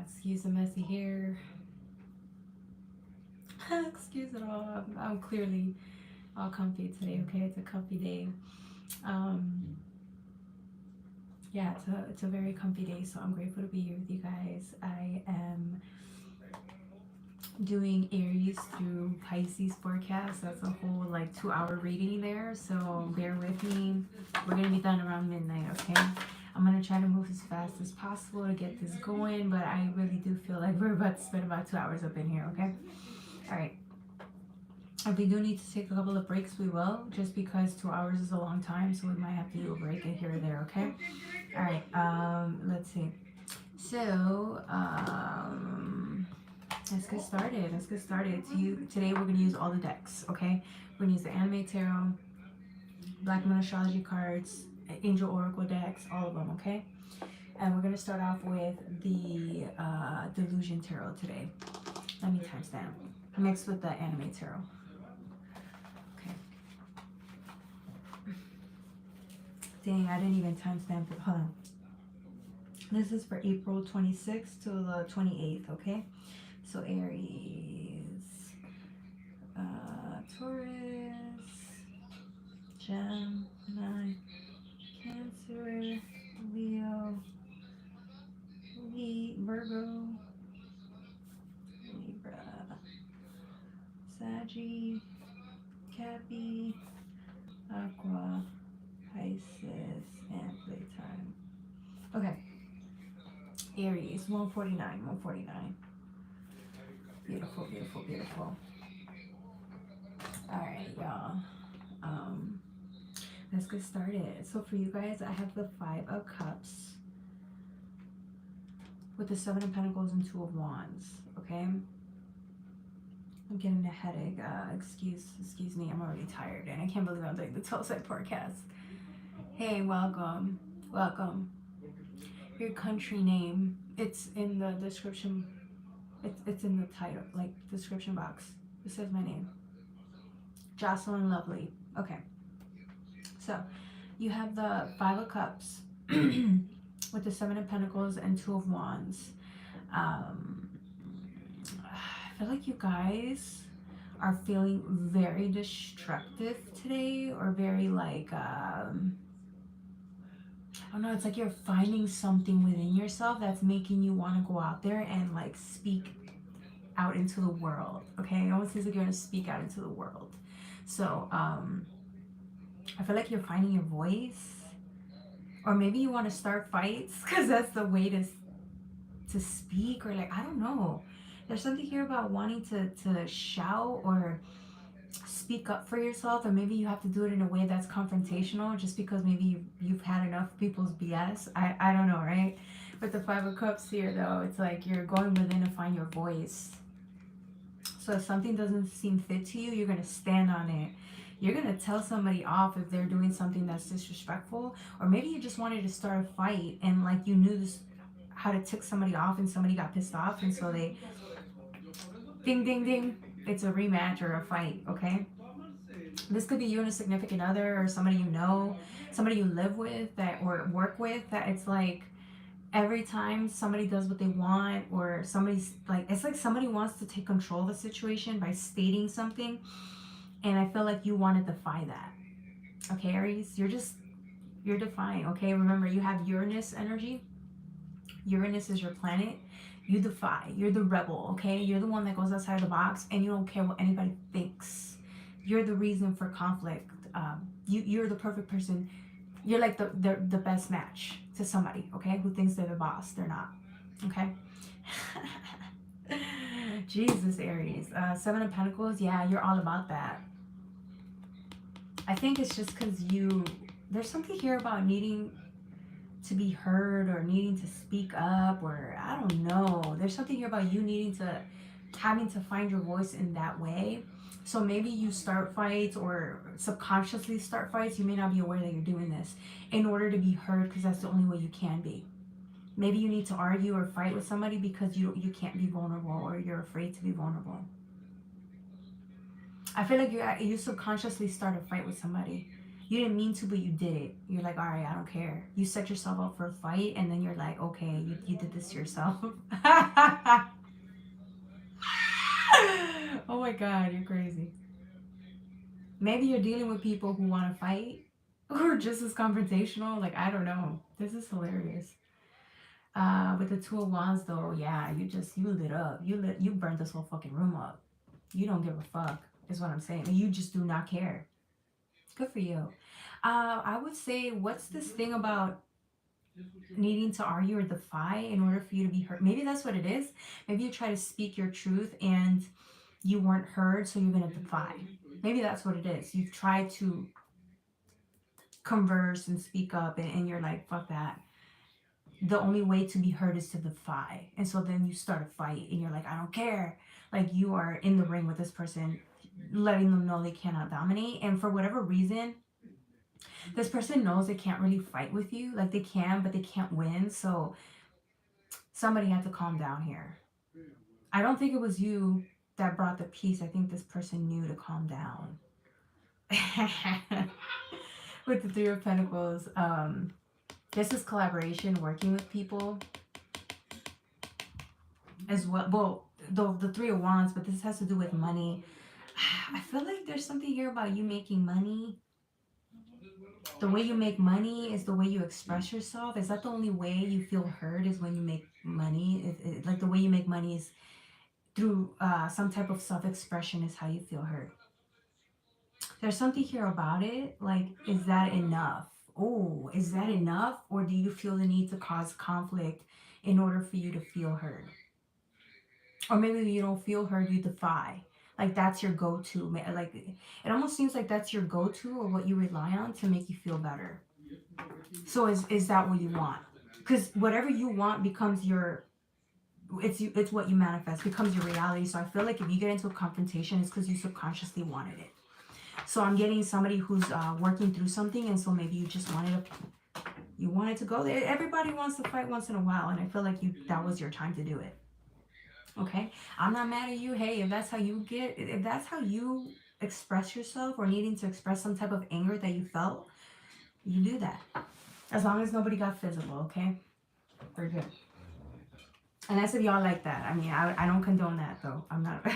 Excuse the messy hair. Excuse it all. I'm clearly all comfy today, okay? It's a comfy day. Yeah, it's a very comfy day, so I'm grateful to be here with you guys. I am doing Aries through Pisces forecast. That's a whole like 2-hour reading there, so bear with me. We're gonna be done around midnight, okay? I'm gonna try to move as fast as possible to get this going, but I really do feel like we're about to spend about 2 hours up in here, okay? All right. If we do need to take a couple of breaks, we will, just because 2 hours is a long time, so we might have to do a break here or there, okay? All right, let's see. So, let's get started. Today we're gonna use all the decks, okay? We're gonna use the Anime Tarot, Black Moon Astrology cards, Angel Oracle decks, all of them, okay? And we're gonna start off with the Delusion Tarot today. Let me timestamp. Mixed with the Anime Tarot. Okay. Dang, I didn't even timestamp it. Hold on. This is for April 26th to the 28th, okay? So Aries, Taurus, Gemini, Cáncer, Leo, Virgo, Libra, Sagittarius, Capricorn, Aries-Pisces, and playtime. Okay. Aries, 149. Beautiful, beautiful, beautiful. All right, y'all. Let's get started. So for you guys, I have the 5 of Cups with the 7 of Pentacles and 2 of Wands. Okay. I'm getting a headache. Excuse me. I'm already tired, and I can't believe I'm doing the 12-side forecast. Hey, welcome. Your country name. It's in the description. It's in the title, like description box. It says my name. Jocelyn Lovely. Okay. So you have the 5 of Cups with the 7 of Pentacles and 2 of Wands. I feel like you guys are feeling very destructive today, or very like I don't know, it's like you're finding something within yourself that's making you want to go out there and like speak out into the world, okay? It almost seems like you're going to speak out into the world. So I feel like you're finding your voice, or maybe you want to start fights because that's the way to speak, or like, I don't know. There's something here about wanting to shout or speak up for yourself, and maybe you have to do it in a way that's confrontational just because maybe you've had enough people's BS. I don't know, right? With the 5 of Cups here, though, it's like you're going within to find your voice. So if something doesn't seem fit to you, you're going to stand on it. You're going to tell somebody off if they're doing something that's disrespectful, or maybe you just wanted to start a fight and like you knew how to tick somebody off and somebody got pissed off, and so they ding ding ding, it's a rematch or a fight, okay? This could be you and a significant other, or somebody you know, somebody you live with that or work with, that it's like every time somebody does what they want, or somebody's like, it's like somebody wants to take control of the situation by stating something, and I feel like you want to defy that. Okay, Aries, you're defying, okay? Remember, you have Uranus energy. Uranus is your planet. You defy. You're the rebel, okay? You're the one that goes outside the box, and you don't care what anybody thinks. You're the reason for conflict. You're the perfect person. You're like the best match to somebody, okay, who thinks they're the boss. They're not, okay? Jesus, Aries. 7 of Pentacles, yeah, you're all about that. I think it's just because there's something here about needing to be heard, or needing to speak up, or I don't know. There's something here about you having to find your voice in that way. So maybe you start fights, or subconsciously start fights. You may not be aware that you're doing this in order to be heard, because that's the only way you can be. Maybe you need to argue or fight with somebody because you can't be vulnerable, or you're afraid to be vulnerable. I feel like you subconsciously start a fight with somebody, You didn't mean to, but you did it. You're like, all right, I don't care. You set yourself up for a fight, and then you're like, okay, you did this to yourself. Oh my God, you're crazy. Maybe you're dealing with people who want to fight or just as confrontational. Like, I don't know. This is hilarious. With the Two of Wands, though, yeah, you lit up. You burned this whole fucking room up. You don't give a fuck, is what I'm saying. You just do not care. Good for you. I would say, what's this thing about needing to argue or defy in order for you to be heard? Maybe that's what it is. Maybe you try to speak your truth and you weren't heard, so you're gonna defy. Maybe that's what it is. You've tried to converse and speak up, and you're like, fuck that. The only way to be heard is to defy. And so then you start a fight and you're like, I don't care. Like, you are in the ring with this person, letting them know they cannot dominate. And for whatever reason, this person knows they can't really fight with you. Like, they can, but they can't win. So somebody had to calm down here. I don't think it was you that brought the peace. I think this person knew to calm down. With the Three of Pentacles, this is collaboration, working with people as well. Well, the Three of Wands, but this has to do with money. I feel like there's something here about you making money. The way you make money is the way you express yourself. Is that the only way you feel heard, is when you make money? Like, the way you make money is through some type of self-expression is how you feel heard. There's something here about it. Like, is that enough? Oh, is that enough? Or do you feel the need to cause conflict in order for you to feel heard? Or maybe you don't feel heard, you defy. Like, that's your go-to. Like, it almost seems like that's your go-to, or what you rely on to make you feel better. So is that what you want? Because whatever you want becomes your, it's what you manifest, becomes your reality. So I feel like if you get into a confrontation, it's because you subconsciously wanted it. So I'm getting somebody who's working through something, and so maybe you just wanted to go there. Everybody wants to fight once in a while, and I feel like that was your time to do it. Okay, I'm not mad at you. Hey, if that's how you express yourself, or needing to express some type of anger that you felt, you do that. As long as nobody got physical, okay? Very good. And that's if y'all like that. I mean, I don't condone that, though. I'm not.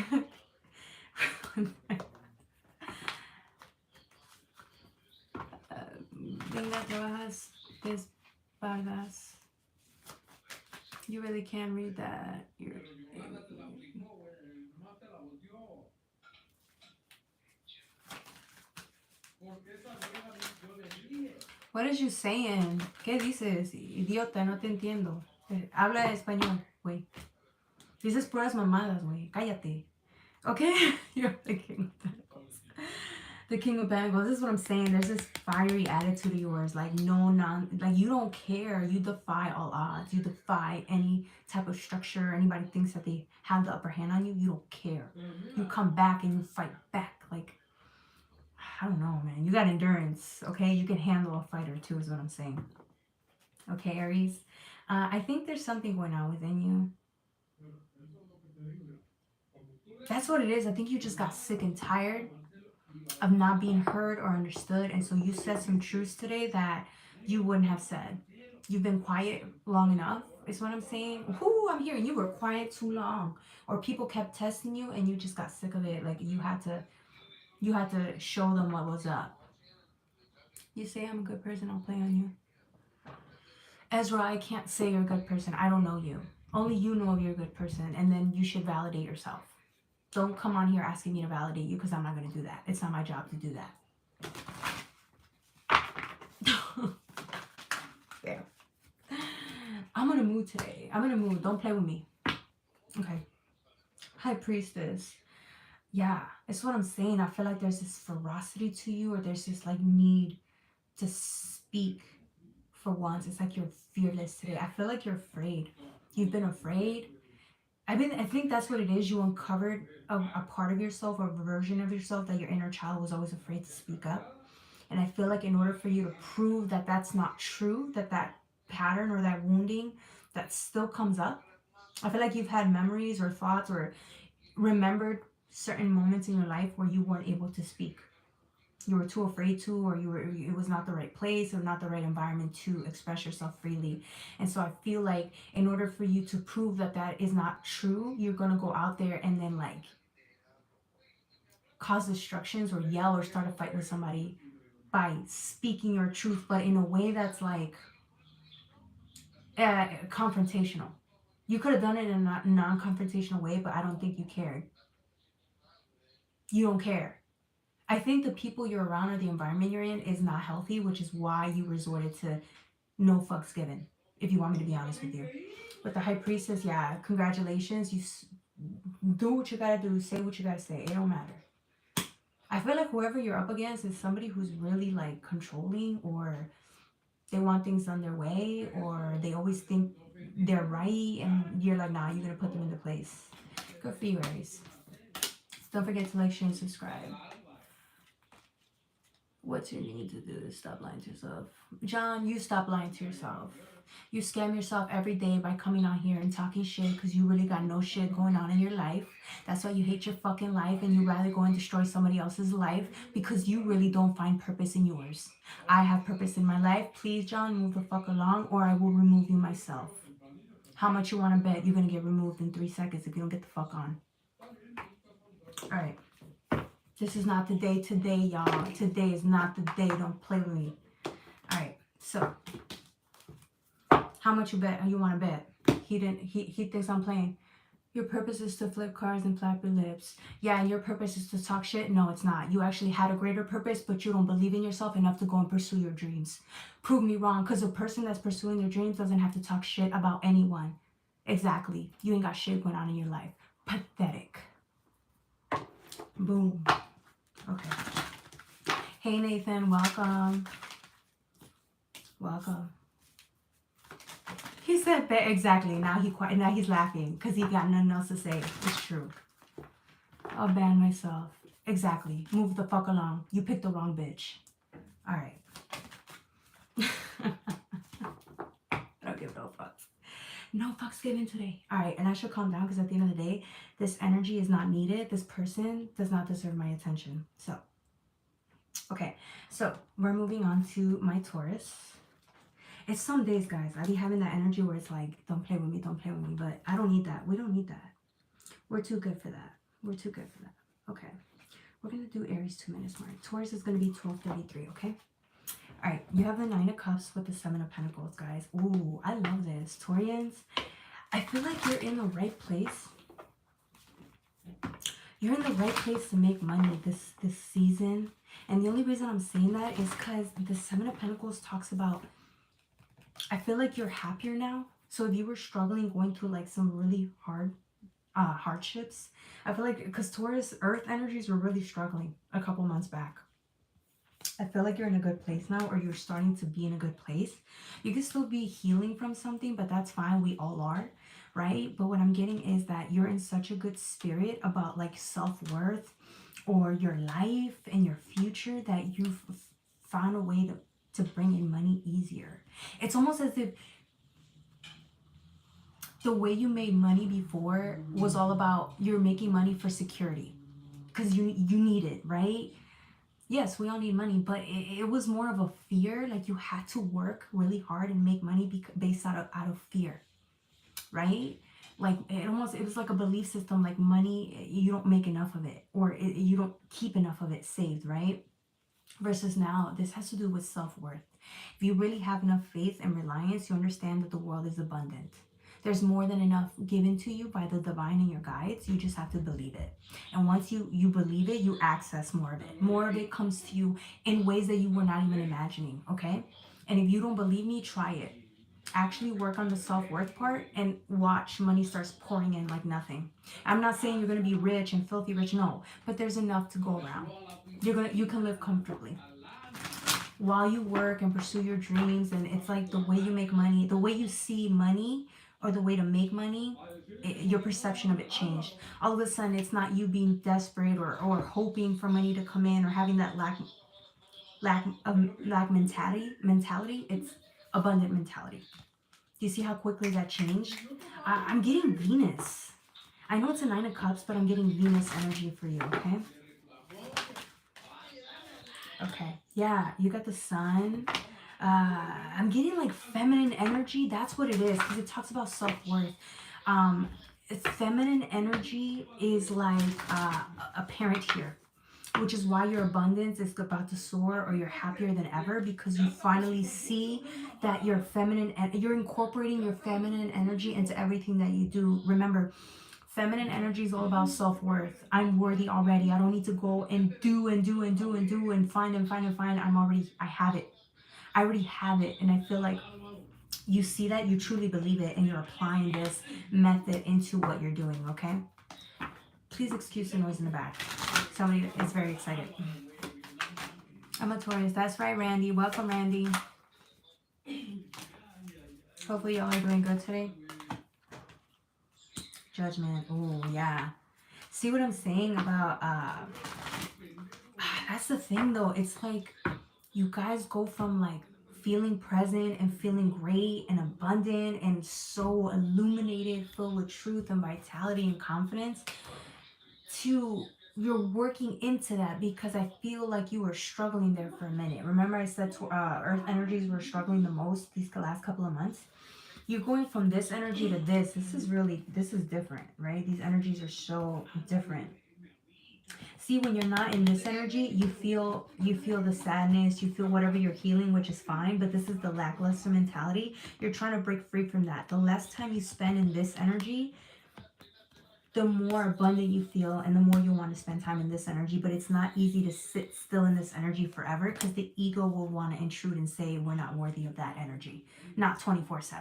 Venga, trabajas espaldas. You really can read that. What is you saying? ¿Qué dices? Idiota, no te entiendo. Habla español, güey. Dices puras mamadas, güey. Cállate. Okay? You're the King of Pentacles. The King of Pentacles. This is what I'm saying. There's this fiery attitude of yours. Like, like, you don't care. You defy all odds. You defy any type of structure. Anybody thinks that they have the upper hand on you. You don't care. You come back and you fight back. Like, I don't know, man. You got endurance, okay? You can handle a fight or two, is what I'm saying. Okay, Aries. I think there's something going on within you. That's what it is. I think you just got sick and tired of not being heard or understood. And so you said some truths today that you wouldn't have said. You've been quiet long enough, is what I'm saying. Whoo, I'm hearing you were quiet too long. Or people kept testing you and you just got sick of it. Like, you had to show them what was up. You say I'm a good person, I'll play on you. Ezra, I can't say you're a good person. I don't know you. Only you know you're a good person, and then you should validate yourself. Don't come on here asking me to validate you, because I'm not going to do that. It's not my job to do that. There. I'm in a mood today. I'm in a mood. Don't play with me. Okay. High Priestess. Yeah, it's what I'm saying. I feel like there's this ferocity to you, or there's this like need to speak for once. It's like you're fearless today. I feel like you're afraid. You've been afraid. I think that's what it is. You uncovered a part of yourself, or a version of yourself, that your inner child was always afraid to speak up. And I feel like in order for you to prove that that's not true, that pattern or that wounding that still comes up, I feel like you've had memories or thoughts or remembered certain moments in your life where you weren't able to speak. You were too afraid to, or it was not the right place or not the right environment to express yourself freely. And so I feel like in order for you to prove that that is not true, you're going to go out there and then like cause destructions or yell or start a fight with somebody by speaking your truth, but in a way that's like confrontational. You could have done it in a non-confrontational way, but I don't think you cared. You don't care. I think the people you're around or the environment you're in is not healthy, which is why you resorted to no fucks given, if you want me to be honest with you. With the High Priestess, yeah, congratulations. You do what you gotta do, say what you gotta say. It don't matter. I feel like whoever you're up against is somebody who's really like controlling, or they want things done their way, or they always think they're right, and you're like, nah, you're gonna put them into place. Good for you, Aries. Don't forget to like, share, and subscribe. What's your need to do to stop lying to yourself? John, you stop lying to yourself. You scam yourself every day by coming on here and talking shit because you really got no shit going on in your life. That's why you hate your fucking life and you rather go and destroy somebody else's life because you really don't find purpose in yours. I have purpose in my life. Please, John, move the fuck along or I will remove you myself. How much you want to bet you're going to get removed in 3 seconds if you don't get the fuck on? All right. This is not the day today, y'all. Today is not the day. Don't play with me. All right. So, how much you bet? You want to bet? He thinks I'm playing. Your purpose is to flip cards and flap your lips. Yeah, and your purpose is to talk shit? No, it's not. You actually had a greater purpose, but you don't believe in yourself enough to go and pursue your dreams. Prove me wrong, because a person that's pursuing their dreams doesn't have to talk shit about anyone. Exactly. You ain't got shit going on in your life. Pathetic. Boom. Okay. Hey, Nathan. Welcome. Welcome. He said that exactly. Now he's laughing because he got nothing else to say. It's true. I'll ban myself. Exactly. Move the fuck along. You picked the wrong bitch. All right. I don't give no fucks. No fucks given today. All right, and I should calm down because at the end of the day, this energy is not needed. This person does not deserve my attention. So, okay. So we're moving on to my Taurus. It's some days, guys, I be having that energy where it's like, don't play with me, don't play with me. But I don't need that. We don't need that. We're too good for that. We're too good for that. Okay. We're going to do Aries 2 minutes more. Taurus is going to be 12:33, okay? All right. You have the 9 of Cups with the 7 of Pentacles, guys. Ooh, I love this. Taurians, I feel like you're in the right place. You're in the right place to make money this season. And the only reason I'm saying that is because the 7 of Pentacles talks about, I feel like you're happier now. So if you were struggling, going through like some really hard hardships, I feel like, because Taurus earth energies were really struggling a couple months back. I feel like you're in a good place now, or you're starting to be in a good place. You can still be healing from something, but that's fine. We all are, right? But what I'm getting is that you're in such a good spirit about like self-worth or your life and your future that you've found a way to bring in money easier. It's almost as if the way you made money before was all about you're making money for security because you need it, right? Yes, we all need money, but it was more of a fear. Like you had to work really hard and make money based out of fear, right? Like it was like a belief system, like money, you don't make enough of it, or you don't keep enough of it saved, right? Versus now, this has to do with self-worth. If you really have enough faith and reliance, you understand that the world is abundant. There's more than enough given to you by the divine and your guides. You just have to believe it. And once you believe it, you access more of it. More of it comes to you in ways that you were not even imagining, okay? And if you don't believe me, try it. Actually work on the self-worth part and watch money starts pouring in like nothing. I'm not saying you're going to be rich and filthy rich, no. But there's enough to go around. You can live comfortably while you work and pursue your dreams. And it's like the way you make money, the way you see money, or the way to make money, your perception of it changed. All of a sudden, it's not you being desperate or hoping for money to come in or having that lack mentality. It's abundant mentality. Do you see how quickly that changed? I'm getting Venus. I know it's a 9 of Cups, but I'm getting Venus energy for you, okay? Okay. Yeah, you got the sun. I'm getting like feminine energy. That's what it is, because it talks about self-worth. It's feminine energy is like apparent here, which is why your abundance is about to soar, or you're happier than ever, because you finally see that you're feminine and you're incorporating your feminine energy into everything that you do. Remember, feminine energy is all about self-worth. I'm worthy already. I don't need to go and do and do and do and do and find and find and find. I have it. I already have it. And I feel like you see that, you truly believe it, and you're applying this method into what you're doing, okay? Please excuse the noise in the back. Somebody is very excited. I'm a Taurus. That's right, Randy. Welcome, Randy. Hopefully y'all are doing good today. Judgment. Oh, yeah. See what I'm saying about, that's the thing though. It's like you guys go from like feeling present and feeling great and abundant and so illuminated, filled with truth and vitality and confidence, to you're working into that, because I feel like you were struggling there for a minute. Remember I said earth energies were struggling the most these last couple of months? You're going from this energy to this. This is different, right? These energies are so different. See, when you're not in this energy, you feel the sadness, you feel whatever you're healing, which is fine, but this is the lackluster mentality. You're trying to break free from that. The less time you spend in this energy, the more abundant you feel, and the more you want to spend time in this energy. But it's not easy to sit still in this energy forever, because the ego will want to intrude and say we're not worthy of that energy. Not 24/7.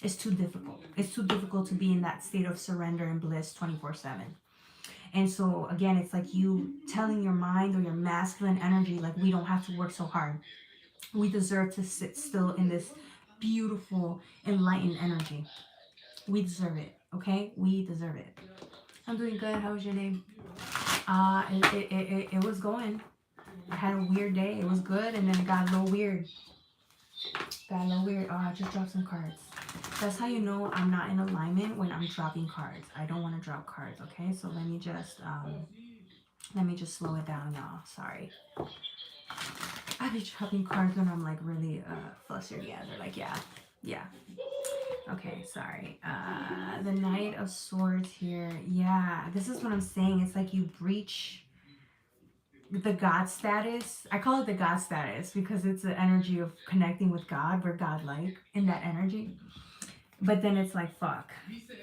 It's too difficult. It's too difficult to be in that state of surrender and bliss 24/7. And so again, it's like you telling your mind or your masculine energy, like, we don't have to work so hard. We deserve to sit still in this beautiful, enlightened energy. We deserve it, okay? We deserve it. I'm doing good. How was your day? It was going. I had a weird day. It was good, and then it got a little weird. Oh, I just dropped some cards. That's how you know I'm not in alignment, when I'm dropping cards. I don't want to drop cards, okay? So let me just slow it down, y'all. Sorry. I be dropping cards when I'm like really flustered. Yeah, they're like, yeah. Okay, sorry. The Knight of Swords here. Yeah, this is what I'm saying. It's like you breach the God status. I call it the God status because it's the energy of connecting with God. We're God-like in that energy. But then it's like, fuck.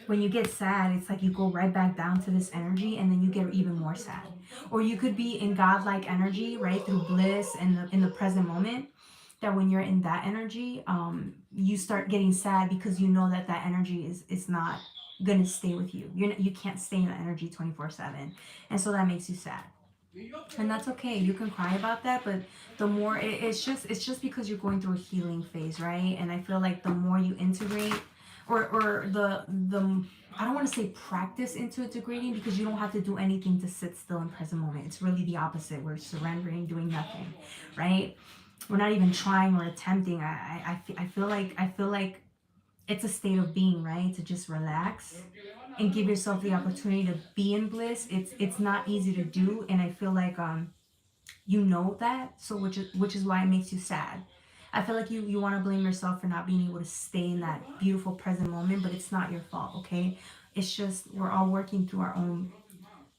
When you get sad, it's like you go right back down to this energy, and then you get even more sad. Or you could be in God-like energy, right, through bliss and in the present moment. That when you're in that energy, you start getting sad because you know that energy is not gonna stay with you. You can't stay in that energy 24/7, and so that makes you sad. And that's okay. You can cry about that, but the more it's just because you're going through a healing phase, right? And I feel like the more you integrate, or the I don't want to say practice into integrating, because you don't have to do anything to sit still in present moment. It's really the opposite. We're surrendering, doing nothing, right? We're not even trying or attempting. I feel like it's a state of being, right? To just relax and give yourself the opportunity to be in bliss. It's not easy to do, and I feel like you know that, so which is why it makes you sad. I feel like you want to blame yourself for not being able to stay in that beautiful present moment, but it's not your fault, okay? It's just we're all working through our own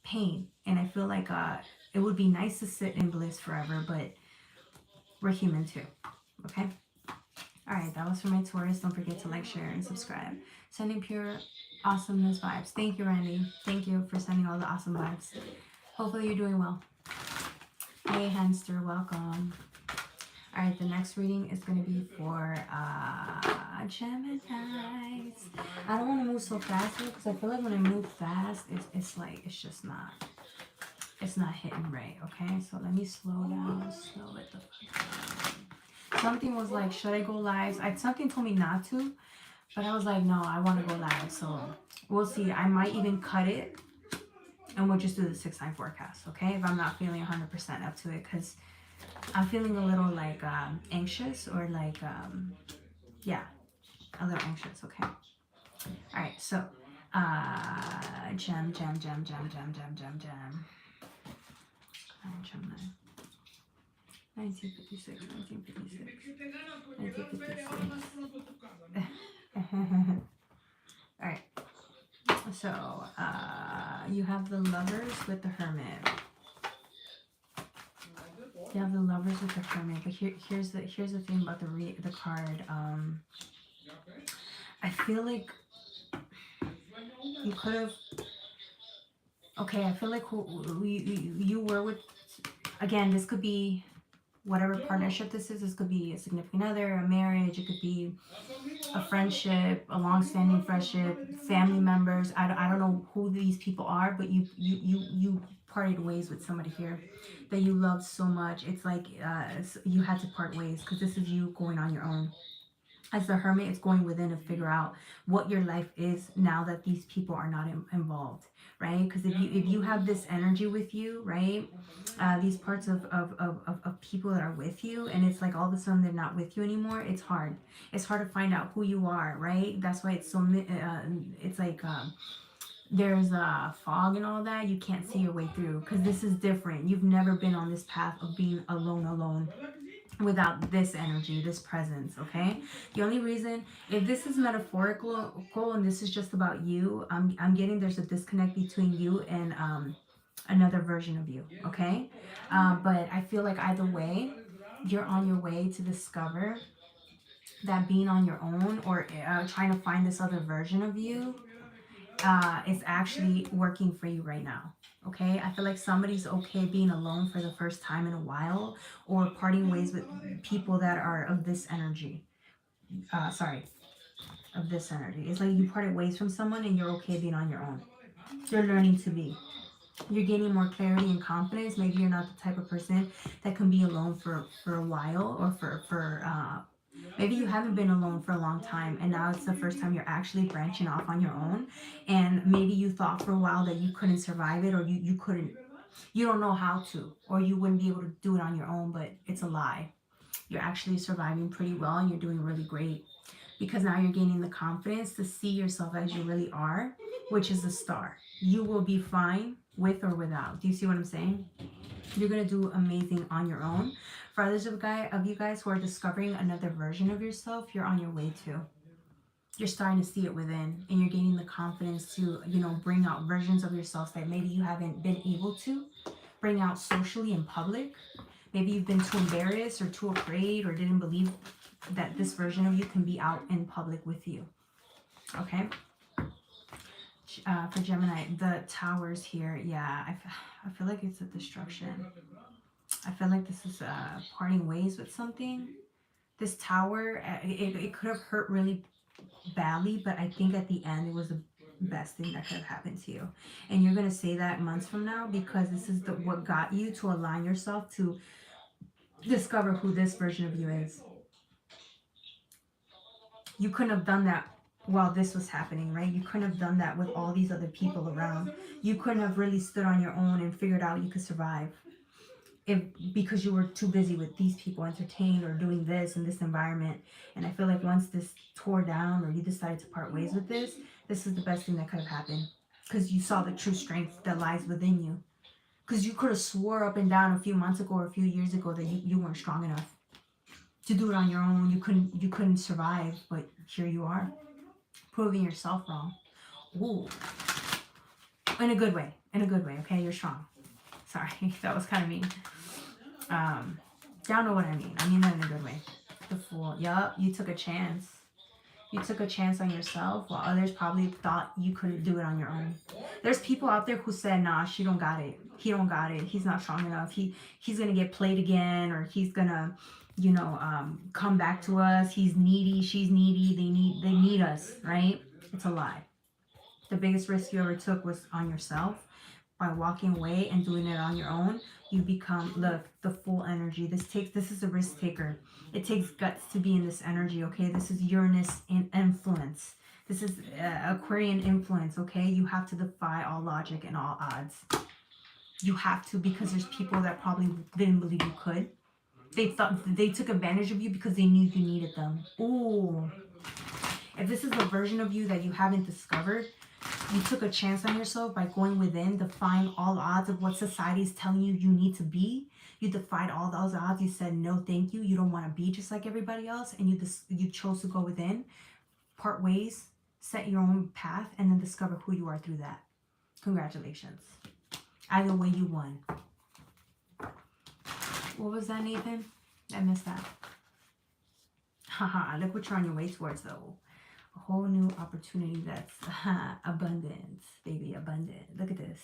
pain, and I feel like it would be nice to sit in bliss forever, but we're human too, okay? All right, that was for my Taurus. Don't forget to like, share, and subscribe. Sending pure awesomeness vibes. Thank you, Randy. Thank you for sending all the awesome vibes. Hopefully you're doing well. Hey, Hamster, welcome. All right, the next reading is going to be for Geminis. I don't want to move so fast here, because I feel like when I move fast, it's not hitting right, okay? So let me slow down, slow it the fuck down. Something was like, should I go live? Something told me not to, but I was like, no, I want to go live. So we'll see. I might even cut it, and we'll just do the 6-9 forecast, okay? If I'm not feeling 100% up to it, because I'm feeling a little like anxious, or like, yeah, a little anxious, okay? All right, so gem. 1956, 1956. All right. So, you have the Lovers with the Hermit. You have the Lovers with the Hermit, but here's the thing about the card. I feel like you could have. Okay, I feel like you were with. Again, this could be whatever partnership this is. This could be a significant other, a marriage. It could be a friendship, a long-standing friendship, family members. I don't know who these people are, but you parted ways with somebody here that you loved so much. It's like you had to part ways because this is you going on your own. As the Hermit, it's going within to figure out what your life is now that these people are not involved, right? Because if you have this energy with you, right, these parts of people that are with you, and it's like all of a sudden they're not with you anymore, it's hard. It's hard to find out who you are, right? That's why it's so, it's like there's a fog and all that. You can't see your way through because this is different. You've never been on this path of being alone. Without this energy, this presence, okay? The only reason, if this is metaphorical and this is just about you, I'm getting there's a disconnect between you and another version of you, okay? But I feel like either way, you're on your way to discover that being on your own or trying to find this other version of you is actually working for you right now. Okay, I feel like somebody's okay being alone for the first time in a while, or parting ways with people that are of this energy. Of this energy. It's like you parted ways from someone and you're okay being on your own. You're learning to be. You're gaining more clarity and confidence. Maybe you're not the type of person that can be alone for a while, or maybe you haven't been alone for a long time and now it's the first time you're actually branching off on your own, and maybe you thought for a while that you couldn't survive it, or you don't know how to, or you wouldn't be able to do it on your own, but it's a lie. You're actually surviving pretty well and you're doing really great because now you're gaining the confidence to see yourself as you really are, which is a star. You will be fine with or without. Do you see what I'm saying? You're going to do amazing on your own. For others of you guys who are discovering another version of yourself, you're on your way to. You're starting to see it within, and you're gaining the confidence to, bring out versions of yourself that maybe you haven't been able to bring out socially in public. Maybe you've been too embarrassed or too afraid or didn't believe that this version of you can be out in public with you. Okay? For Gemini, the towers here, yeah, I feel like it's a destruction. I feel like this is parting ways with something. This tower, it could have hurt really badly, but I think at the end it was the best thing that could have happened to you. And you're going to say that months from now because this is what got you to align yourself to discover who this version of you is. You couldn't have done that while this was happening, right? You couldn't have done that with all these other people around. You couldn't have really stood on your own and figured out you could survive because you were too busy with these people entertained or doing this in this environment. And I feel like once this tore down or you decided to part ways with this is the best thing that could have happened because you saw the true strength that lies within you. Because you could have swore up and down a few months ago or a few years ago that you weren't strong enough to do it on your own. You couldn't survive, but here you are, proving yourself wrong. Ooh. In a good way, okay? You're strong. Sorry, that was kind of mean. Y'all know what I mean. I mean that in a good way. The Fool. Yup, you took a chance. You took a chance on yourself while others probably thought you couldn't do it on your own. There's people out there who said, nah, she don't got it. He don't got it. He's not strong enough. He's going to get played again, or he's going to, come back to us. He's needy. She's needy. They need us, right? It's a lie. The biggest risk you ever took was on yourself. By walking away and doing it on your own, you become the full energy. This is a risk taker. It takes guts to be in this energy, okay? This is Uranus in influence. This is Aquarian influence, okay? You have to defy all logic and all odds. You have to, because there's people that probably didn't believe you could. They thought they took advantage of you because they knew you needed them. Ooh. If this is a version of you that you haven't discovered, You took a chance on yourself by going within, defying all odds of what society is telling you you need to be. You defied all those odds. You said, no, thank you. You don't want to be just like everybody else. And you chose to go within, part ways, set your own path, and then discover who you are through that. Congratulations. Either way, you won. What was that, Nathan? I missed that. Haha, look what you're on your way towards, though. A whole new opportunity that's abundant, baby, abundant. Look at this.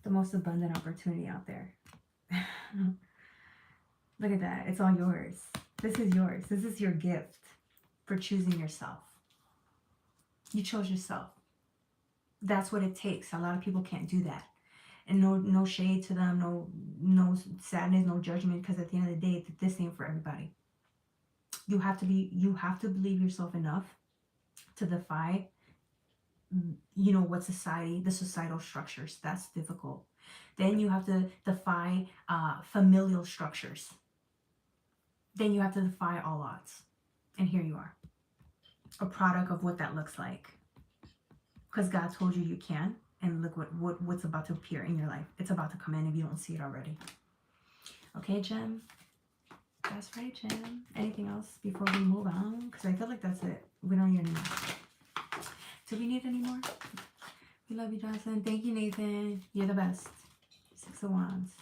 The most abundant opportunity out there. Look at that. It's all yours. This is yours. This is your gift for choosing yourself. You chose yourself. That's what it takes. A lot of people can't do that. And no shade to them, no sadness, no judgment, because at the end of the day, this ain't for everybody. You have to believe yourself enough to defy, what the societal structures. That's difficult. Then you have to defy familial structures. Then you have to defy all odds. And here you are, a product of what that looks like. Because God told you can. And look what's about to appear in your life. It's about to come in if you don't see it already. Okay, Jem? That's right, Jem. Anything else before we move on? Because I feel like that's it. We don't need any more. Do we need any more? We love you, Johnson. Thank you, Nathan. You're the best. 6 of Wands.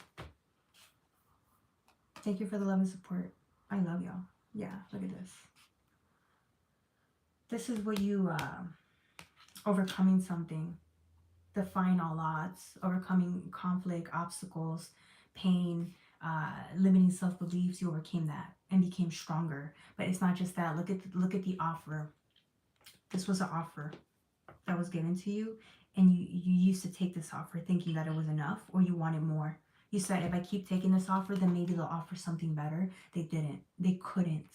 Thank you for the love and support. I love y'all. Yeah, look at this. This is what you, overcoming something. Defying all odds, overcoming conflict, obstacles, pain, limiting self-beliefs. You overcame that and became stronger. But it's not just that. Look at the offer. This was an offer that was given to you, and you used to take this offer thinking that it was enough, or you wanted more. You said, if I keep taking this offer, then maybe they'll offer something better. They didn't. They couldn't.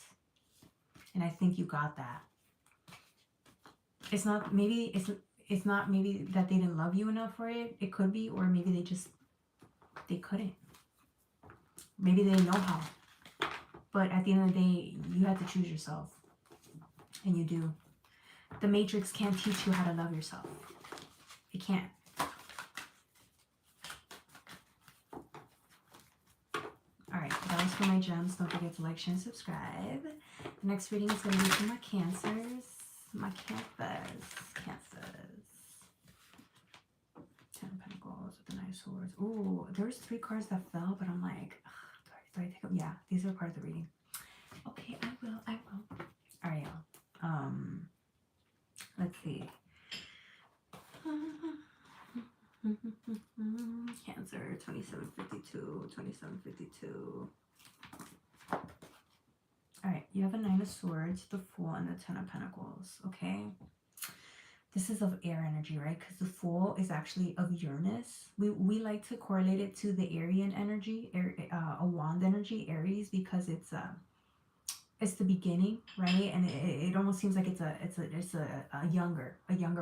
And I think you got that. It's not maybe that they didn't love you enough for it. It could be, or maybe they couldn't. Maybe they didn't know how. But at the end of the day, you had to choose yourself. And you do. The Matrix can't teach you how to love yourself. It can't. Alright, that was for my gems. Don't forget to like, share, and subscribe. The next reading is going to be for my Cancers. My Cancers. 10 of Pentacles with the Knight of Swords. Ooh, there's 3 cards that fell, but I'm like, do I take them? Yeah, these are part of the reading. Okay, I will. All right, y'all. Let's see. Cancer, 2752, 2752. All right, you have a 9 of Swords, the Fool, and the 10 of Pentacles, okay? This is of air energy, right? Because the Fool is actually of Uranus. We like to correlate it to the Aryan energy, a wand energy, Aries, because it's the beginning, right? And it almost seems like it's a younger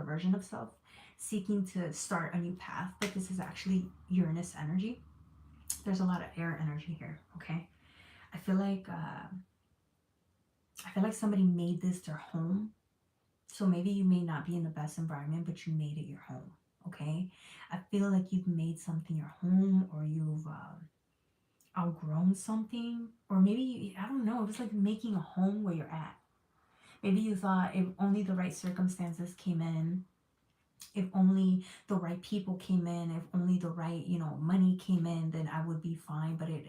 version of self, seeking to start a new path. But this is actually Uranus energy. There's a lot of air energy here, okay? I feel like somebody made this their home. So maybe you may not be in the best environment, but you made it your home, okay? I feel like you've made something your home, or you've outgrown something, or maybe, I don't know, it was like making a home where you're at. Maybe you thought if only the right circumstances came in, if only the right people came in, if only the right, money came in, then I would be fine. But I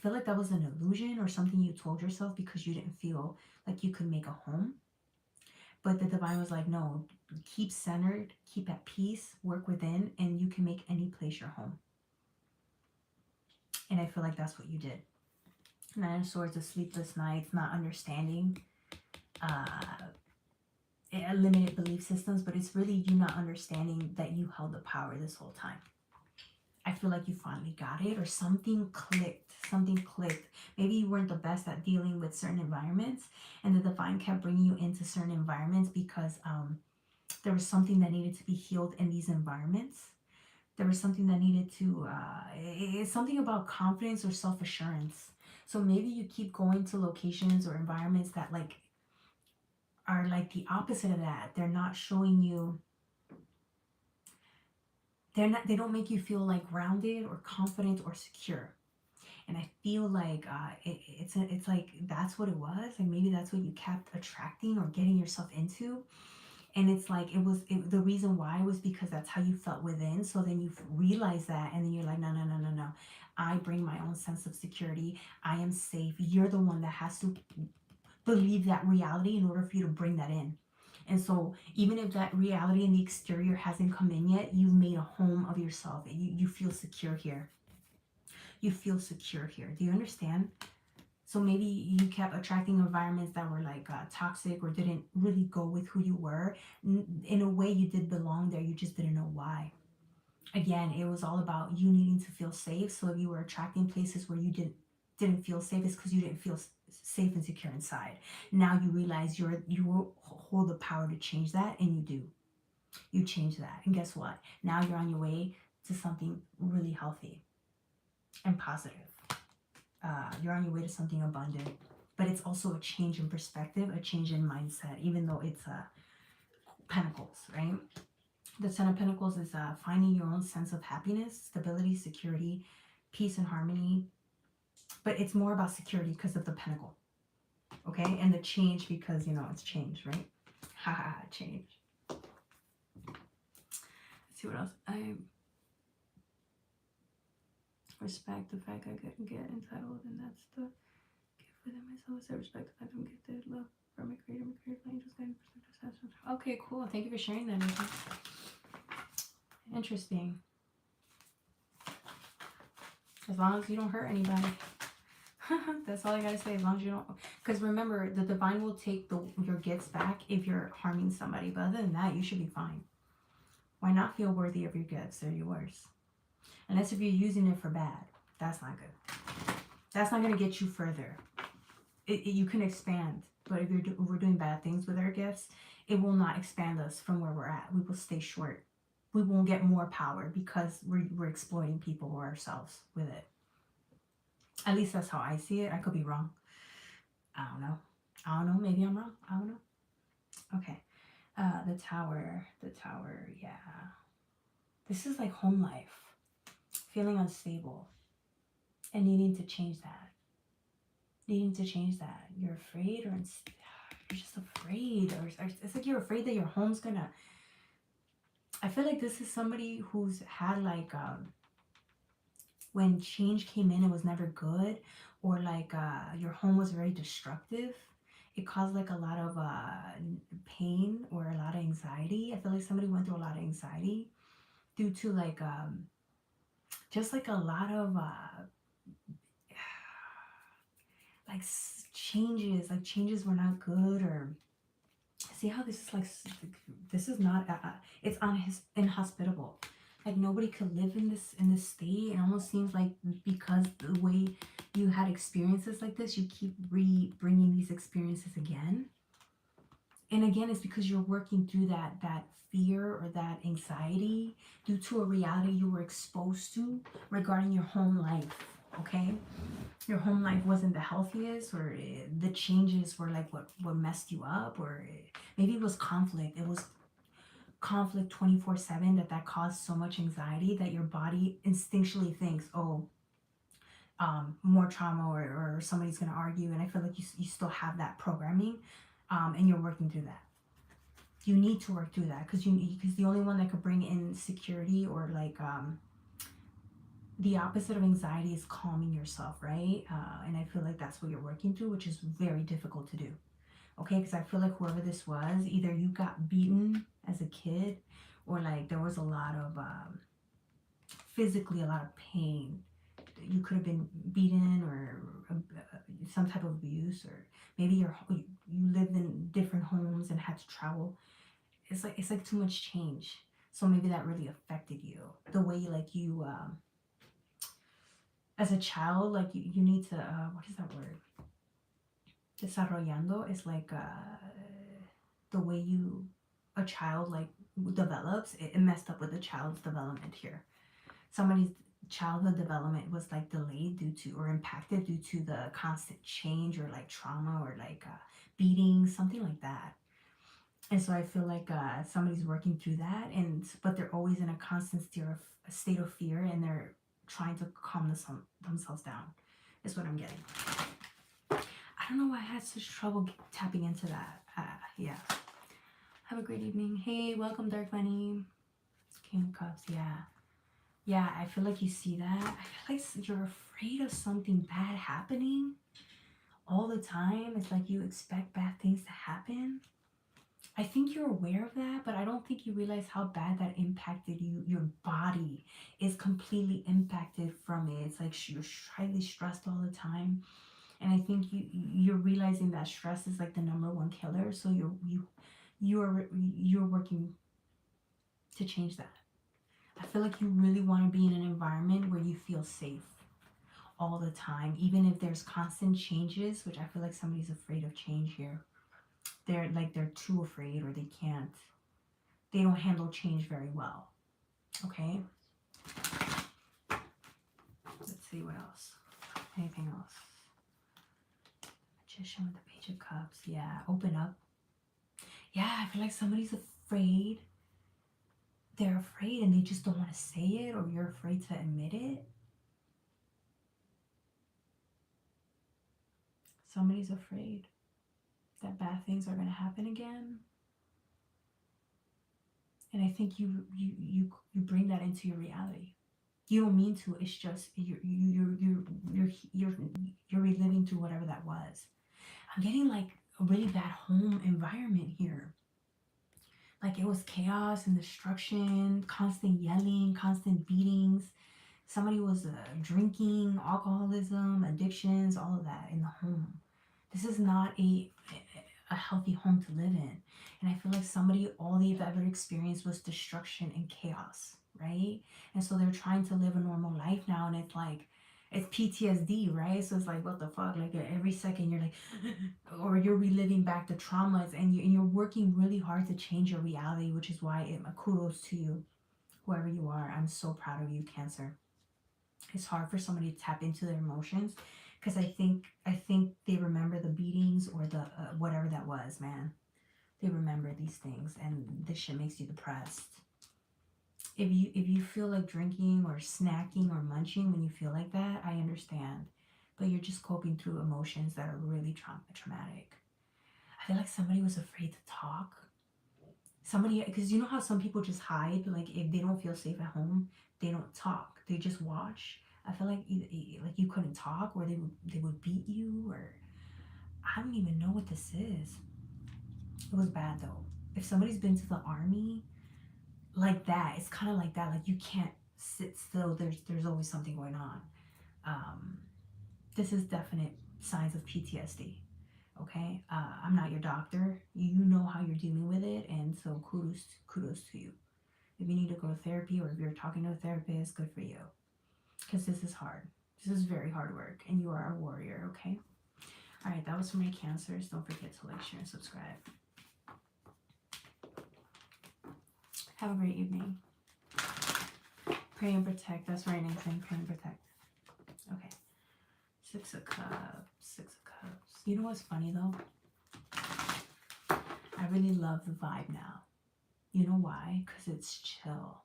feel like that was an illusion or something you told yourself because you didn't feel like you could make a home. But the divine was like, no, keep centered, keep at peace, work within, and you can make any place your home. And I feel like that's what you did. 9 of Swords, of sleepless nights, not understanding, limited belief systems, but it's really you not understanding that you held the power this whole time. I feel like you finally got it, or something clicked. Maybe you weren't the best at dealing with certain environments, and the divine kept bringing you into certain environments because there was something that needed to be healed in these environments. There was something that needed to, it's something about confidence or self-assurance. So maybe you keep going to locations or environments that are like the opposite of that. They're not showing you, they don't make you feel like grounded or confident or secure. And I feel like it's like that's what it was, and maybe that's what you kept attracting or getting yourself into. And it's like the reason why was because that's how you felt within. So then you realize that, and then you're like, no, no, no, no, no. I bring my own sense of security. I am safe. You're the one that has to believe that reality in order for you to bring that in. And so even if that reality in the exterior hasn't come in yet, you've made a home of yourself. You feel secure here. You feel secure here. Do you understand? So maybe you kept attracting environments that were like toxic or didn't really go with who you were. In a way, you did belong there. You just didn't know why. Again, it was all about you needing to feel safe. So if you were attracting places where you didn't feel safe, it's because you didn't feel safe and secure inside. Now you realize you hold the power to change that, and you do. You change that, and guess what? Now you're on your way to something really healthy and positive. You're on your way to something abundant, but it's also a change in perspective, a change in mindset, even though it's Pentacles, right? The Ten of Pentacles is finding your own sense of happiness, stability, security, peace, and harmony. But it's more about security because of the Pentacle, okay? And the change because, it's change, right? Haha, change. Let's see what else. I respect the fact I couldn't get entitled, and that's the gift within myself. I respect the fact I'm gifted, love for my creator, angels, guidance, perspective. Okay, cool. Thank you for sharing that. Interesting. As long as you don't hurt anybody. That's all I gotta say. As long as you don't, because remember, the divine will take your gifts back if you're harming somebody. But other than that, you should be fine. Why not feel worthy of your gifts? They're yours. Unless if you're using it for bad, that's not good. That's not gonna get you further. You can expand, but if we're doing bad things with our gifts, it will not expand us from where we're at. We will stay short. We won't get more power because we're exploiting people or ourselves with it. At least that's how I see it. I could be wrong. I don't know. Maybe I'm wrong. I don't know. Okay. The tower, yeah. This is like home life. Feeling unstable. And needing to change that. You're afraid or you're just afraid. Or it's like you're afraid that your home's gonna... I feel like this is somebody who's had like... when change came in, it was never good, or like your home was very destructive. It caused like a lot of pain or a lot of anxiety. I feel like somebody went through a lot of anxiety due to like just like a lot of like changes. Like changes were not good. Or see how this is like, this is not it's inhospitable. Like nobody could live in this state. It almost seems like because the way you had experiences like this, you keep bringing these experiences again. And again, it's because you're working through that fear or that anxiety due to a reality you were exposed to regarding your home life, okay? Your home life wasn't the healthiest, or the changes were like what messed you up, or maybe it was conflict. It was conflict 24/7 that caused so much anxiety that your body instinctually thinks, oh, more trauma, or somebody's going to argue. And I feel like you still have that programming, and you're working through that. You need to work through that because the only one that could bring in security or like the opposite of anxiety is calming yourself, right? And I feel like that's what you're working through, which is very difficult to do. Okay, because I feel like whoever this was, either you got beaten as a kid, or like there was a lot of physically a lot of pain. You could have been beaten, or some type of abuse, or maybe you lived in different homes and had to travel. It's like too much change. So maybe that really affected you. The way you as a child, like you need to what is that word? Desarrollando is like the way a child like develops. It messed up with the child's development here. Somebody's childhood development was like delayed due to, or impacted due to the constant change, or like trauma, or like beating, something like that. And so I feel like somebody's working through that, but they're always in a constant state of fear, and they're trying to calm themselves down, is what I'm getting. I don't know why I had such trouble tapping into that. Yeah. Have a great evening. Hey, welcome, Dark Bunny. King of Cups, yeah. Yeah, I feel like you see that. I feel like you're afraid of something bad happening all the time. It's like you expect bad things to happen. I think you're aware of that, but I don't think you realize how bad that impacted you. Your body is completely impacted from it. It's like you're highly stressed all the time. And I think you're realizing that stress is like the #1 killer. So you're working to change that. I feel like you really want to be in an environment where you feel safe all the time, even if there's constant changes, which I feel like somebody's afraid of change here. They're too afraid, or they don't handle change very well. Okay. Let's see what else. Anything else? Magician with the Page of Cups. Yeah, open up. Yeah, I feel like somebody's afraid. They're afraid and they just don't want to say it, or you're afraid to admit it. Somebody's afraid that bad things are going to happen again. And I think you bring that into your reality. You don't mean to. It's just you're reliving through whatever that was. I'm getting like a really bad home environment here. Like it was chaos and destruction, constant yelling, constant beatings. Somebody was drinking, alcoholism, addictions, all of that in the home. This is not a healthy home to live in. And I feel like somebody, all they've ever experienced was destruction and chaos, right? And so they're trying to live a normal life now, and it's like, it's PTSD, right? So it's like, what the fuck? Like every second you're like, or you're reliving back the traumas, and you're working really hard to change your reality, which is why kudos to you, whoever you are. I'm so proud of you, Cancer. It's hard for somebody to tap into their emotions, because I think they remember the beatings or the whatever that was, man. They remember these things, and this shit makes you depressed. If you feel like drinking or snacking or munching when you feel like that, I understand, but you're just coping through emotions that are really traumatic. I feel like somebody was afraid to talk. Somebody, because you know how some people just hide, like if they don't feel safe at home, they don't talk, they just watch. I feel like like you couldn't talk, or they would beat you, or I don't even know what this is. It was bad though. If somebody's been to the army, like that, it's kind of like that. Like you can't sit still. There's always something going on. This is definite signs of PTSD. Okay, I'm not your doctor. You know how you're dealing with it, and so kudos to you. If you need to go to therapy, or if you're talking to a therapist, good for you. Because this is hard. This is very hard work, and you are a warrior, okay? All right, that was for my Cancers. Don't forget to like, share, and subscribe. Have a great evening. Pray and protect. That's right, Nathan. Pray and protect. Okay. 6 of Cups. 6 of Cups. You know what's funny, though? I really love the vibe now. You know why? Because it's chill.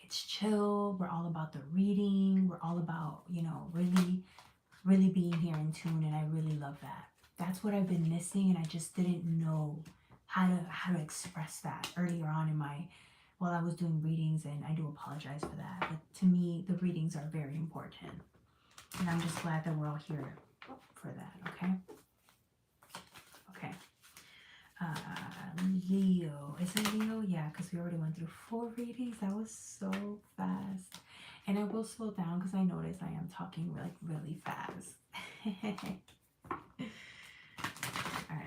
It's chill. We're all about the reading. We're all about, really being here in tune, and I really love that. That's what I've been missing, and I just didn't know how to express that earlier on while I was doing readings, and I do apologize for that. But to me, the readings are very important, and I'm just glad that we're all here for that. Okay. Okay. Leo. Is it Leo? Yeah, because we already went through 4 readings. That was so fast. And I will slow down because I notice I am talking like really fast. Alright,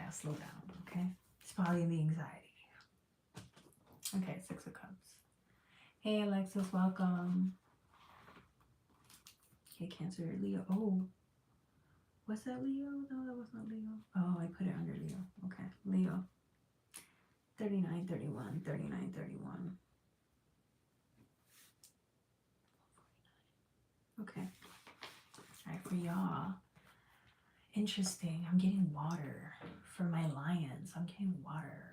I'll slow down, okay? It's probably the anxiety. Okay, 6 of Cups. Hey, Alexis, welcome. Okay, Cancer, Leo. Oh, was that Leo? No, that was not Leo. Oh, I put it under Leo. Okay, Leo. 39, 31, 39, 31. Okay. All right, for y'all. Interesting. I'm getting water for my lions. I'm getting water.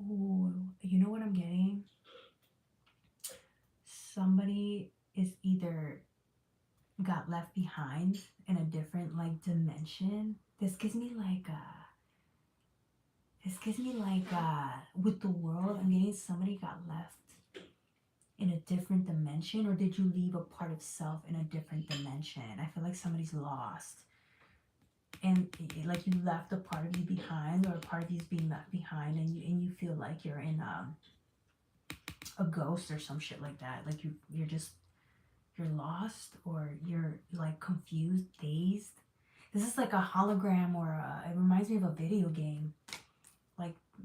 Ooh, you know what I'm getting? Somebody is either got left behind in a different like dimension. This gives me like with the world, I'm getting somebody got left in a different dimension, or did you leave a part of self in a different dimension? I feel like somebody's lost. And like you left a part of you behind, or a part of you is being left behind, and you feel like you're in a ghost or some shit like that. Like you're lost, or you're like confused, dazed. This is like a hologram, or it reminds me of a video game.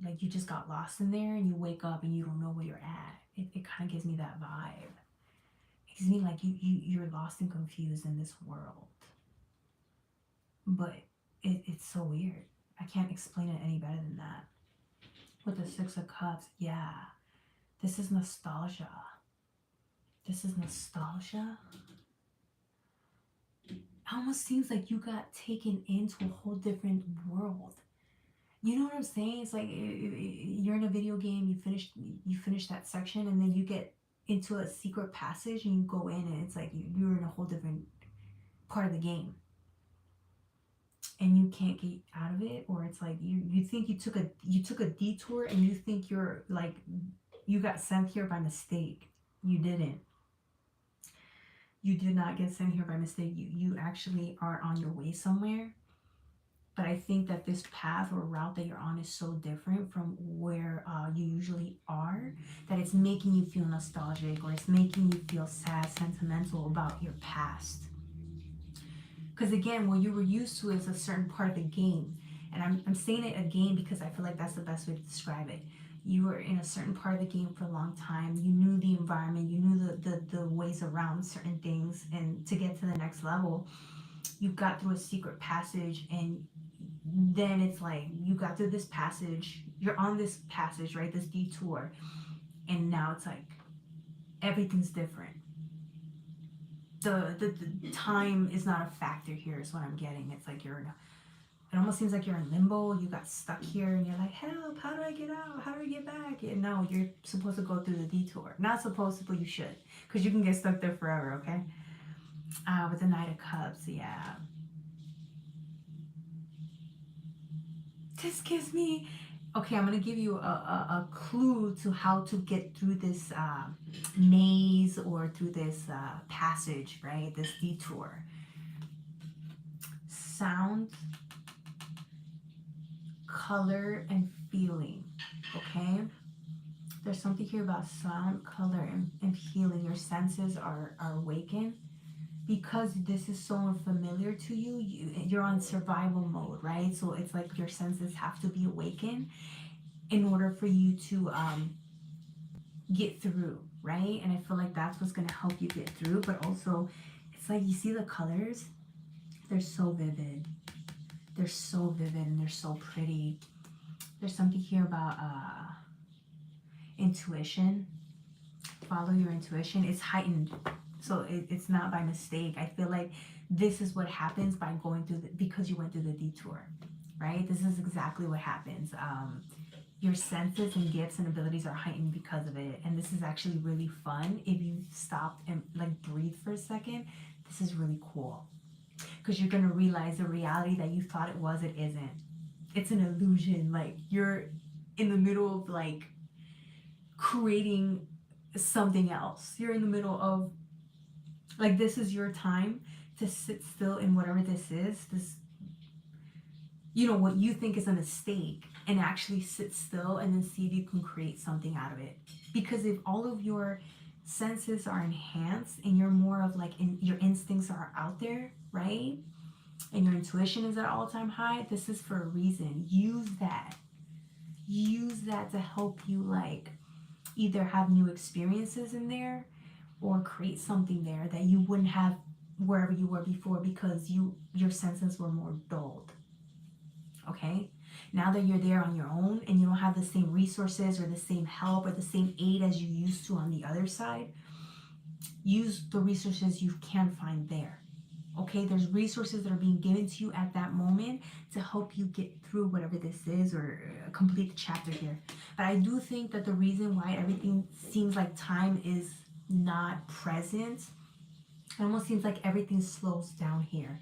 Like you just got lost in there and you wake up and you don't know where you're at. It kind of gives me that vibe. It gives me like you're lost and confused in this world. But it's so weird. I can't explain it any better than that. With the Six of Cups, yeah. This is nostalgia. This is nostalgia. It almost seems like you got taken into a whole different world. You know what I'm saying? It's like you're in a video game, you finish that section, and then you get into a secret passage and you go in, and it's like you're in a whole different part of the game. And you can't get out of it, or it's like you think you took a detour, and you think you're like you got sent here by mistake. You didn't. You did not get sent here by mistake. You actually are on your way somewhere. But I think that this path or route that you're on is so different from where you usually are, that it's making you feel nostalgic, or it's making you feel sad, sentimental about your past. Because again, what you were used to is a certain part of the game. And I'm saying it again because I feel like that's the best way to describe it. You were in a certain part of the game for a long time. You knew the environment. You knew the ways around certain things. And to get to the next level, you got through a secret passage, and then it's like you got through this passage, you're on this passage, right, this detour, and now it's like everything's different. The time is not a factor here, is what I'm getting. It's like it almost seems like you're in limbo. You got stuck here and you're like, help, how do I get out, how do I get back? And no, you're supposed to go through the detour. Not supposed to, but you should, because you can get stuck there forever. Okay. With the Knight of Cups, yeah. This gives me, okay, I'm going to give you a clue to how to get through this maze, or through this passage, right? This detour. Sound, color, and feeling, okay? There's something here about sound, color, and feeling. Your senses are awakened. Because this is so unfamiliar to you, you're on survival mode, right? So it's like your senses have to be awakened in order for you to get through, right? And I feel like that's what's going to help you get through. But also, it's like you see the colors, they're so vivid. They're so vivid and they're so pretty. There's something here about intuition. Follow your intuition. It's heightened. So it's not by mistake. I feel like this is what happens by going through because you went through the detour, right? This is exactly what happens. Your senses and gifts and abilities are heightened because of it. And this is actually really fun. If you stop and like breathe for a second, this is really cool. Because you're going to realize the reality that you thought it was, it isn't. It's an illusion. Like you're in the middle of like creating something else. You're in the middle of like, this is your time to sit still in whatever this is, this, you know, what you think is a mistake, and actually sit still and then see if you can create something out of it. Because if all of your senses are enhanced and you're more of like, your instincts are out there, right? And your intuition is at all-time high, this is for a reason. Use that. Use that to help you like either have new experiences in there, or create something there that you wouldn't have wherever you were before, because your senses were more dulled. Okay? Now that you're there on your own and you don't have the same resources or the same help or the same aid as you used to on the other side, use the resources you can find there. Okay, there's resources that are being given to you at that moment to help you get through whatever this is, or complete the chapter here. But I do think that the reason why everything seems like time is not present, it almost seems like everything slows down here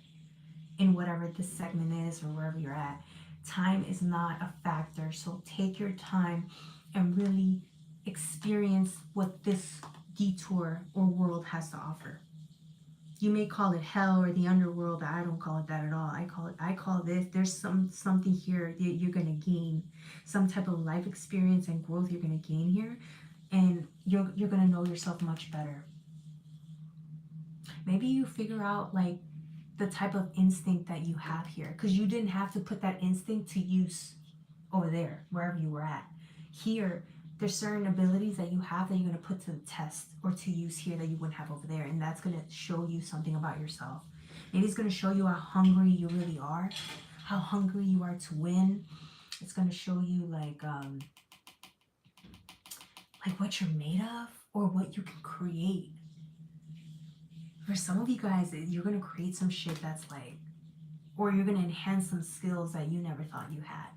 in whatever this segment is or wherever you're at. Time is not a factor. So take your time and really experience what this detour or world has to offer. You may call it hell or the underworld. I don't call it that at all. I call this, there's something here that you're gonna gain, some type of life experience and growth you're gonna gain here, and you're gonna know yourself much better. Maybe you figure out like the type of instinct that you have here, because you didn't have to put that instinct to use over there, wherever you were at. Here, there's certain abilities that you have that you're going to put to the test or to use here that you wouldn't have over there, and that's going to show you something about yourself. Maybe it's going to show you how hungry you really are, how hungry you are to win. It's going to show you like what you're made of or what you can create. For some of you guys, you're going to create some shit that's like, or you're going to enhance some skills that you never thought you had.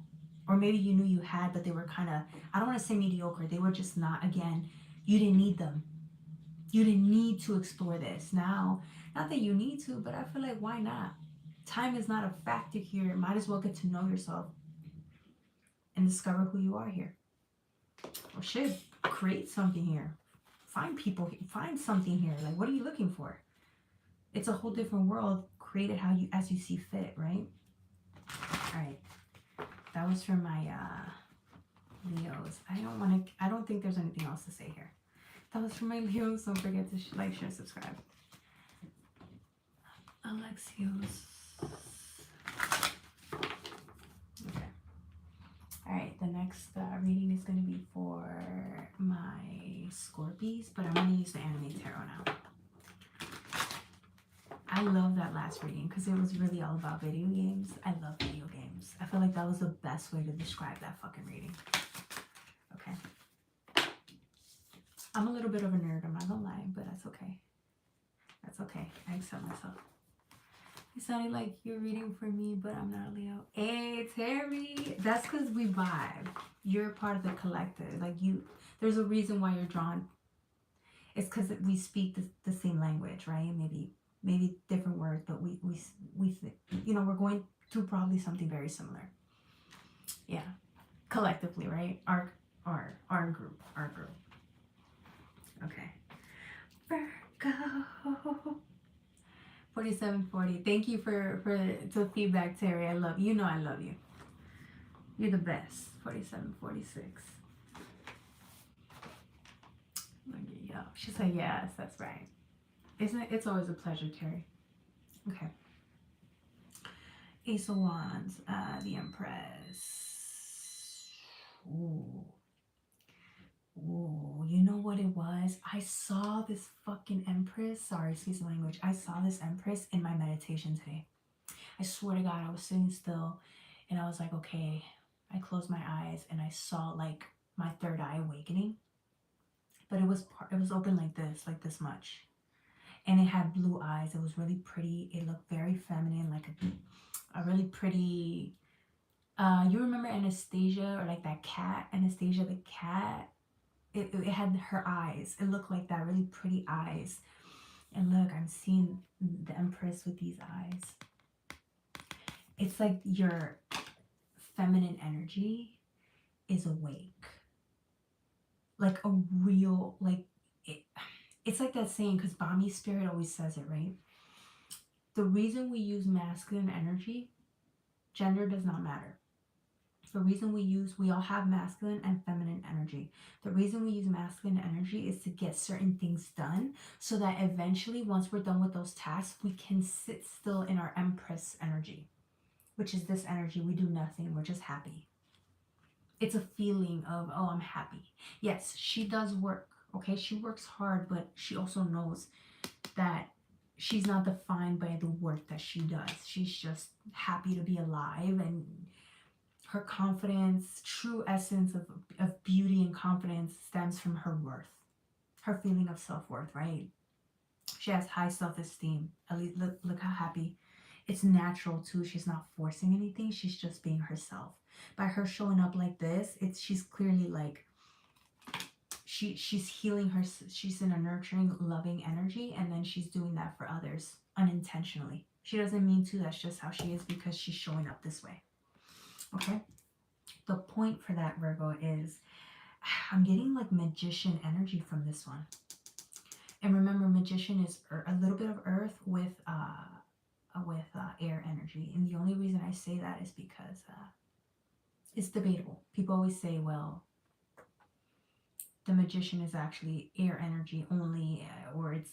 Or maybe you knew you had, but they were kind of, I don't want to say mediocre. They were just not, again, you didn't need them. You didn't need to explore this. Now, not that you need to, but I feel like, why not? Time is not a factor here. Might as well get to know yourself and discover who you are here. Or shit, create something here. Find people, find something here. Like, what are you looking for? It's a whole different world. Create it how you, as you see fit, right? All right. That was for my Leos. I don't think there's anything else to say here. That was for my Leos. Don't forget to like, share, subscribe. Alexios. Okay. All right. The next reading is going to be for my Scorpies, but I'm going to use the anime tarot now. I love that last reading because it was really all about video games. I love video games. I feel like that was the best way to describe that fucking reading. Okay. I'm a little bit of a nerd, I'm not gonna lie, but that's okay. That's okay. I accept myself. It sounded like you're reading for me, but I'm not a Leo. Hey, Terry. That's because we vibe. You're part of the collective. Like there's a reason why you're drawn. It's because we speak the same language, right? Maybe different words, but we you know, we're going through probably something very similar. Yeah, collectively, right? Our group. Okay. Virgo. 4740. Thank you for the feedback, Terry. I love you. Know I love you. You're the best. 4746. Look at you. She said yes. That's right. It's always a pleasure, Terry. Okay. Ace of Wands, the Empress. Ooh, you know what it was? I saw this fucking Empress. Sorry, excuse the language. I saw this Empress in my meditation today. I swear to God, I was sitting still and I was like, okay. I closed my eyes and I saw like my third eye awakening. But it was open like this much. And it had blue eyes. It was really pretty. It looked very feminine, like a really pretty, you remember Anastasia, or like that cat, Anastasia the cat? It had her eyes. It looked like that, really pretty eyes. And look, I'm seeing the Empress with these eyes. It's like your feminine energy is awake. Like a real, like, it's like that saying, because Bami Spirit always says it, right? The reason we use masculine energy, gender does not matter. The reason we all have masculine and feminine energy. The reason we use masculine energy is to get certain things done so that eventually, once we're done with those tasks, we can sit still in our Empress energy, which is this energy. We do nothing. We're just happy. It's a feeling of, oh, I'm happy. Yes, she does work. Okay, she works hard, but she also knows that she's not defined by the work that she does. She's just happy to be alive, and her confidence, true essence of beauty and confidence stems from her worth, her feeling of self-worth, right? She has high self-esteem. At least look how happy. It's natural too. She's not forcing anything. She's just being herself. By her showing up like this, she's clearly like she's healing her. She's in a nurturing, loving energy, and then she's doing that for others unintentionally. She doesn't mean to. That's just how she is because she's showing up this way. Okay. The point for that, Virgo, is I'm getting like magician energy from this one. And remember, magician is a little bit of earth with air energy. And the only reason I say that is because it's debatable. People always say, well, the magician is actually air energy only, or it's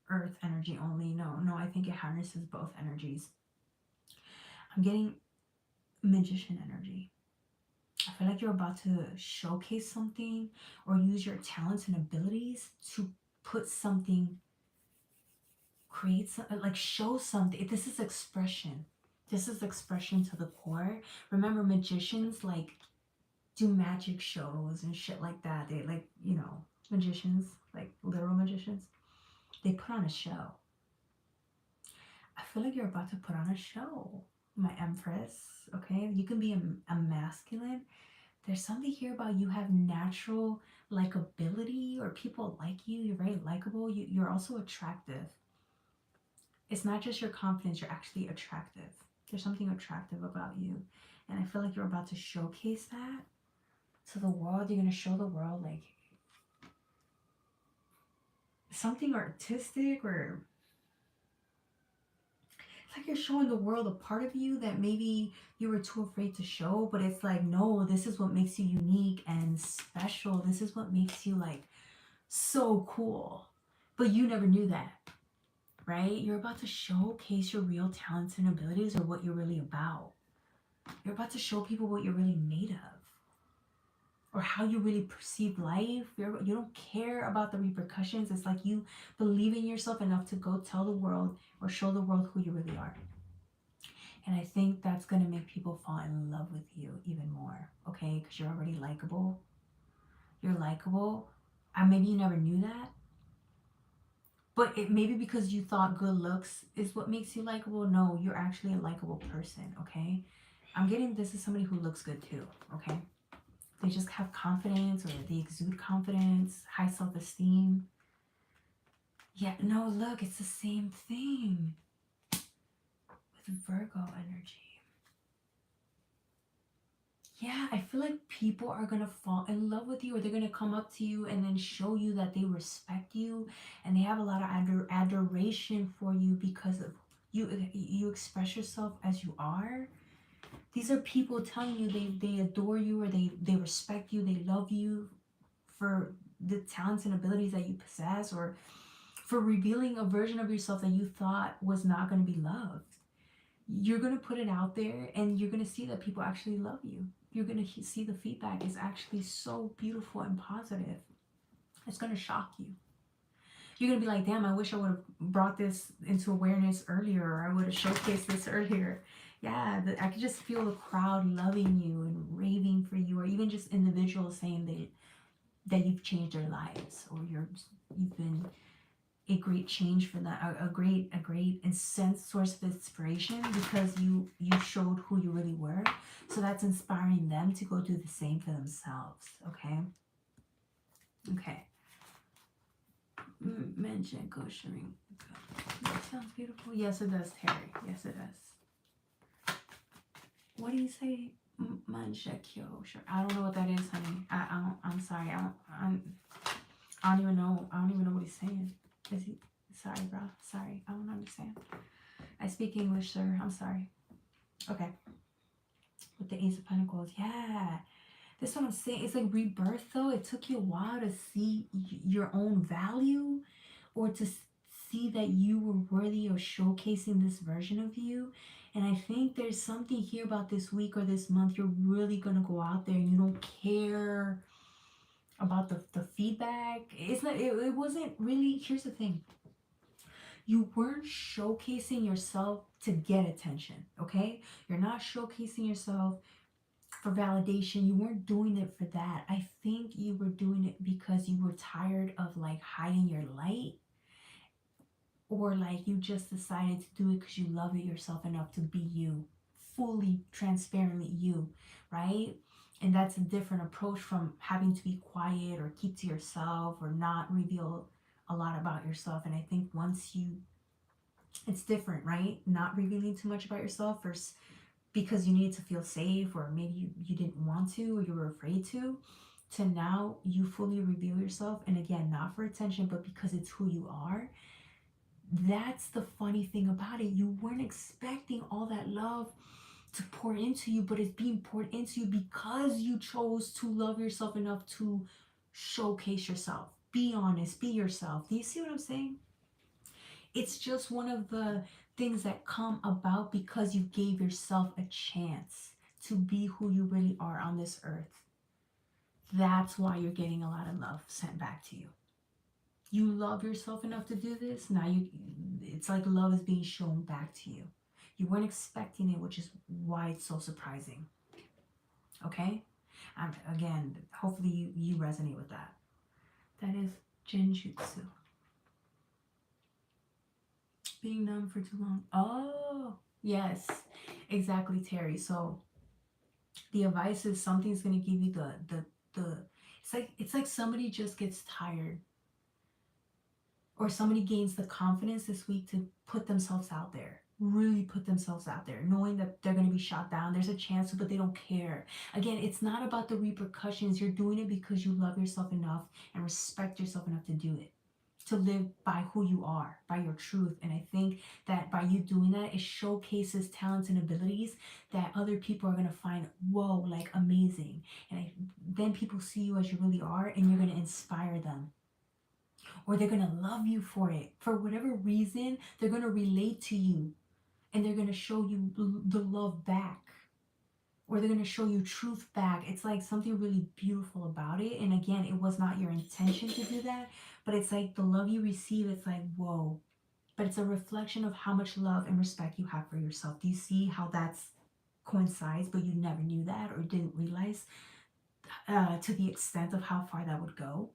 earth energy only. No, I think it harnesses both energies. I'm getting magician energy. I feel like you're about to showcase something or use your talents and abilities to put something, create something, like show something. This is expression. This is expression to the core. Remember, magicians like do magic shows and shit like that. They like, you know, magicians, like literal magicians, they put on a show. I feel like you're about to put on a show, my Empress. Okay, you can be a masculine. There's something here about you have natural likability, or people like you. You're very likable. You're also attractive. It's not just your confidence, you're actually attractive. There's something attractive about you. And I feel like you're about to showcase that to the world. You're going to show the world like something artistic, or it's like you're showing the world a part of you that maybe you were too afraid to show, but it's like, no, this is what makes you unique and special. This is what makes you like so cool. But you never knew that, right? You're about to showcase your real talents and abilities, or what you're really about. You're about to show people what you're really made of, or how you really perceive life. You don't care about the repercussions. It's like you believe in yourself enough to go tell the world or show the world who you really are. And I think that's going to make people fall in love with you even more, okay? Because you're already likable. You're likable. And maybe you never knew that. But it maybe because you thought good looks is what makes you likable. No, you're actually a likable person, okay? I'm getting this is somebody who looks good too, okay? They just have confidence, or they exude confidence, high self-esteem. Yeah, no, look, it's the same thing with Virgo energy. Yeah, I feel like people are going to fall in love with you, or they're going to come up to you and then show you that they respect you, and they have a lot of adoration for you because of you express yourself as you are. These are people telling you they adore you, or they respect you, they love you for the talents and abilities that you possess, or for revealing a version of yourself that you thought was not going to be loved. You're going to put it out there, and you're going to see that people actually love you. You're going to see the feedback is actually so beautiful and positive. It's going to shock you. You're going to be like, damn, I wish I would have brought this into awareness earlier, or I would have showcased this earlier. Yeah, I could just feel the crowd loving you and raving for you, or even just individuals saying that you've changed their lives, or you've been a great change for them, a great source of inspiration, because you showed who you really were. So that's inspiring them to go do the same for themselves. Okay. Mention kosher. That sounds beautiful. Yes, it does, Terry. Yes, it does. What do you say? Sure. I don't know what that is, honey. I'm sorry. I don't even know. I don't even know what he's saying. Is he? Sorry, bro. Sorry. I don't understand. I speak English, sir. I'm sorry. Okay. With the Ace of Pentacles. Yeah. That's what I'm saying. It's like rebirth, though. It took you a while to see your own value, or to see that you were worthy of showcasing this version of you. And I think there's something here about this week or this month. You're really going to go out there and you don't care about the feedback. It's not, it wasn't really, here's the thing. You weren't showcasing yourself to get attention, okay? You're not showcasing yourself for validation. You weren't doing it for that. I think you were doing it because you were tired of like hiding your light. or like you just decided to do it because you love it yourself enough to be you, fully transparently you, right? And that's a different approach from having to be quiet or keep to yourself or not reveal a lot about yourself. And I think once you, it's different, right? Not revealing too much about yourself versus because you needed to feel safe, or maybe you didn't want to, or you were afraid to now you fully reveal yourself. And again, not for attention, but because it's who you are. That's the funny thing about it. You weren't expecting all that love to pour into you, but it's being poured into you because you chose to love yourself enough to showcase yourself. Be honest, be yourself. Do you see what I'm saying? It's just one of the things that come about because you gave yourself a chance to be who you really are on this earth. That's why you're getting a lot of love sent back to you. You love yourself enough to do this. Now it's like love is being shown back to you. You weren't expecting it, which is why it's so surprising. Okay? Again, hopefully you resonate with that. That is Genjutsu. Being numb for too long. Oh, yes, exactly, Terry. So the advice is something's going to give you the it's like somebody just gets tired, or somebody gains the confidence this week to put themselves out there, really put themselves out there, knowing that they're going to be shot down. There's a chance, but they don't care. Again, it's not about the repercussions. You're doing it because you love yourself enough and respect yourself enough to do it, to live by who you are, by your truth. And I think that by you doing that, it showcases talents and abilities that other people are going to find, whoa, like amazing. And then people see you as you really are, and you're going to inspire them. Or they're going to love you for it. For whatever reason, they're going to relate to you. And they're going to show you the love back. Or they're going to show you truth back. It's like something really beautiful about it. And again, it was not your intention to do that. But it's like the love you receive, it's like, whoa. But it's a reflection of how much love and respect you have for yourself. Do you see how that's coincides, but you never knew that or didn't realize to the extent of how far that would go?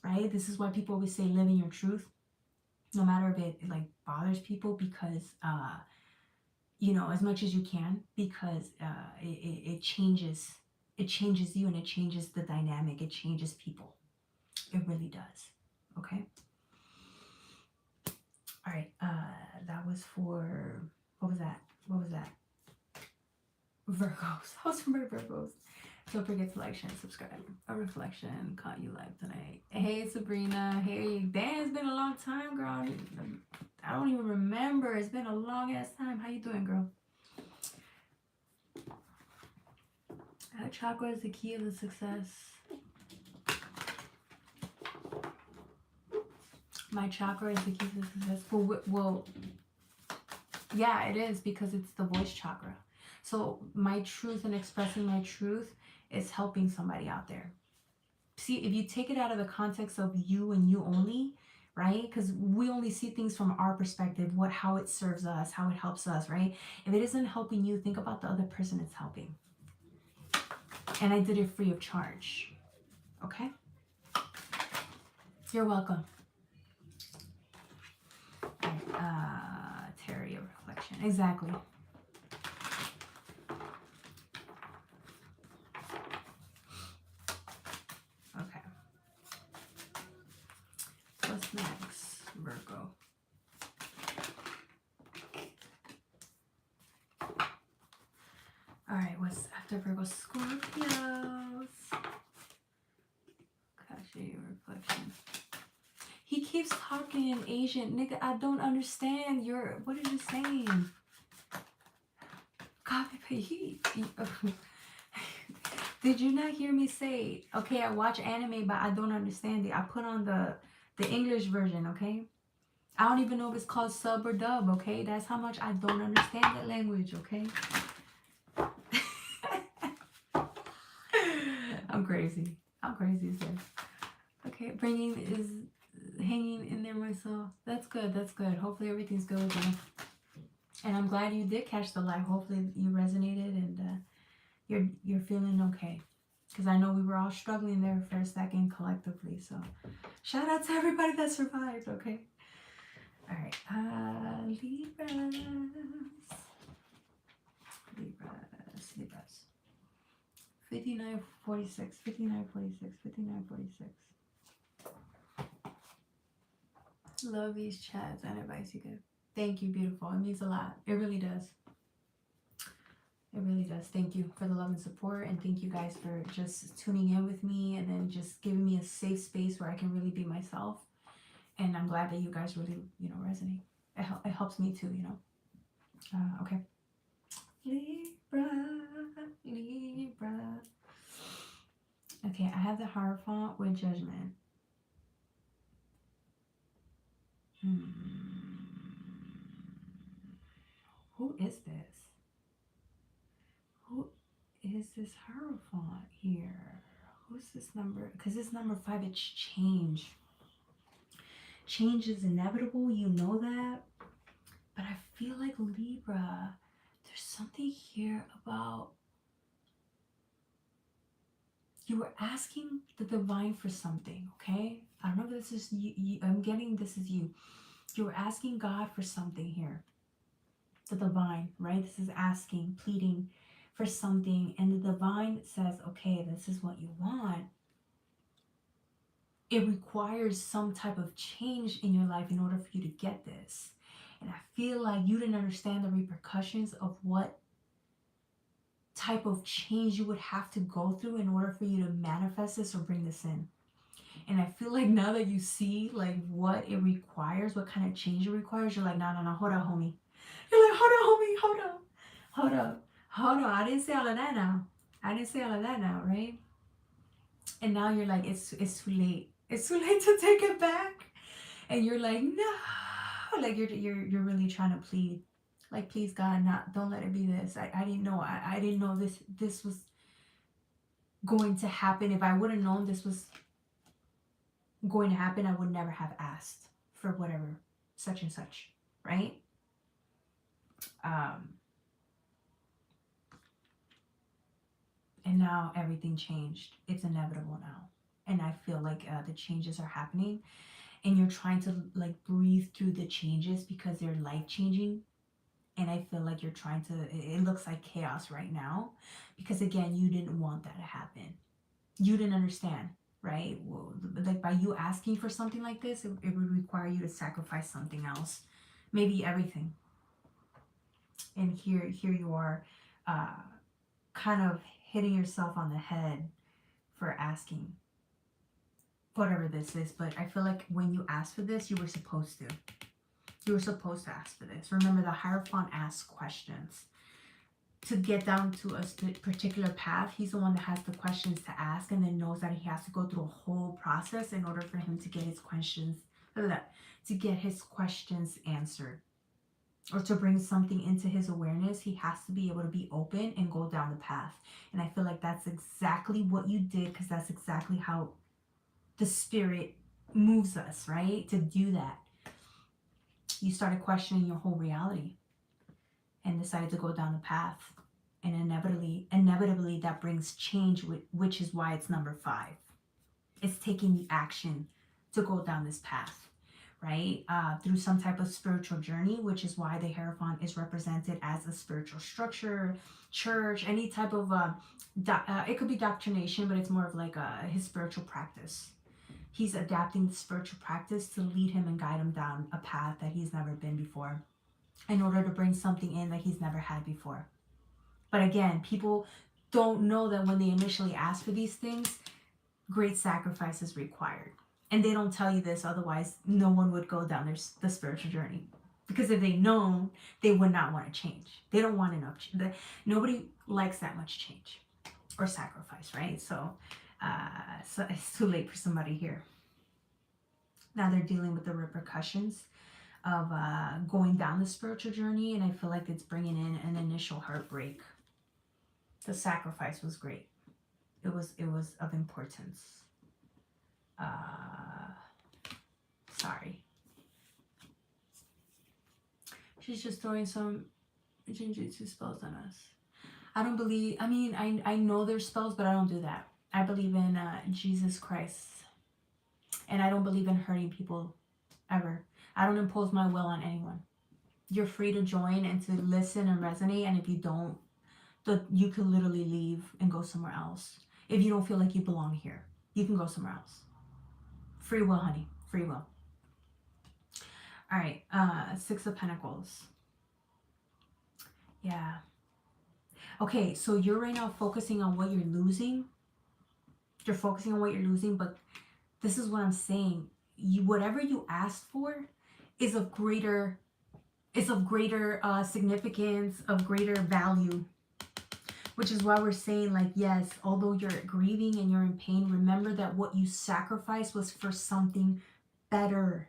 Right? This is why people always say live in your truth, no matter if it like bothers people, because you know, as much as you can, because it changes you, and it changes the dynamic, it changes people. It really does. Okay. All right. That was for, what was that? Virgos. I was from Virgos. Don't forget to like, share, and subscribe. A reflection caught you live tonight. Hey, Sabrina. Hey, damn, it's been a long time, girl. I don't even remember. It's been a long ass time. How you doing, girl? Chakra is the key of the success. My chakra is the key to success. Well, yeah, it is, because it's the voice chakra. So my truth and expressing my truth is helping somebody out there. See, if you take it out of the context of you and you only, right? Because we only see things from our perspective, how it serves us, how it helps us, right? If it isn't helping you, think about the other person it's helping. And I did it free of charge. Okay? You're welcome. Terry, a reflection. Exactly. Okay. What's next, Virgo? All right, what's after Virgo? Scorpios. Kashi, reflection. He keeps talking in Asian. Nigga, I don't understand. What are you saying? Copy paste. Did you not hear me say, okay, I watch anime, but I don't understand it. I put on the English version, okay? I don't even know if it's called sub or dub, okay? That's how much I don't understand that language, okay? I'm crazy. I'm crazy, sir. Okay, hanging in there myself. That's good. That's good. Hopefully everything's good with you. And I'm glad you did catch the light. Hopefully you resonated and you're feeling okay. Because I know we were all struggling there for a second collectively. So shout out to everybody that survived, okay? All right. Libras. Libras. 5946, 5946, 5946. Love these chats and advice you give. Thank you, beautiful. It means a lot. It really does. It really does. Thank you for the love and support, and thank you guys for just tuning in with me and then just giving me a safe space where I can really be myself. And I'm glad that you guys really, resonate. It helps me too, okay. Libra. Okay, I have the Hierophant with Judgment. Who is this? Who is this Hierophant here? Who's this number? Because this number 5, it's change. Change is inevitable, you know that. But I feel like Libra, there's something here about you were asking the divine for something, okay? I don't know if this is you. I'm getting this is you. You were asking God for something here. The divine, right? This is asking, pleading for something. And the divine says, okay, this is what you want. It requires some type of change in your life in order for you to get this. And I feel like you didn't understand the repercussions of what type of change you would have to go through in order for you to manifest this or bring this in. And I feel like now that you see like what it requires, what kind of change it requires, you're like, no, hold up, homie. You're like, hold up, homie, hold up. I didn't say all of that now. Right? And now you're like, it's too late. It's too late to take it back. And you're like, no. Like you're really trying to plead. Like, please God, don't let it be this. I didn't know. I didn't know this was going to happen. If I would have known this was going to happen, I would never have asked for whatever, such and such, right? And now everything changed. It's inevitable now. And I feel like the changes are happening. And you're trying to like breathe through the changes because they're life-changing. And I feel like you're trying to, it looks like chaos right now. Because again, you didn't want that to happen. You didn't understand, right? Well, like by you asking for something like this, it would require you to sacrifice something else. Maybe everything. And here you are kind of hitting yourself on the head for asking whatever this is. But I feel like when you asked for this, you were supposed to. You were supposed to ask for this. Remember, the Hierophant asks questions. To get down to a particular path, he's the one that has the questions to ask and then knows that he has to go through a whole process in order for him to get his questions, answered. Or to bring something into his awareness, he has to be able to be open and go down the path. And I feel like that's exactly what you did, because that's exactly how the spirit moves us, right? To do that. You started questioning your whole reality and decided to go down the path. And inevitably that brings change, which is why it's number 5. It's taking the action to go down this path, right? Through some type of spiritual journey, which is why the Hierophant is represented as a spiritual structure, church, any type of, it could be doctrination, but it's more of like his spiritual practice. He's adapting the spiritual practice to lead him and guide him down a path that he's never been before, in order to bring something in that he's never had before. But again, people don't know that when they initially ask for these things, great sacrifice is required. And they don't tell you this, otherwise no one would go down the spiritual journey. Because if they know, they would not want to change. They don't want enough change. Nobody likes that much change or sacrifice, right? So it's too late for somebody here. Now they're dealing with the repercussions of going down the spiritual journey, and I feel like it's bringing in an initial heartbreak. The sacrifice was great. It was of importance. Sorry. She's just throwing some Jinjutsu spells on us. I don't believe, I know there's spells, but I don't do that. I believe in Jesus Christ. And I don't believe in hurting people ever. I don't impose my will on anyone. You're free to join and to listen and resonate. And if you don't, you can literally leave and go somewhere else. If you don't feel like you belong here, you can go somewhere else. Free will, honey. Free will. All right. Six of Pentacles. Yeah. Okay, so you're right now focusing on what you're losing. You're focusing on what you're losing, but this is what I'm saying. Whatever you asked for is of greater significance, of greater value. Which is why we're saying, like, yes, although you're grieving and you're in pain, remember that what you sacrificed was for something better.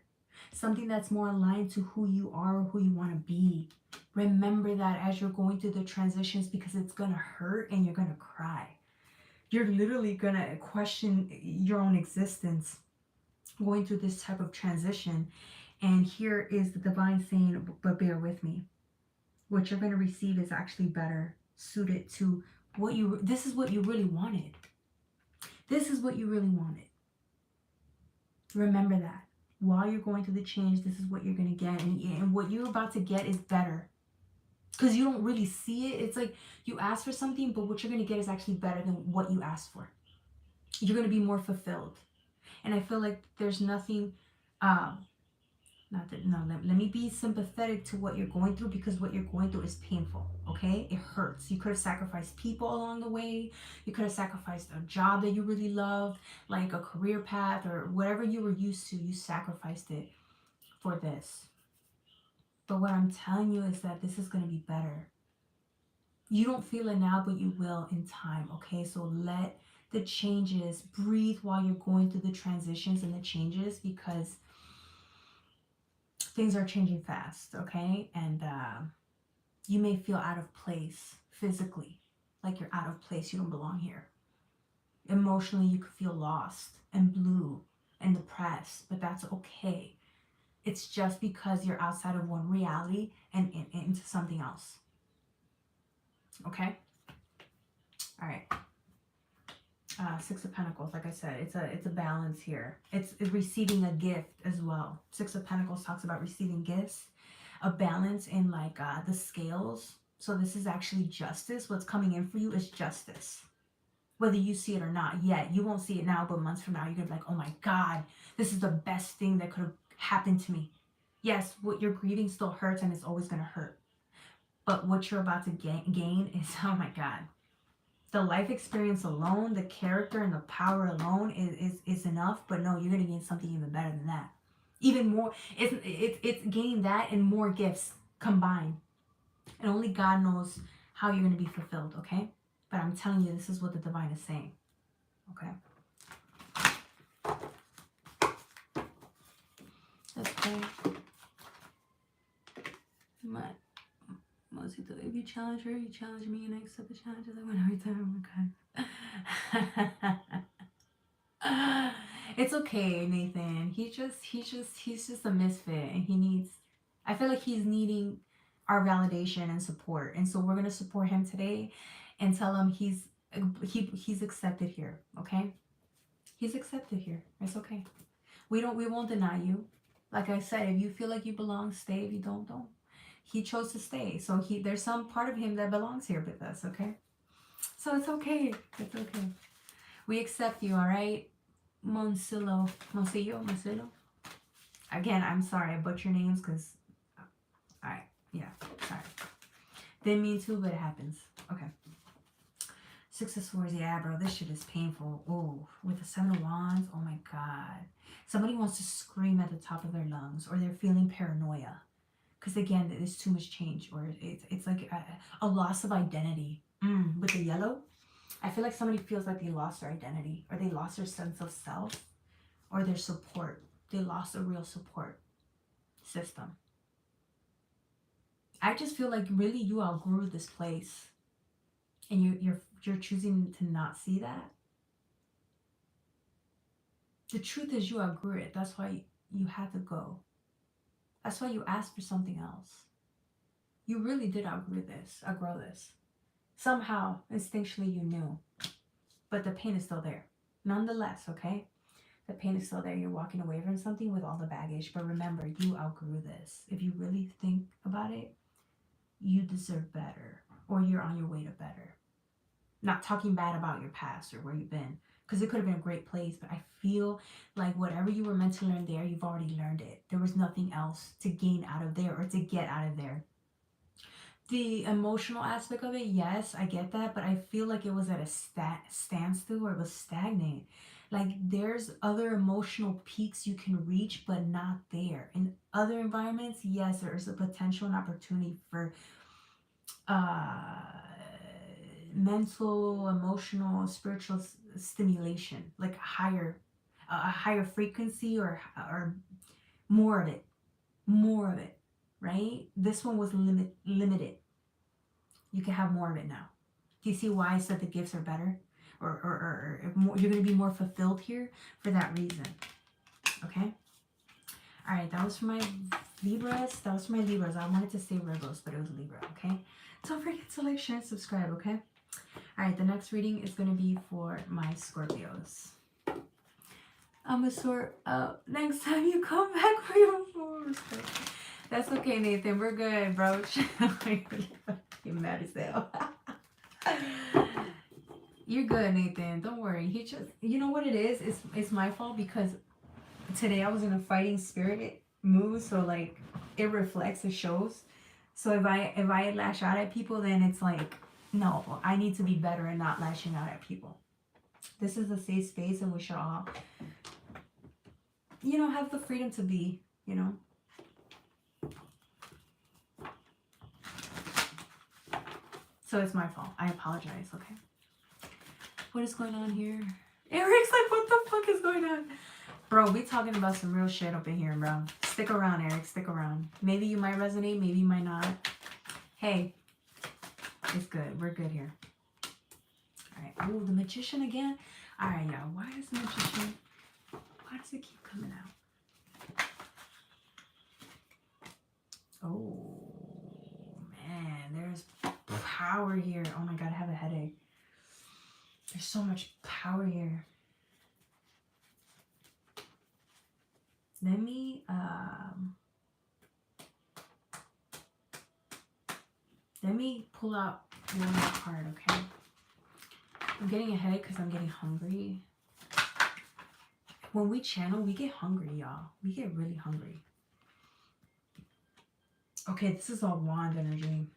Something that's more aligned to who you are or who you want to be. Remember that as you're going through the transitions, because it's going to hurt and you're going to cry. You're literally going to question your own existence going through this type of transition. And here is the divine saying, but bear with me. What you're going to receive is actually better suited to what this is what you really wanted. This is what you really wanted. Remember that. While you're going through the change, this is what you're going to get. And what you're about to get is better. Because you don't really see it. It's like you asked for something, but what you're going to get is actually better than what you asked for. You're going to be more fulfilled. And I feel like there's nothing... let me be sympathetic to what you're going through, because what you're going through is painful, okay? It hurts. You could have sacrificed people along the way. You could have sacrificed a job that you really loved, like a career path or whatever you were used to. You sacrificed it for this. But what I'm telling you is that this is going to be better. You don't feel it now, but you will in time, okay? So let the changes breathe while you're going through the transitions and the changes, because things are changing fast, okay? And you may feel out of place physically, like you're out of place, you don't belong here. Emotionally, you could feel lost and blue and depressed, but that's okay. It's just because you're outside of one reality and into something else. Okay? All right. Six of Pentacles, like I said, it's a balance here. It's receiving a gift as well. Six of Pentacles talks about receiving gifts, a balance in like the scales. So this is actually justice. What's coming in for you is justice. Whether you see it or not yet. You won't see it now, but months from now, you're going to be like, oh my God, this is the best thing that could have happened to me. Yes, what you're grieving still hurts and it's always going to hurt. But what you're about to gain is, oh my God. The life experience alone, the character and the power alone is enough. But no, you're going to gain something even better than that. Even more. It's gaining that and more gifts combined. And only God knows how you're going to be fulfilled, okay? But I'm telling you, this is what the divine is saying, okay? Let's pray. If you challenge her, you challenge me, and I accept the challenges I win every time. Oh my God. It's okay, Nathan. He's just a misfit, and he needs, I feel like he's needing our validation and support. And so we're gonna support him today and tell him he's accepted here, okay? He's accepted here. It's okay. We won't deny you. Like I said, if you feel like you belong, stay. If you don't. He chose to stay. So there's some part of him that belongs here with us, okay? So it's okay. It's okay. We accept you, all right? Monsillo. Again, I'm sorry I butcher names because, all right, yeah, sorry. Didn't mean to, but it happens. Okay. Six of Swords, yeah, bro, this shit is painful. Oh, with the Seven of Wands, oh my God. Somebody wants to scream at the top of their lungs, or they're feeling paranoia. Because again, there's too much change, or it's like a loss of identity. With the yellow, I feel like somebody feels like they lost their identity, or they lost their sense of self, or their support. They lost a real support system. I just feel like really you outgrew this place, and you're choosing to not see that. The truth is you outgrew it. That's why you had to go. That's why you asked for something else. You really did outgrow this. Somehow, instinctually, you knew. But the pain is still there. Nonetheless, okay? The pain is still there. You're walking away from something with all the baggage. But remember, you outgrew this. If you really think about it, you deserve better. Or you're on your way to better. Not talking bad about your past or where you've been. Because it could have been a great place. But I feel like whatever you were meant to learn there, you've already learned it. There was nothing else to gain out of there or to get out of there. The emotional aspect of it, yes, I get that. But I feel like it was at a standstill or it was stagnant. Like there's other emotional peaks you can reach, but not there. In other environments, yes, there is a potential and opportunity for mental, emotional, spiritual stimulation, like a higher frequency or more of it, right? This one was limited. You can have more of it now. Do you see why I said the gifts are better? Or more, you're going to be more fulfilled here for that reason. Okay? All right, that was for my Libras. I wanted to say Virgos, but it was Libra, okay? Don't forget to like, share, and subscribe, okay? All right, the next reading is going to be for my Scorpios. I'm going to sort out next time you come back for your fours. That's okay, Nathan. We're good, bro. You're mad as hell. You're good, Nathan. Don't worry. He just, you know what it is? It's my fault because today I was in a fighting spirit mood, so like it reflects, it shows. So if I lash out at people, then it's like, no, I need to be better and not lashing out at people. This is a safe space, and we should all, you know, have the freedom to be, you know. So it's my fault. I apologize. Okay. What is going on here? Eric's like, what the fuck is going on? Bro, we talking about some real shit up in here, bro. Stick around, Eric. Stick around. Maybe you might resonate. Maybe you might not. Hey, it's good. We're good here. All right. Oh, the Magician again. All right, y'all. Why does the Magician... Why does it keep coming out? Oh, man. There's power here. Oh, my God. I have a headache. There's so much power here. Let me pull out one more card, okay? I'm getting a headache because I'm getting hungry. When we channel, we get hungry, y'all. We get really hungry. Okay, this is all wand energy.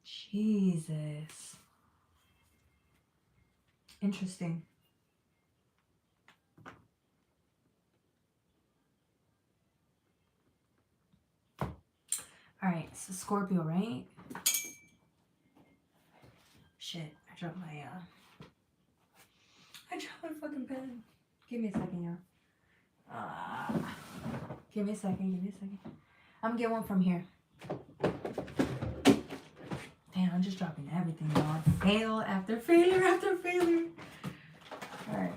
Jesus. Interesting. All right, so Scorpio, right? Shit, I dropped my fucking pen. Give me a second, y'all. Give me a second. I'm gonna get one from here. Damn, I'm just dropping everything, y'all. Fail after failure after failure. All right.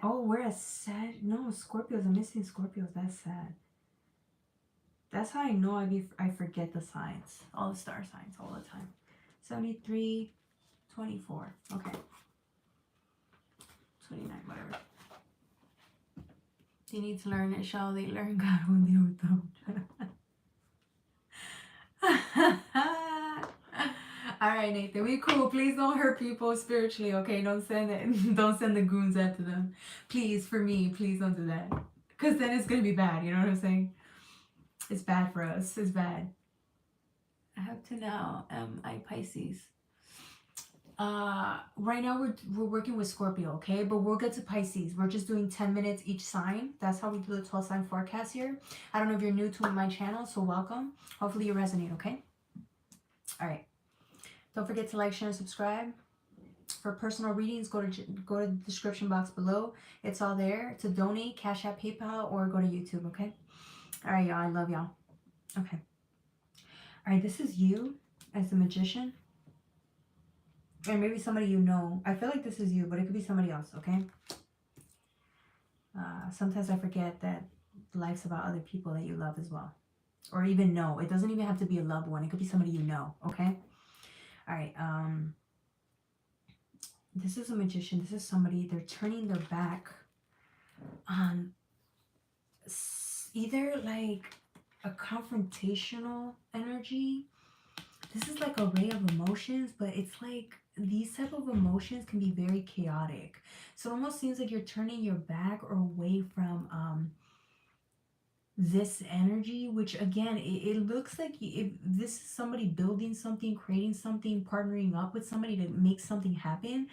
Oh, we're a Sag. No, Scorpios. I'm missing Scorpios. That's sad. That's how I know I forget the signs. All the star signs all the time. 73, 24. Okay. 29, whatever. They need to learn it. Shall they learn God when they were dumb? All right, Nathan, we cool. Please don't hurt people spiritually, okay? Don't send the goons after them. Please, for me, please don't do that. Because then it's going to be bad, you know what I'm saying? It's bad for us. It's bad. I have to now, I Pisces. Right now we're working with Scorpio, okay? But we'll get to Pisces. We're just doing 10 minutes each sign. That's how we do the 12 sign forecast here. I don't know if you're new to my channel, so welcome. Hopefully you resonate, okay? All right. Don't forget to like, share, and subscribe. For personal readings, go to the description box below. It's all there. To donate, Cash App, PayPal, or go to YouTube, okay? All right, y'all. I love y'all. Okay. All right, this is you as the Magician. Or maybe somebody you know. I feel like this is you, but it could be somebody else, okay? Sometimes I forget that lives about other people that you love as well. Or even know. It doesn't even have to be a loved one. It could be somebody you know, okay? All right. This is a magician. This is somebody, they're turning their back on either like a confrontational energy. This is like a ray of emotions, but it's like these type of emotions can be very chaotic. So it almost seems like you're turning your back or away from this energy, which again, it looks like if this is somebody building something, creating something, partnering up with somebody to make something happen,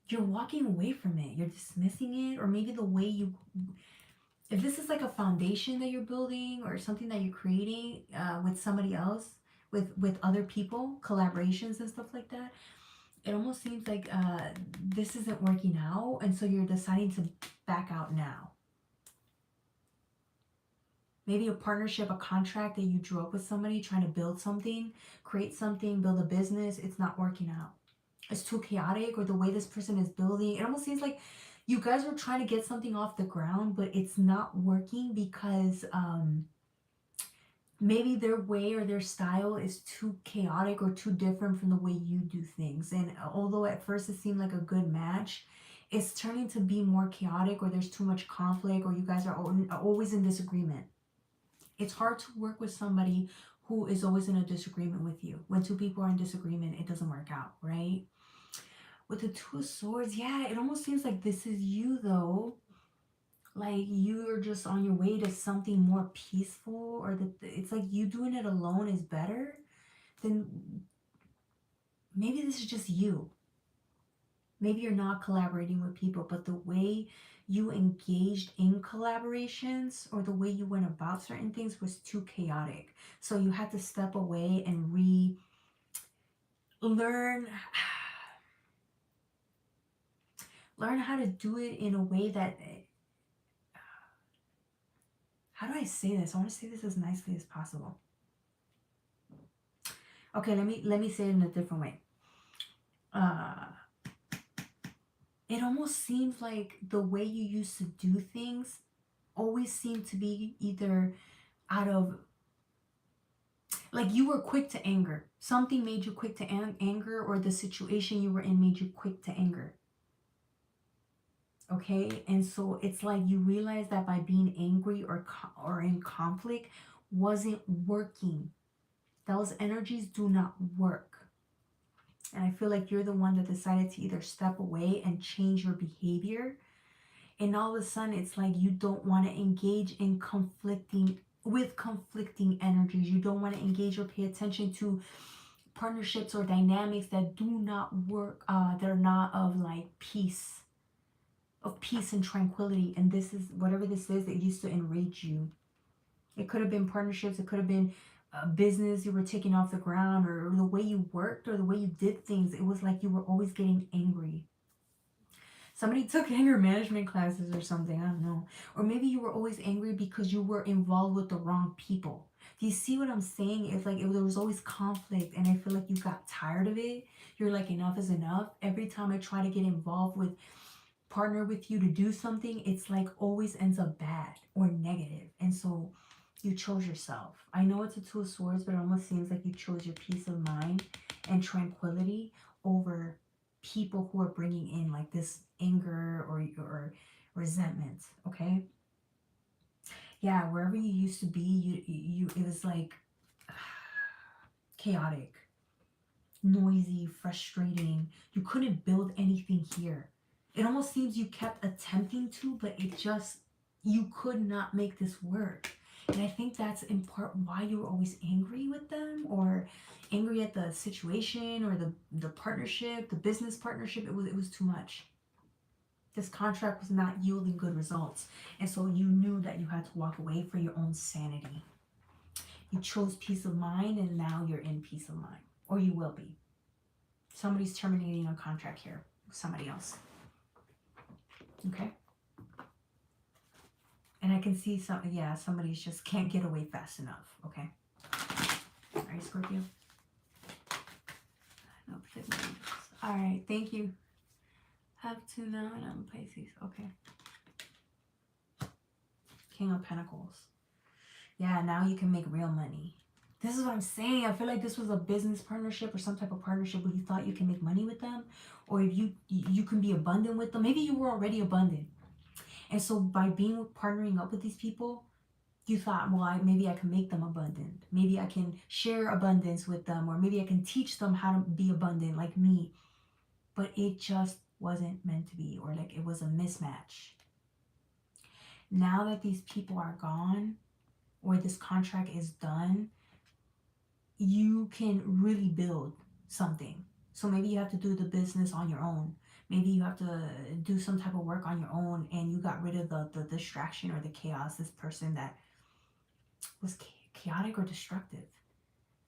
you're walking away from it, you're dismissing it, or maybe the way you, if this is like a foundation that you're building or something that you're creating with somebody else, with other people, collaborations and stuff like that, it almost seems like this isn't working out, and so you're deciding to back out now. Maybe a partnership, a contract that you drew up with somebody, trying to build something, create something, build a business, it's not working out. It's too chaotic, or the way this person is building, it almost seems like you guys were trying to get something off the ground, but it's not working because maybe their way or their style is too chaotic or too different from the way you do things. And although at first it seemed like a good match, it's turning to be more chaotic, or there's too much conflict, or you guys are always in disagreement. It's hard to work with somebody who is always in a disagreement with you. When two people are in disagreement, it doesn't work out, right? With the Two of Swords, yeah, it almost seems like this is you though. Like you're just on your way to something more peaceful, or that it's like you doing it alone is better. Then maybe this is just you. Maybe you're not collaborating with people, but the way you engaged in collaborations or the way you went about certain things was too chaotic. So you had to step away and learn how to do it in a way that, how do I say this? I want to say this as nicely as possible. Okay, let me say it in a different way. It almost seems like the way you used to do things always seemed to be either out of, like you were quick to anger. Something made you quick to anger, or the situation you were in made you quick to anger. Okay, and so it's like you realize that by being angry or in conflict wasn't working. Those energies do not work. And I feel like you're the one that decided to either step away and change your behavior. And all of a sudden, it's like you don't want to engage in conflicting energies. You don't want to engage or pay attention to partnerships or dynamics that do not work, that are not of like peace and tranquility. And this is, whatever this is that used to enrage you. It could have been partnerships, it could have been a business you were taking off the ground, or the way you worked, or the way you did things. It was like you were always getting angry. Somebody took anger management classes or something, I don't know. Or maybe you were always angry because you were involved with the wrong people. Do you see what I'm saying? It's like there was always conflict, and I feel like you got tired of it. You're like, enough is enough. Every time I try to get involved with, partner with you to do something, it's like always ends up bad or negative. And so you chose yourself. I know it's a Two of Swords, but it almost seems like you chose your peace of mind and tranquility over people who are bringing in like this anger or resentment. Okay, yeah, wherever you used to be, you it was like chaotic, noisy, frustrating. You couldn't build anything here. It almost seems you kept attempting to, but you could not make this work. And I think that's in part why you were always angry with them, or angry at the situation, or the partnership, the business partnership. It was too much. This contract was not yielding good results. And so you knew that you had to walk away for your own sanity. You chose peace of mind, and now you're in peace of mind. Or you will be. Somebody's terminating a contract here with somebody else. Okay? And I can see somebody just can't get away fast enough. Okay? All right, Scorpio. All right, thank you. Have to now, and I'm Pisces. Okay. King of Pentacles. Yeah, now you can make real money. This is what I'm saying. I feel like this was a business partnership or some type of partnership where you thought you can make money with them, or if you can be abundant with them. Maybe you were already abundant. And so by partnering up with these people, you thought, well, maybe I can make them abundant. Maybe I can share abundance with them, or maybe I can teach them how to be abundant like me. But it just wasn't meant to be, or like it was a mismatch. Now that these people are gone, or this contract is done, you can really build something. So maybe you have to do the business on your own. Maybe you have to do some type of work on your own, and you got rid of the distraction or the chaos, this person that was chaotic or destructive.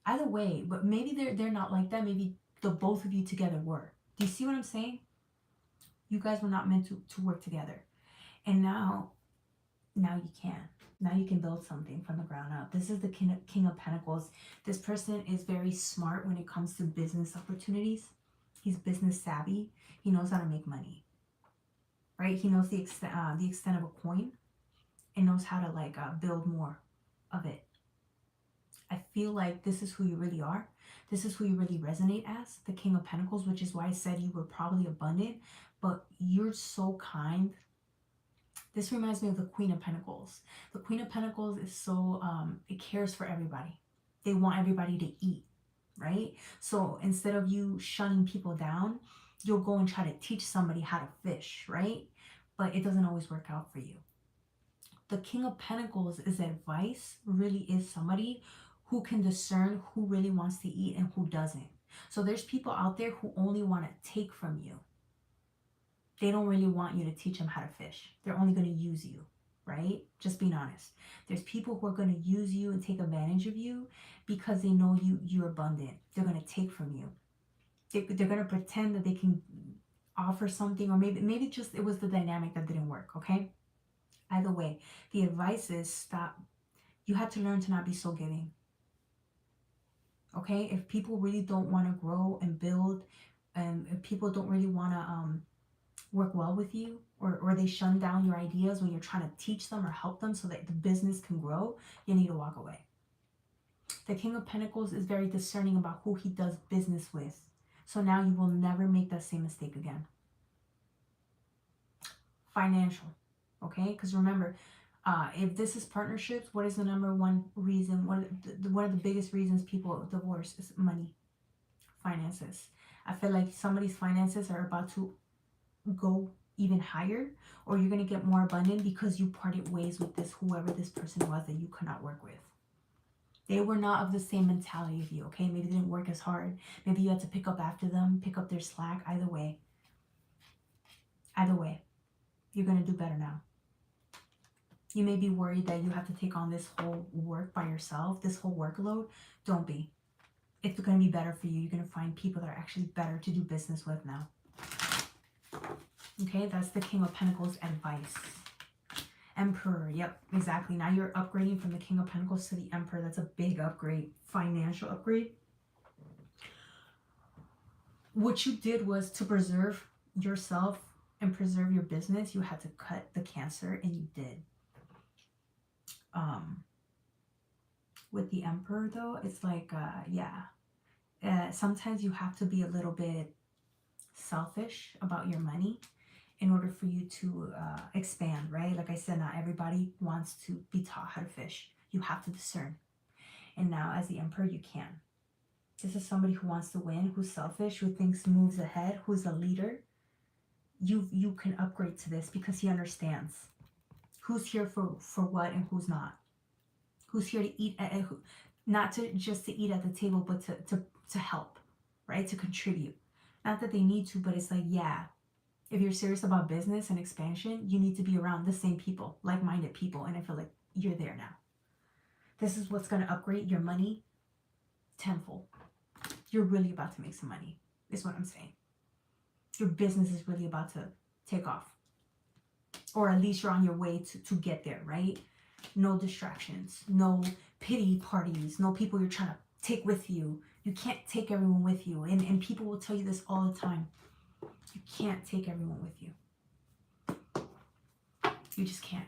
Either way, but maybe they're not like that. Maybe the both of you together were. Do you see what I'm saying? You guys were not meant to work together. And now you can. Now you can build something from the ground up. This is the King of Pentacles. This person is very smart when it comes to business opportunities. He's business savvy. He knows how to make money, right? He knows the extent of a coin, and knows how to build more of it. I feel like this is who you really are. This is who you really resonate as, the King of Pentacles, which is why I said you were probably abundant, but you're so kind. This reminds me of the Queen of Pentacles. The Queen of Pentacles is so, it cares for everybody. They want everybody to eat, right? So instead of you shunning people down, you'll go and try to teach somebody how to fish, right? But it doesn't always work out for you. The King of Pentacles is advice, really is somebody who can discern who really wants to eat and who doesn't. So there's people out there who only want to take from you. They don't really want you to teach them how to fish. They're only going to use you, right? Just being honest. There's people who are going to use you and take advantage of you because they know you're abundant. They're going to take from you. They're going to pretend that they can offer something, or maybe just it was the dynamic that didn't work, okay? Either way, the advice is stop. You have to learn to not be so giving. Okay? If people really don't want to grow and build, and if people don't really want to work well with you, or they shun down your ideas when you're trying to teach them or help them so that the business can grow, you need to walk away. The King of Pentacles is very discerning about who he does business with. So now you will never make that same mistake again. Financial. Okay? Because remember, if this is partnerships, what is the number one reason? One of the biggest reasons people divorce is money, finances. I feel like somebody's finances are about to go even higher, or you're going to get more abundant because you parted ways with whoever this person was that you could not work with. They were not of the same mentality of you, okay? Maybe they didn't work as hard. Maybe you had to pick up after them, pick up their slack. Either way, you're going to do better now. You may be worried that you have to take on this whole work by yourself, this whole workload. Don't be. It's going to be better for you. You're going to find people that are actually better to do business with now. Okay, that's the King of Pentacles advice. Emperor, yep, exactly. Now you're upgrading from the King of Pentacles to the Emperor. That's a big upgrade, financial upgrade. What you did was to preserve yourself and preserve your business. You had to cut the Cancer, and you did. With the Emperor, though, it's like, sometimes you have to be a little bit selfish about your money in order for you to expand, right? Like I said, not everybody wants to be taught how to fish. You have to discern. And now as the Emperor, you can. This is somebody who wants to win, who's selfish, who thinks moves ahead, who's a leader. You can upgrade to this because he understands who's here for what and who's not. Who's here to eat, not to just to eat at the table, but to help, right? To contribute. Not that they need to, but it's like, yeah, if you're serious about business and expansion, you need to be around the same people, like-minded people. And I feel like you're there now. This is what's going to upgrade your money tenfold. You're really about to make some money, is what I'm saying. Your business is really about to take off. Or at least you're on your way to get there, right? No distractions, no pity parties, no people you're trying to take with you. You can't take everyone with you. And people will tell you this all the time. You can't take everyone with you. You just can't.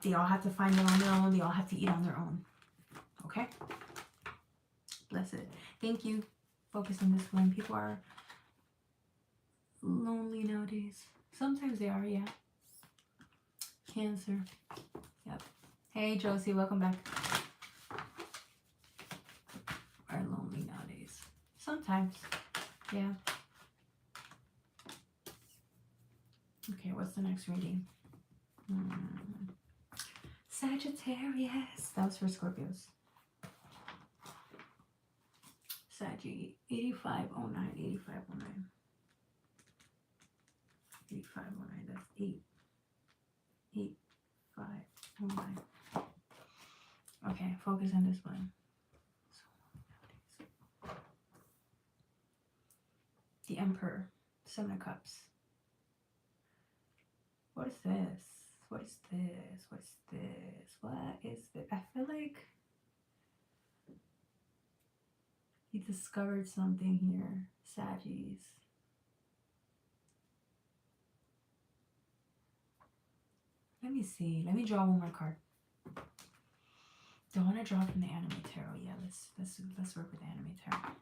They all have to find it on their own. They all have to eat on their own. Okay? Bless it. Thank you. Focus on this one. People are lonely nowadays. Sometimes they are, yeah. Cancer. Yep. Hey, Josie. Welcome back. Are lonely nowadays. Sometimes. Yeah. Okay, what's the next reading? Sagittarius. That was for Scorpios. Saggy. 8509. 8509. 8509. That's 8509. Okay, focus on this one. The Emperor. Seven of Cups. What is this? What is this? What is this? What is this? I feel like you discovered something here, Saggies. Let me see. Let me draw one more card. Don't want to draw from the Anime Tarot. Yeah, let's work with the Anime Tarot.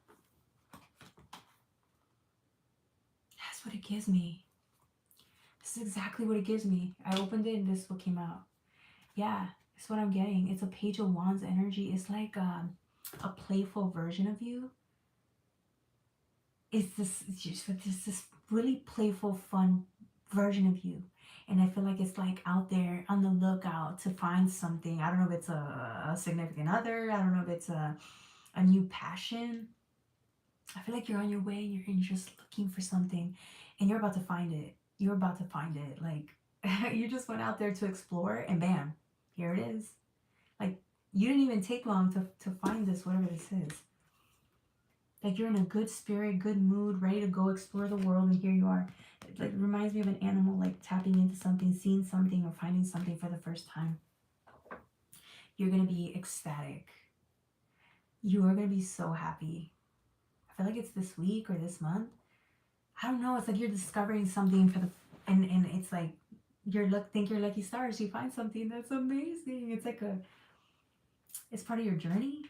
That's what it gives me. This is exactly what it gives me. I opened it and this is what came out. Yeah, that's what I'm getting. It's a Page of Wands energy. It's like a playful version of you. It's this really playful, fun version of you. And I feel like it's like out there on the lookout to find something. I don't know if it's a significant other. I don't know if it's a new passion. I feel like you're on your way and you're just looking for something and you're about to find it. You're about to find it. Like you just went out there to explore and bam, here it is. Like you didn't even take long to find this, whatever this is. Like you're in a good spirit, good mood, ready to go explore the world, and here you are. It like reminds me of an animal like tapping into something, seeing something, or finding something for the first time. You're gonna be ecstatic. You are gonna be so happy. I feel like it's this week or this month. I don't know. It's like you're discovering something for the and it's like think you're lucky stars. You find something that's amazing. It's like it's part of your journey.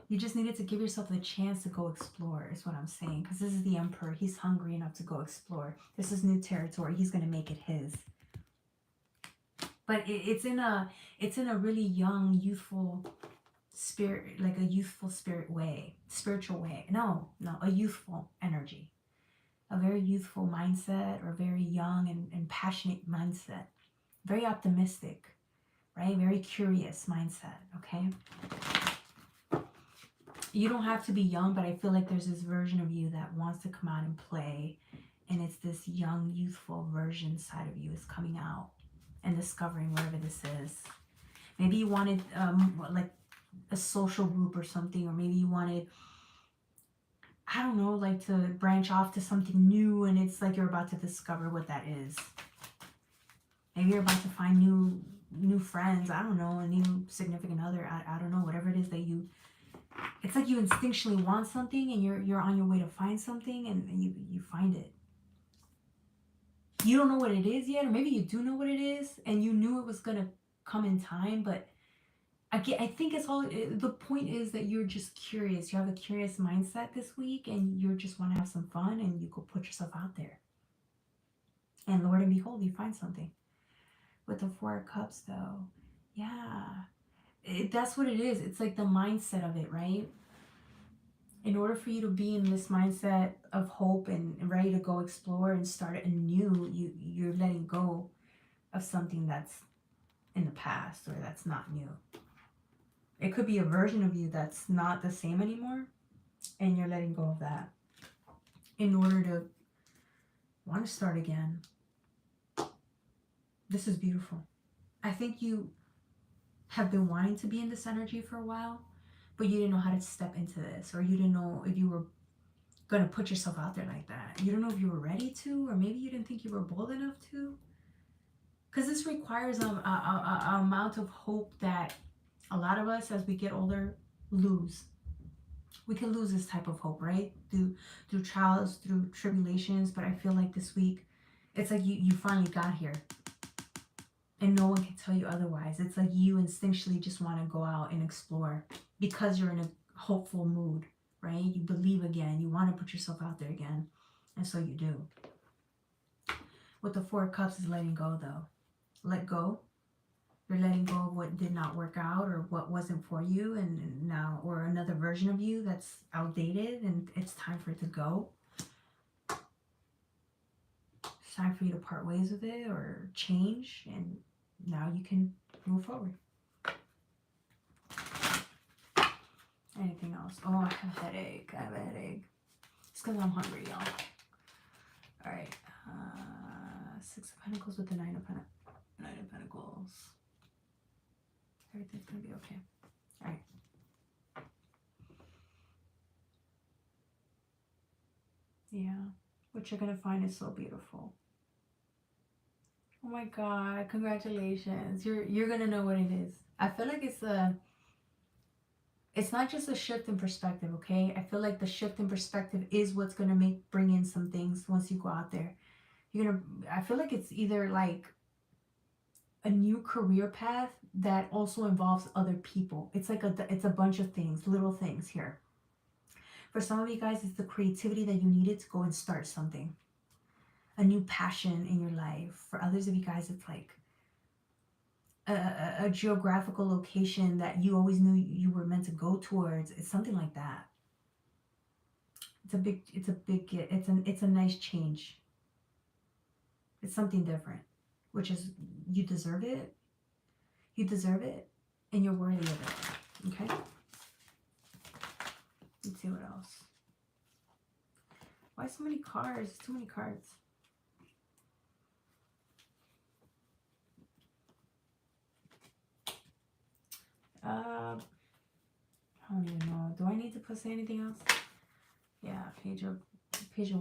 You just needed to give yourself the chance to go explore, is what I'm saying. Because this is the Emperor. He's hungry enough to go explore. This is new territory. He's going to make it his. But it's in a really young, youthful spirit, like a youthful spiritual way. No, a youthful energy. A very youthful mindset, or very young and passionate mindset. Very optimistic, right? Very curious mindset, okay? You don't have to be young, but I feel like there's this version of you that wants to come out and play. And it's this young, youthful version side of you is coming out and discovering whatever this is. Maybe you wanted like a social group or something, or maybe you wanted, I don't know, like to branch off to something new, and it's like you're about to discover what that is. Maybe you're about to find new friends, I don't know, a new significant other, I don't know, whatever it is that you, it's like you instinctually want something and you're on your way to find something and you find it. You don't know what it is yet, or maybe you do know what it is and you knew it was going to come in time, but I think it's all, the point is that you're just curious. You have a curious mindset this week and you just want to have some fun and you go put yourself out there. And Lord and behold, you find something. With the Four of Cups though, yeah. That's what it is. It's like the mindset of it, right? In order for you to be in this mindset of hope and ready to go explore and start anew, you're letting go of something that's in the past or that's not new. It could be a version of you that's not the same anymore, and you're letting go of that in order to want to start again. This is beautiful. I think you have been wanting to be in this energy for a while, but you didn't know how to step into this, or you didn't know if you were going to put yourself out there like that. You don't know if you were ready to, or maybe you didn't think you were bold enough to. Because this requires an amount of hope that a lot of us, as we get older, lose. We can lose this type of hope, right? Through trials, through tribulations. But I feel like this week, it's like you finally got here. And no one can tell you otherwise. It's like you instinctually just want to go out and explore because you're in a hopeful mood, right? You believe again. You want to put yourself out there again. And so you do. With the Four of Cups is letting go, though. Let go. You're letting go of what did not work out or what wasn't for you, and now, or another version of you that's outdated, and it's time for it to go. It's time for you to part ways with it or change, and now you can move forward. Anything else? Oh, I have a headache. I have a headache. It's because I'm hungry, y'all. All right. Six of Pentacles with the Nine of Pentacles. Everything's going to be okay. All right. Yeah. What you're going to find is so beautiful. Oh my God. Congratulations. You're going to know what it is. I feel like it's not just a shift in perspective, okay? I feel like the shift in perspective is what's going to bring in some things once you go out there. I feel like it's either like a new career path that also involves other people. It's like it's a bunch of things, little things here. For some of you guys, it's the creativity that you needed to go and start something. A new passion in your life. For others of you guys, it's like a geographical location that you always knew you were meant to go towards. It's something like that. It's a nice change. It's something different, which is you deserve it. You deserve it, and you're worthy of it. Okay? Let's see what else. Why so many cards? Too many cards. I don't even know. Do I need to say anything else? Yeah, Page of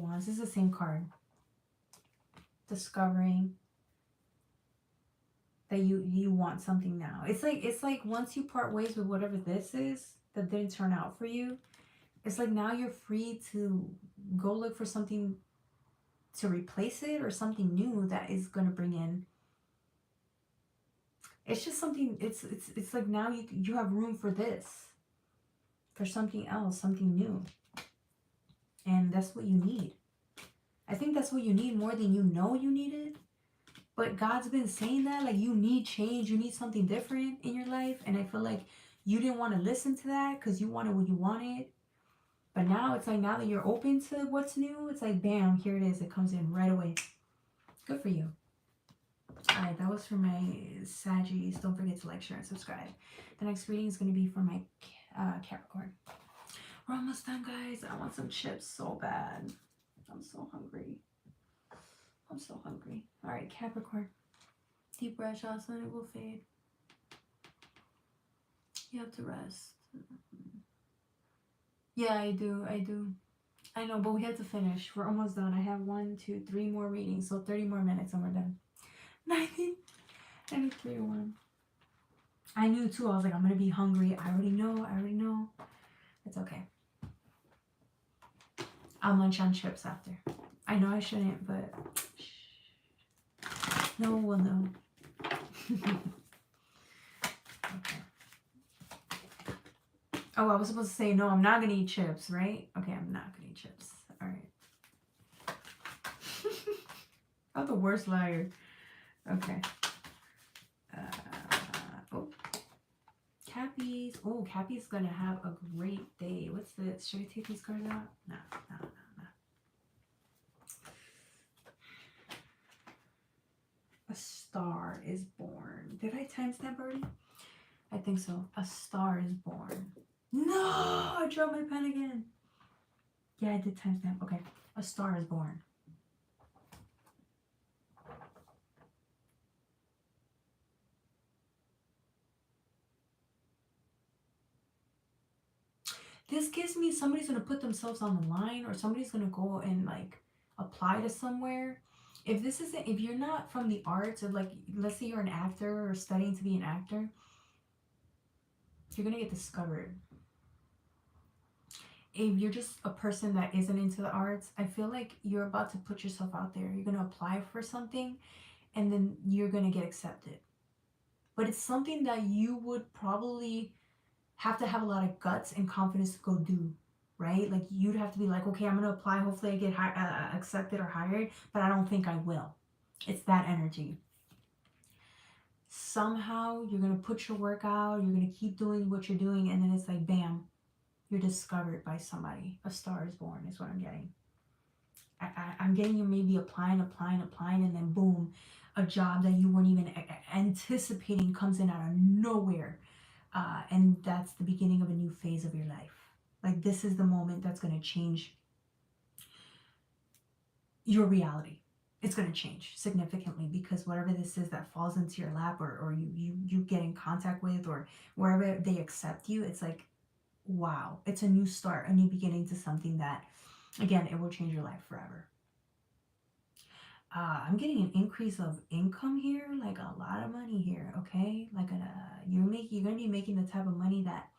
Wands. This is the same card. Discovering that you want something now. It's like once you part ways with whatever this is that didn't turn out for you, it's like now you're free to go look for something to replace it or something new that is going to bring in. It's just something, it's like now you have room for this, for something else, something new. And that's what you need. I think that's what you need more than you know you need it. But God's been saying that, like, you need change, you need something different in your life. And I feel like you didn't want to listen to that because you wanted what you wanted. But now it's like, now that you're open to what's new, it's like, bam, here it is. It comes in right away. Good for you. All right, that was for my Saggies. Don't forget to like, share, and subscribe. The next reading is going to be for my Capricorn. We're almost done, guys. I want some chips so bad. I'm so hungry. I'm so hungry. All right, Capricorn. Deep breath, Jocelyn. It will fade. You have to rest. Yeah, I do. I know, but we have to finish. We're almost done. I have 1, 2, 3 more readings. So 30 more minutes and we're done. 93-1. I knew too. I was like, I'm going to be hungry. I already know. It's okay. I'll munch on chips after. I know I shouldn't, but no one will know. Okay. Oh, I was supposed to say, no, I'm not going to eat chips, right? Okay, I'm not going to eat chips. All right. I'm the worst liar. Okay. Oh. Cappies. Oh, Cappy's going to have a great day. What's this? Should I take these cards out? No. A star is born. Did I timestamp already? I think so. A star is born. No! I dropped my pen again. Yeah, I did timestamp. Okay. A star is born. This gives me somebody's going to put themselves on the line, or somebody's going to go and like apply to somewhere. If you're not from the arts, or like, let's say you're an actor or studying to be an actor, you're going to get discovered. If you're just a person that isn't into the arts, I feel like you're about to put yourself out there. You're going to apply for something and then you're going to get accepted. but it's something that you would probably have to have a lot of guts and confidence to go do, right? Like you'd have to be like, okay, I'm gonna apply, hopefully I get accepted or hired, but I don't think I will. It's that energy. Somehow you're gonna put your work out, you're gonna keep doing what you're doing, and then it's like, bam, you're discovered by somebody. A star is born is what I'm getting. I'm getting you maybe applying, and then boom, a job that you weren't even anticipating comes in out of nowhere. And that's the beginning of a new phase of your life. Like this is the moment that's going to change your reality. It's going to change significantly, because whatever this is that falls into your lap, or you get in contact with, or wherever they accept you, it's like, wow, it's a new start, a new beginning to something that, again, it will change your life forever. I'm getting an increase of income here, like a lot of money here, okay? Like you're gonna be making the type of money that,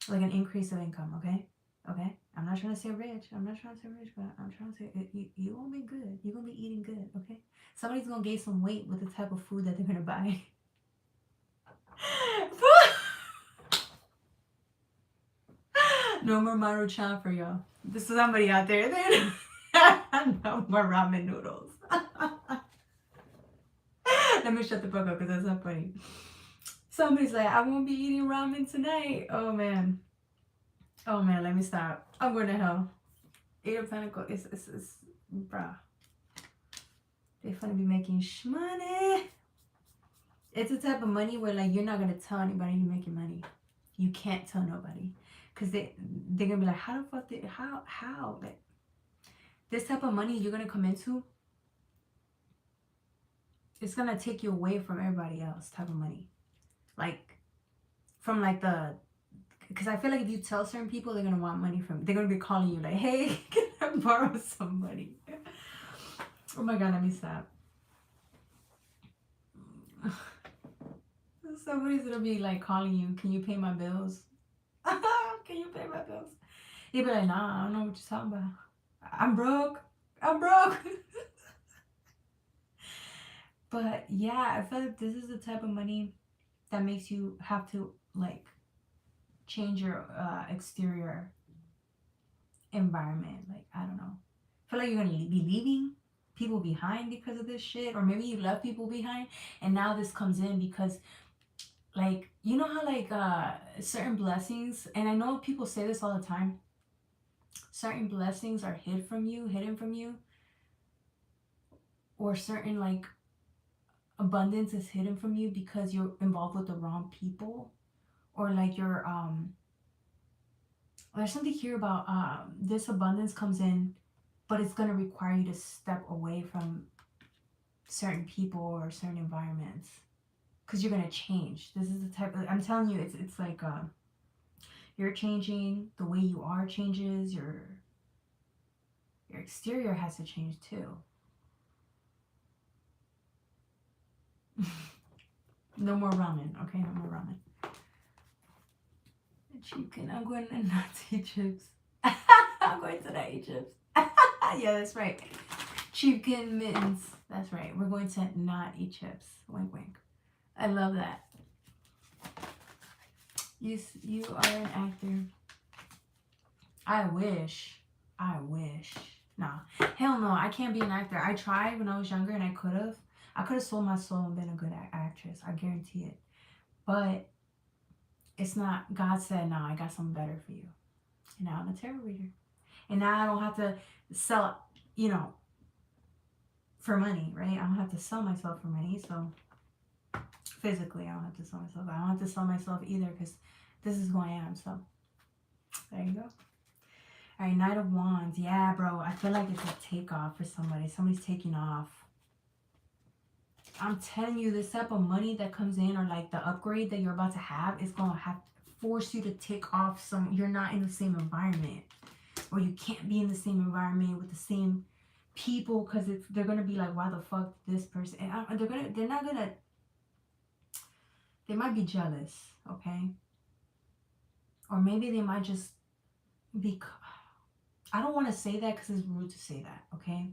like an increase of income, okay? Okay? I'm not trying to say rich. But I'm trying to say you gonna be good. You're gonna be eating good, okay? Somebody's gonna gain some weight with the type of food that they're gonna buy. No more Maruchan for y'all. This is somebody out there. No more ramen noodles. Let me shut the fuck up, because that's not funny. Somebody's like, I won't be eating ramen tonight. Oh man, let me stop. I'm going to hell. 8 of Pentacles is bruh. They finna be making money. It's a type of money where like you're not gonna tell anybody you're making money. You can't tell nobody, because they're gonna be like, how the fuck did how like, this type of money you're gonna come into, it's gonna take you away from everybody else type of money. Like from like because I feel like if you tell certain people, they're gonna want money from, they're gonna be calling you like, hey, can I borrow some money? Oh my god, let me stop. Somebody's gonna be like calling you, can you pay my bills? Can you pay my bills? You'll be like, nah, I don't know what you're talking about. I'm broke. But yeah, I feel like this is the type of money that makes you have to like change your exterior environment. Like, I don't know. I feel like you're gonna be leaving people behind because of this shit, or maybe you left people behind, and now this comes in because, like, you know how like certain blessings, and I know people say this all the time, certain blessings are hidden from you, or certain like abundance is hidden from you because you're involved with the wrong people, or like you're there's something here about this abundance comes in, but it's going to require you to step away from certain people or certain environments, because you're going to change. This is the type of, I'm telling you, it's like you're changing, the way you are changes, your exterior has to change too. No more ramen, okay? No more ramen. Chicken, I'm going to not eat chips. I'm going to not eat chips. Yeah, that's right. Chicken mittens. That's right. We're going to not eat chips. Wink, wink. I love that. You are an actor. I wish. Nah. Hell no. I can't be an actor. I tried when I was younger, and I could have. sold my soul and been a good actress. I guarantee it. But it's not. God said, no, I got something better for you. And now I'm a tarot reader. And now I don't have to sell, for money, right? I don't have to sell myself for money. So physically, I don't have to sell myself. I don't have to sell myself either, because this is who I am. So there you go. All right, Knight of Wands. Yeah, bro. I feel like it's a takeoff for somebody. Somebody's taking off. I'm telling you, this type of money that comes in, or like the upgrade that you're about to have, is going to have force you to take off you're not in the same environment, or you can't be in the same environment with the same people, because they're going to be like, why the fuck this person, and they might be jealous, okay? Or maybe they might just be, I don't want to say that because it's rude to say that, okay?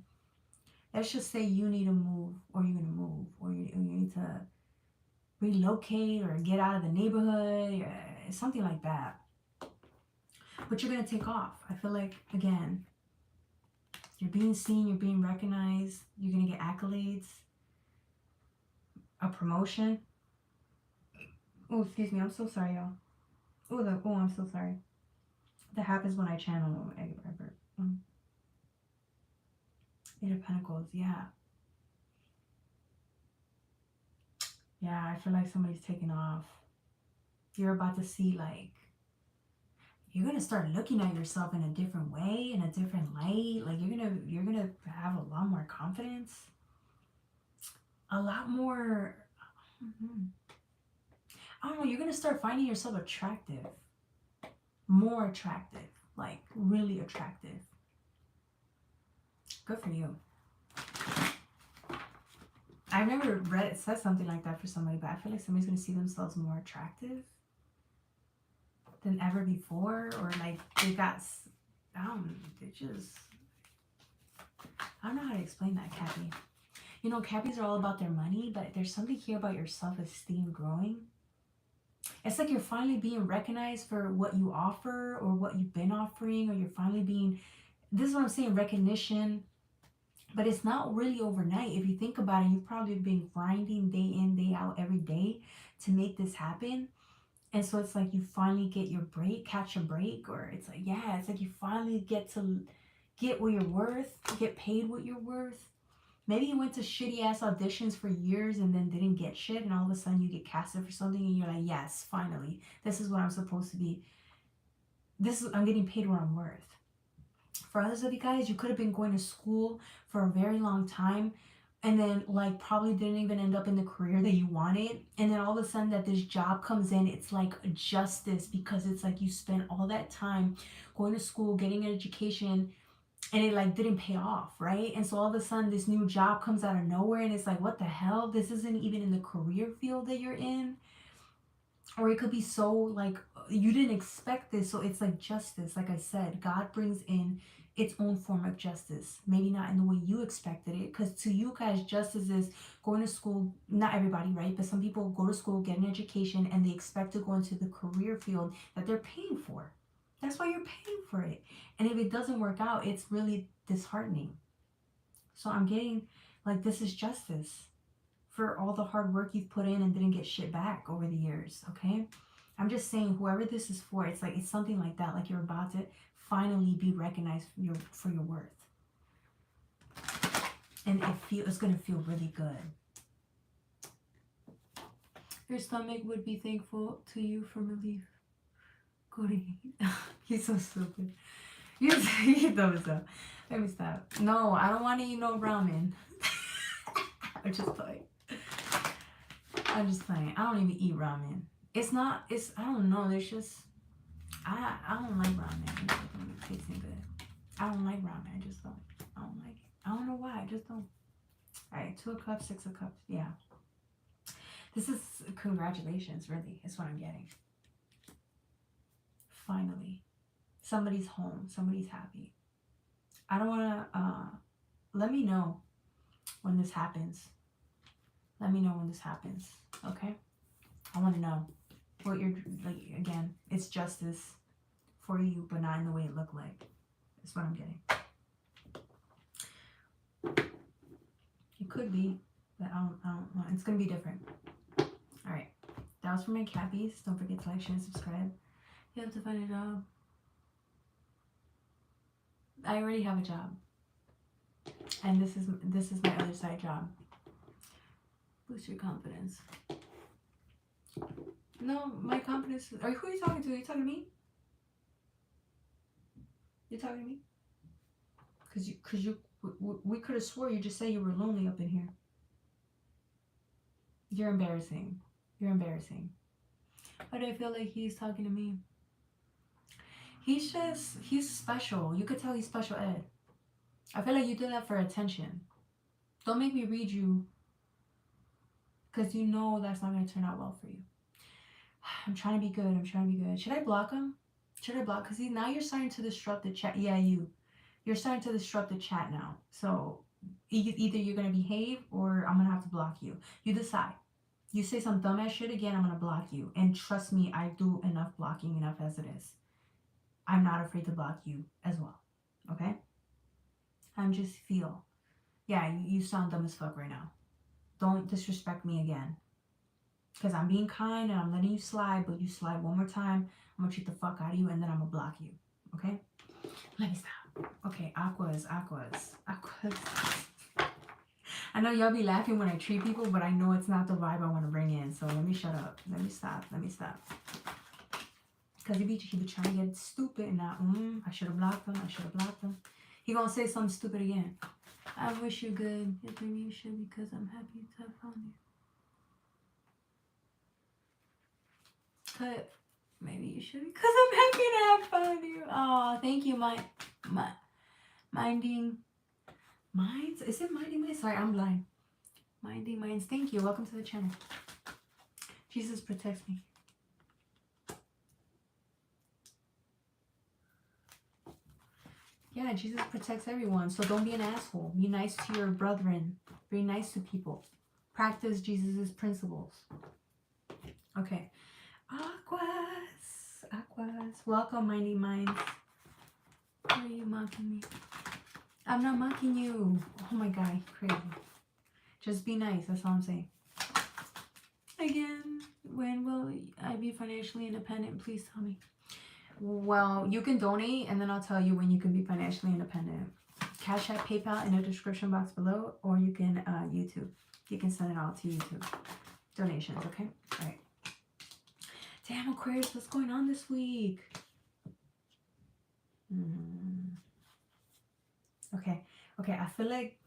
Let's just say you need to move, or you're going to move, or you need to relocate or get out of the neighborhood, something like that. But you're going to take off. I feel like, again, you're being seen, you're being recognized, you're going to get accolades, a promotion. Oh, excuse me, I'm so sorry, y'all. Oh, I'm so sorry. That happens when I channel Eight of Pentacles, yeah. Yeah, I feel like somebody's taking off. You're about to see, like, you're gonna start looking at yourself in a different way, in a different light. Like you're gonna have a lot more confidence, a lot more. I don't know. You're gonna start finding yourself attractive, more attractive, like really attractive. Good for you. I've never read it said something like that for somebody, but I feel like somebody's gonna see themselves more attractive than ever before, or like they got, I don't know how to explain that, Cappy. You know, Cappies are all about their money, but there's something here about your self-esteem growing. It's like you're finally being recognized for what you offer or what you've been offering, or you're finally being, this is what I'm saying, recognition. But it's not really overnight. If you think about it, you've probably been grinding day in, day out, every day to make this happen. And so it's like you finally get your break, catch a break, or it's like, yeah, it's like you finally get to get what you're worth, get paid what you're worth. Maybe you went to shitty ass auditions for years and then didn't get shit, and all of a sudden you get casted for something and you're like, yes, finally, this is what I'm supposed to be. I'm getting paid what I'm worth. For others of you guys, you could have been going to school for a very long time and then like probably didn't even end up in the career that you wanted. And then all of a sudden that this job comes in, it's like justice, because it's like you spent all that time going to school, getting an education, and it like didn't pay off, right? And so all of a sudden this new job comes out of nowhere and it's like, what the hell? This isn't even in the career field that you're in. Or it could be so like you didn't expect this, so it's like justice. Like I said, God brings in its own form of justice, maybe not in the way you expected it, because to you guys, justice is going to school. Not everybody, right? But some people go to school, get an education, and they expect to go into the career field that they're paying for. That's why you're paying for it. And if it doesn't work out, it's really disheartening. So I'm getting like, this is justice for all the hard work you've put in and didn't get shit back over the years, okay? I'm just saying, whoever this is for, it's like, it's something like that. Like you're about to finally be recognized for your worth. And it's going to feel really good. Your stomach would be thankful to you for relief. Go to eat. He's so stupid. You dumb as hell. Let me stop. No, I don't want to eat no ramen. I'm just playing. I don't even eat ramen. I don't know. There's just, I don't like ramen. It tasting good. I don't like ramen. I just don't. I don't like it. I don't know why. I just don't. All right, 2 a cup, 6 a cup. Yeah. This is congratulations, really. Is what I'm getting. Finally. Somebody's home. Somebody's happy. I don't want to, let me know when this happens. Let me know when this happens, okay? I want to know what you're, like, again, it's justice for you, but not in the way it looked like. That's what I'm getting. It could be, but I don't know. It's going to be different. All right. That was for my Cappies. Don't forget to like, share, and subscribe. You have to find a job. I already have a job. And this is my other side job. Boost your confidence. No, my confidence. Who are you talking to? Are you talking to me? You're talking to me? Cause we could have swore you just said you were lonely up in here. You're embarrassing. You're embarrassing. Why do I feel like he's talking to me? He's special. You could tell he's special ed. I feel like you do that for attention. Don't make me read you, because you know that's not going to turn out well for you. I'm trying to be good. I'm trying to be good. Should I block him? Should I block? Because now you're starting to disrupt the chat. Yeah, you're starting to disrupt the chat now. So either you're going to behave or I'm going to have to block you. You decide. You say some dumbass shit again, I'm going to block you. And trust me, I do enough blocking enough as it is. I'm not afraid to block you as well. Okay? I'm just feel. Yeah, you sound dumb as fuck right now. Don't disrespect me again. Because I'm being kind and I'm letting you slide, but you slide one more time, I'm going to treat the fuck out of you and then I'm going to block you. Okay? Let me stop. Okay, Aquas. I know y'all be laughing when I treat people, but I know it's not the vibe I want to bring in. So let me shut up. Let me stop. Because he be trying to get stupid and now, I should have blocked him. He gonna say something stupid again. I wish you good. Yes, maybe you should because I'm happy to have found you. But maybe you should because I'm happy to have found you. Oh, thank you, Minding Minds? Is it Minding Minds? Sorry, I'm blind. Minding Minds. Thank you. Welcome to the channel. Jesus protects me. Yeah, Jesus protects everyone. So don't be an asshole. Be nice to your brethren. Be nice to people. Practice Jesus' principles. Okay. Aquas. Welcome, Minding Minds. Why are you mocking me? I'm not mocking you. Oh my God, crazy. Just be nice. That's all I'm saying. Again, when will I be financially independent? Please tell me. Well, you can donate and then I'll tell you when you can be financially independent. Cash App, PayPal in the description box below, or you can YouTube. You can send it all to YouTube. Donations, okay? All right. Damn, Aquarius, what's going on this week? Okay, I feel like...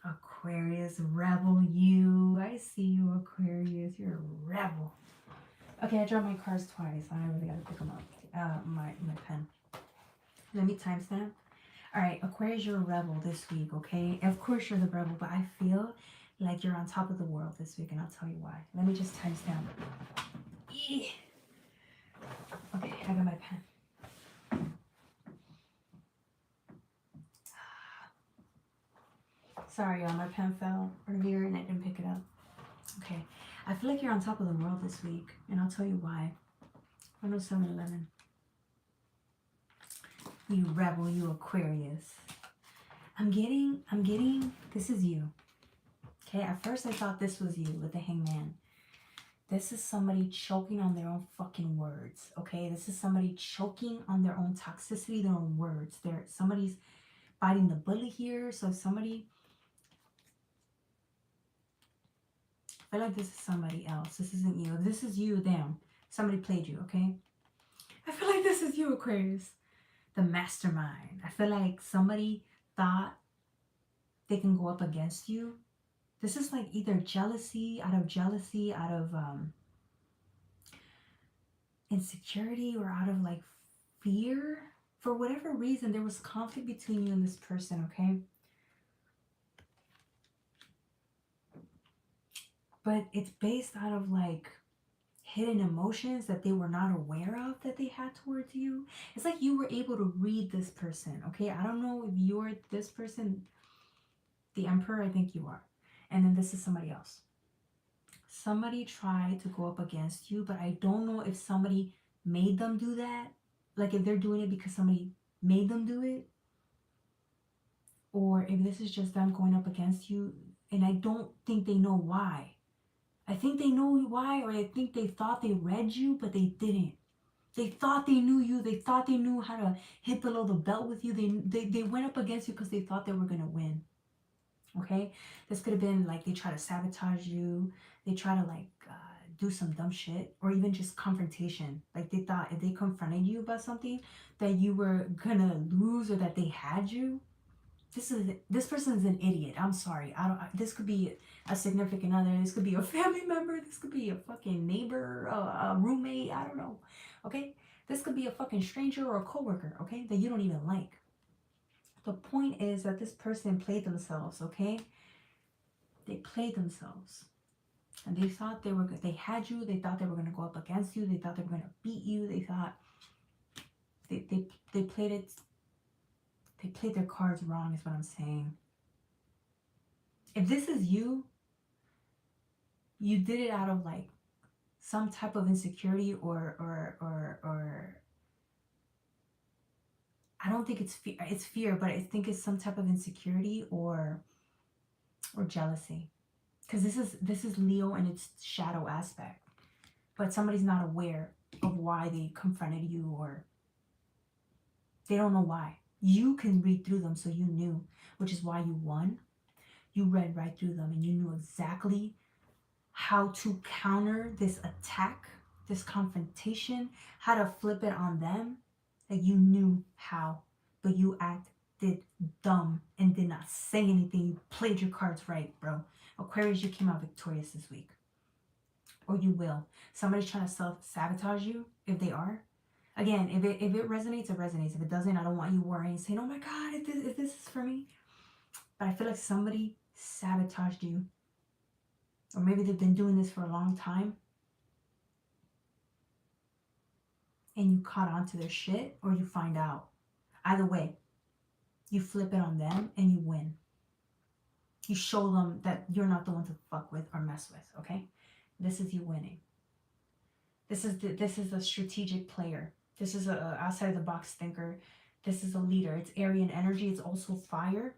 Aquarius, rebel you. I see you, Aquarius. You're a rebel. Okay, I dropped my cards twice. I really gotta pick them up. My pen. Let me timestamp. Alright, Aquarius, you're a rebel this week, okay? Of course you're the rebel, but I feel like you're on top of the world this week, and I'll tell you why. Let me just timestamp. Okay, I got my pen. Sorry, y'all, my pen fell earlier and I didn't pick it up. Okay, I feel like you're on top of the world this week, and I'll tell you why. 107.11. You rebel, you Aquarius. I'm getting, this is you. Okay, at first I thought this was you with the Hangman. This is somebody choking on their own fucking words, okay? This is somebody choking on their own toxicity, their own words. Somebody's biting the bullet here, so somebody... I feel like this is somebody else. This isn't you. If this is you, damn. Somebody played you, okay? I feel like this is you, Aquarius. The mastermind. I feel like somebody thought they can go up against you. This is like either jealousy, out of insecurity, or out of like fear. For whatever reason, there was conflict between you and this person, okay? But it's based out of like hidden emotions that they were not aware of that they had towards you. It's like you were able to read this person, okay? I don't know if you're this person, the Emperor, I think you are. And then this is somebody else. Somebody tried to go up against you, but I don't know if somebody made them do that. Like if they're doing it because somebody made them do it. Or if this is just them going up against you. And I don't think they know why. I think they know why, or I think they thought they read you, but they didn't. They thought they knew you. They thought they knew how to hit below the belt with you. They went up against you because they thought they were going to win. Okay? This could have been like they try to sabotage you. They try to like do some dumb shit, or even just confrontation. Like they thought if they confronted you about something that you were going to lose, or that they had you. This person is an idiot. I'm sorry. This could be a significant other. This could be a family member. This could be a fucking neighbor, a roommate. I don't know. Okay? This could be a fucking stranger or a coworker, okay? That you don't even like. The point is that this person played themselves, okay? They played themselves. And they thought they had you. They thought they were going to go up against you. They thought they were going to beat you. They thought they played it. They played their cards wrong is what I'm saying. If this is you, you did it out of like some type of insecurity or I don't think it's fear, but I think it's some type of insecurity or jealousy. Because this is Leo in its shadow aspect. But somebody's not aware of why they confronted you, or they don't know why. You can read through them, so you knew, which is why you won. You read right through them and you knew exactly how to counter this attack, this confrontation, how to flip it on them. Like you knew how, but you acted dumb and did not say anything. You played your cards right, bro. Aquarius, you came out victorious this week. Or you will. Somebody's trying to self-sabotage you, if they are. Again, if it resonates, it resonates. If it doesn't, I don't want you worrying, saying, oh my God, if this is for me. But I feel like somebody sabotaged you. Or maybe they've been doing this for a long time. And you caught on to their shit, or you find out. Either way, you flip it on them and you win. You show them that you're not the one to fuck with or mess with, okay? This is you winning. This is a strategic player. This is a outside of the box thinker. This is a leader. It's Aryan energy. It's also fire.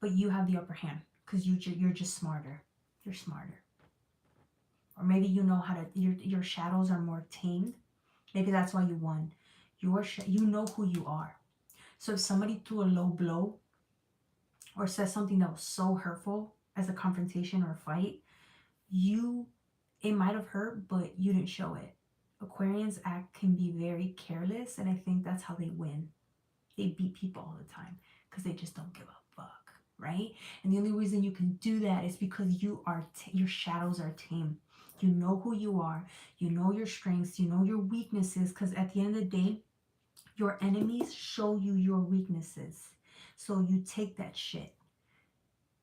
But you have the upper hand because you're just smarter. You're smarter. Or maybe you know how to, your shadows are more tamed. Maybe that's why you won. You know who you are. So if somebody threw a low blow or says something that was so hurtful as a confrontation or a fight, it might have hurt, but you didn't show it. Aquarians can be very careless, and I think that's how they win. They beat people all the time because they just don't give a fuck, right? And the only reason you can do that is because your shadows are tame. You know who you are. You know your strengths. You know your weaknesses, because at the end of the day, your enemies show you your weaknesses. So you take that shit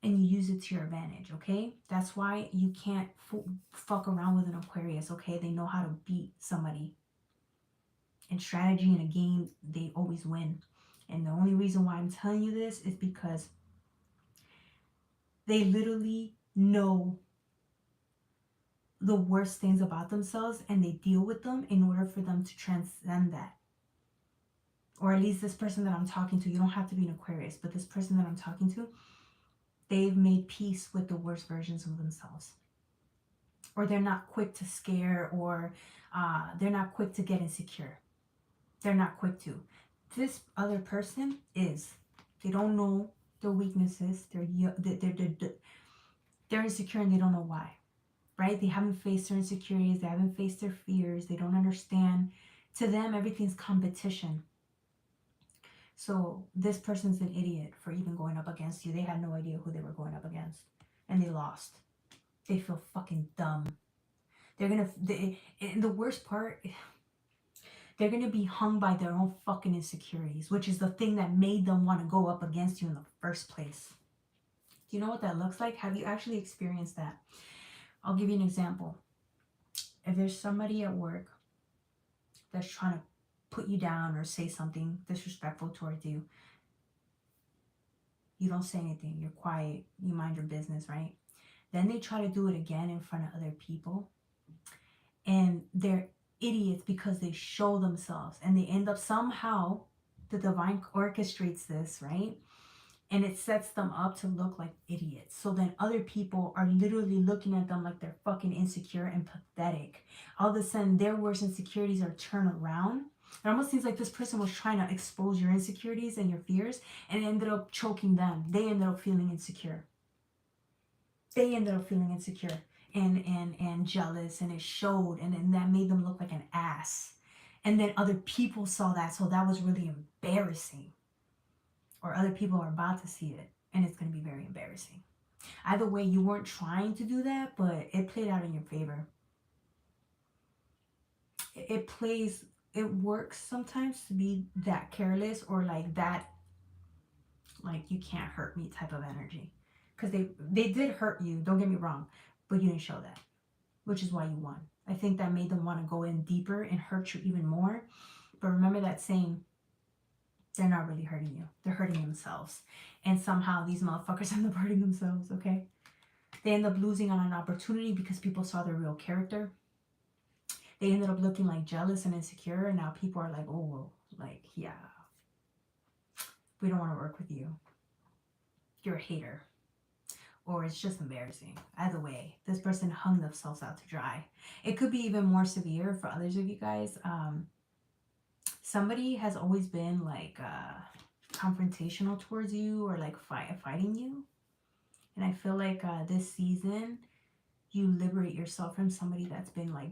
and you use it to your advantage, okay? That's why you can't fuck around with an Aquarius, okay? They know how to beat somebody. In strategy, in a game, they always win. And the only reason why I'm telling you this is because they literally know the worst things about themselves and they deal with them in order for them to transcend that. Or at least this person that I'm talking to, you don't have to be an Aquarius, but this person that I'm talking to, they've made peace with the worst versions of themselves. Or they're not quick to scare, or they're not quick to get insecure. They're not quick to. This other person is. They don't know their weaknesses. They're insecure and they don't know why. Right? They haven't faced their insecurities. They haven't faced their fears. They don't understand. To them, everything's competition. So this person's an idiot for even going up against you. They had no idea who they were going up against. And they lost. They feel fucking dumb. And the worst part, they're going to be hung by their own fucking insecurities, which is the thing that made them want to go up against you in the first place. Do you know what that looks like? Have you actually experienced that? I'll give you an example. If there's somebody at work that's trying to put you down or say something disrespectful towards you, you don't say anything. You're quiet. You mind your business, right? Then they try to do it again in front of other people. And they're idiots because they show themselves. And they end up somehow, the divine orchestrates this, right? And it sets them up to look like idiots. So then other people are literally looking at them like they're fucking insecure and pathetic. All of a sudden, their worst insecurities are turned around. It almost seems like this person was trying to expose your insecurities and your fears, and it ended up choking them. They ended up feeling insecure. And jealous, and it showed, and then that made them look like an ass. And then other people saw that, so that was really embarrassing. Or other people are about to see it, and it's going to be very embarrassing. Either way, you weren't trying to do that, but it played out in your favor. It works sometimes to be that careless, or like that, like you can't hurt me type of energy. Because they did hurt you, don't get me wrong, but you didn't show that, which is why you won. I think that made them want to go in deeper and hurt you even more. But remember that saying, they're not really hurting you. They're hurting themselves. And somehow these motherfuckers end up hurting themselves, okay? They end up losing on an opportunity because people saw their real character. They ended up looking like jealous and insecure. And now people are like, oh, like, yeah, we don't want to work with you. You're a hater. Or it's just embarrassing. Either way, this person hung themselves out to dry. It could be even more severe for others of you guys. Somebody has always been like confrontational towards you or like fighting you. And I feel like this season, you liberate yourself from somebody that's been like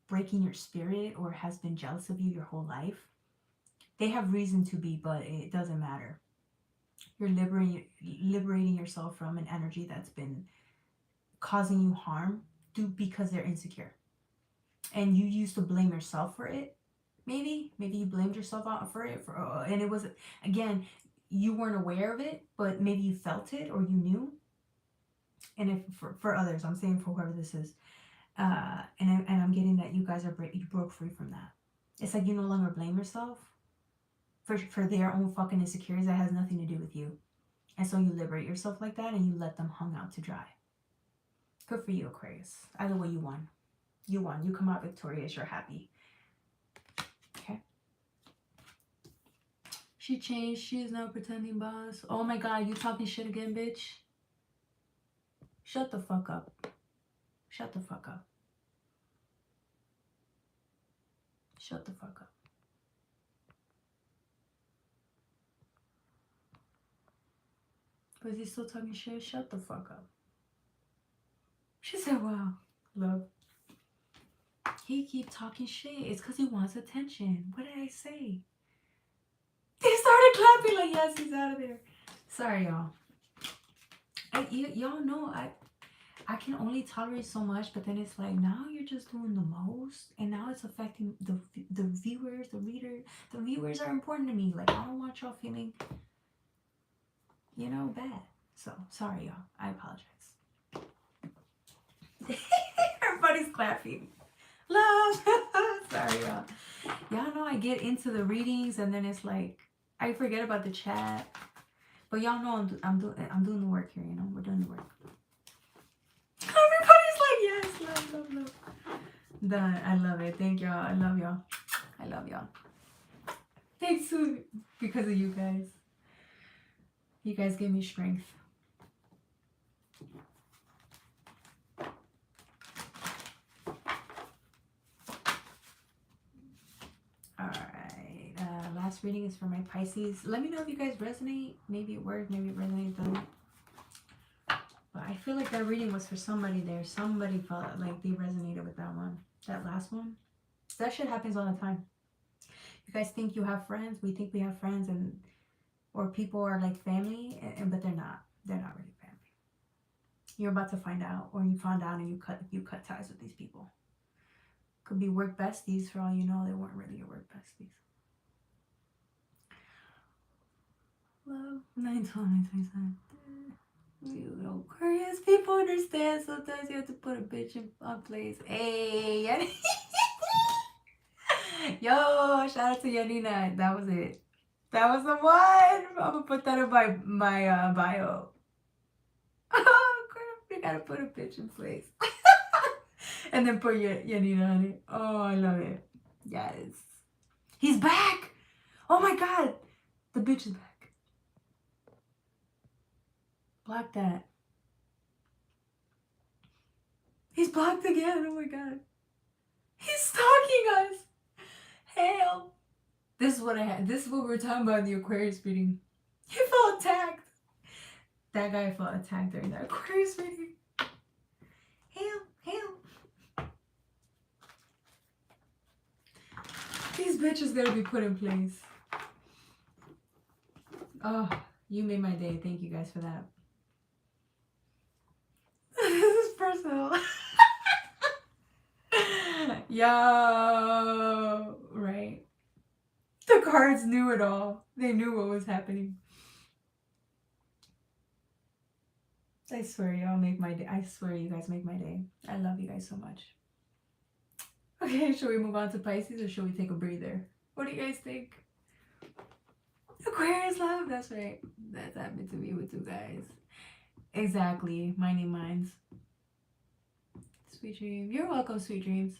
breaking your spirit or has been jealous of you your whole life. They have reason to be, but it doesn't matter. You're liberating yourself from an energy that's been causing you harm because they're insecure. And you used to blame yourself for it. Maybe you blamed yourself out for it. And it was, again, you weren't aware of it, but maybe you felt it or you knew. And if for others, I'm saying for whoever this is, and I'm getting that you guys you broke free from that. It's like you no longer blame yourself for their own fucking insecurities that has nothing to do with you. And so you liberate yourself like that and you let them hung out to dry. Good for you, Aquarius. Either way, you won. You won. You come out victorious. You're happy. Okay. She changed. She is now pretending boss. Oh my God, you talking shit again, bitch? Shut the fuck up. Shut the fuck up. Shut the fuck up. Was he still talking shit? Shut the fuck up. She said, wow, love. He keep talking shit. It's because he wants attention. What did I say? They started clapping like, yes, he's out of there. Sorry, y'all. Y'all know I can only tolerate so much, but then it's like, now you're just doing the most. And now it's affecting the viewers, the readers. The viewers are important to me. Like, I don't want y'all feeling, you know, bad. So, sorry, y'all. I apologize. Everybody's clapping. Love. Sorry, y'all. Y'all know I get into the readings and then it's like, I forget about the chat. But y'all know I'm doing the work here, you know? We're doing the work. Everybody's like, yes, love. Done. I love it. Thank y'all. I love y'all. I love y'all. Thanks to because of you guys. You guys give me strength. Alright. Last reading is for my Pisces. Let me know if you guys resonate. Maybe it worked. Maybe it resonates. Doesn't. But I feel like that reading was for somebody there. Somebody felt like they resonated with that one. That last one. That shit happens all the time. You guys think you have friends. We think we have friends, and or people are like family, but they're not. They're not really family. You're about to find out, or you found out and you cut ties with these people. Could be work besties for all you know. They weren't really your work besties. Love 9/12/2027. You Aquarius people understand. Sometimes you have to put a bitch in place. Hey, yo, shout out to Yanina. That was it. That was the one. I'm gonna put that in my bio. Oh crap! You gotta put a bitch in place, and then put Yanina on it. Oh, I love it. Yes, he's back. Oh my God, the bitch is back. Block that. He's blocked again. Oh my God. He's stalking us. Hell. This is what I had. This is what we were talking about in the Aquarius reading. He felt attacked. That guy felt attacked during the Aquarius reading. Hell. These bitches gotta be put in place. Oh, you made my day. Thank you guys for that. This is personal. Yo, right. The cards knew it all. They knew what was happening. I swear y'all make my day. I swear you guys make my day. I love you guys so much. Okay, should we move on to Pisces or should we take a breather? What do you guys think? Aquarius love. That's right. That's happened to me with two guys. Exactly. Minding minds. Sweet dream. You're welcome, sweet dreams.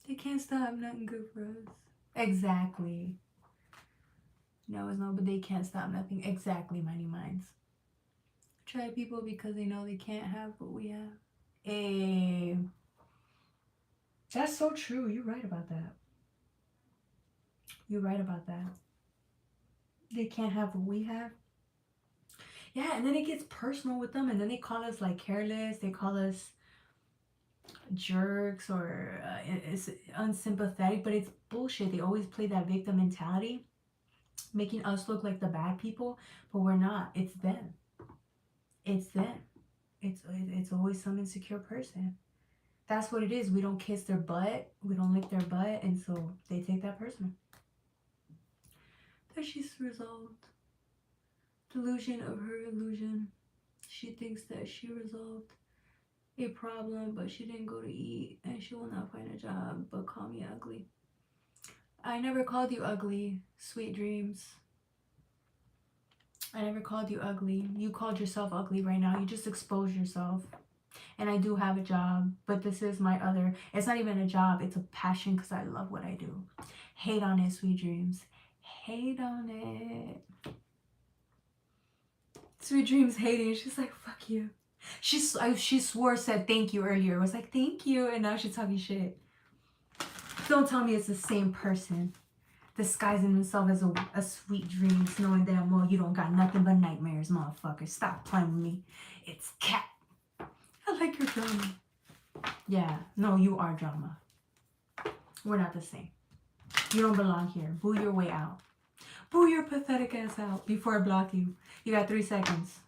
They can't stop nothing good for us. Exactly. No, it's no, but they can't stop nothing. Exactly, minding minds. Try people because they know they can't have what we have. Hey. That's so true. You're right about that. You're right about that. They can't have what we have. Yeah, and then it gets personal with them, and then they call us like careless. They call us jerks or it's unsympathetic, but it's bullshit. They always play that victim mentality, making us look like the bad people, but we're not. It's them. It's them. It's always some insecure person. That's what it is. We don't kiss their butt. We don't lick their butt, and so they take that personal. But she's resolved. Delusion of her illusion. She thinks that she resolved a problem, but she didn't go to eat, and she will not find a job, but call me ugly. I never called you ugly, sweet dreams. I never called you ugly. You called yourself ugly right now. You just exposed yourself. And I do have a job, but this is my other, it's not even a job, it's a passion because I love what I do. Hate on it, sweet dreams. Hate on it. Sweet dreams hating. She's like, fuck you. She swore, said thank you earlier. It was like, thank you. And now she's talking shit. Don't tell me it's the same person disguising himself as a sweet dreams, knowing damn well you don't got nothing but nightmares, motherfucker. Stop playing with me. It's cat. I like your drama. Yeah, no, you are drama. We're not the same. You don't belong here. Boo your way out. Boo your pathetic ass out before I block you. You got 3 seconds.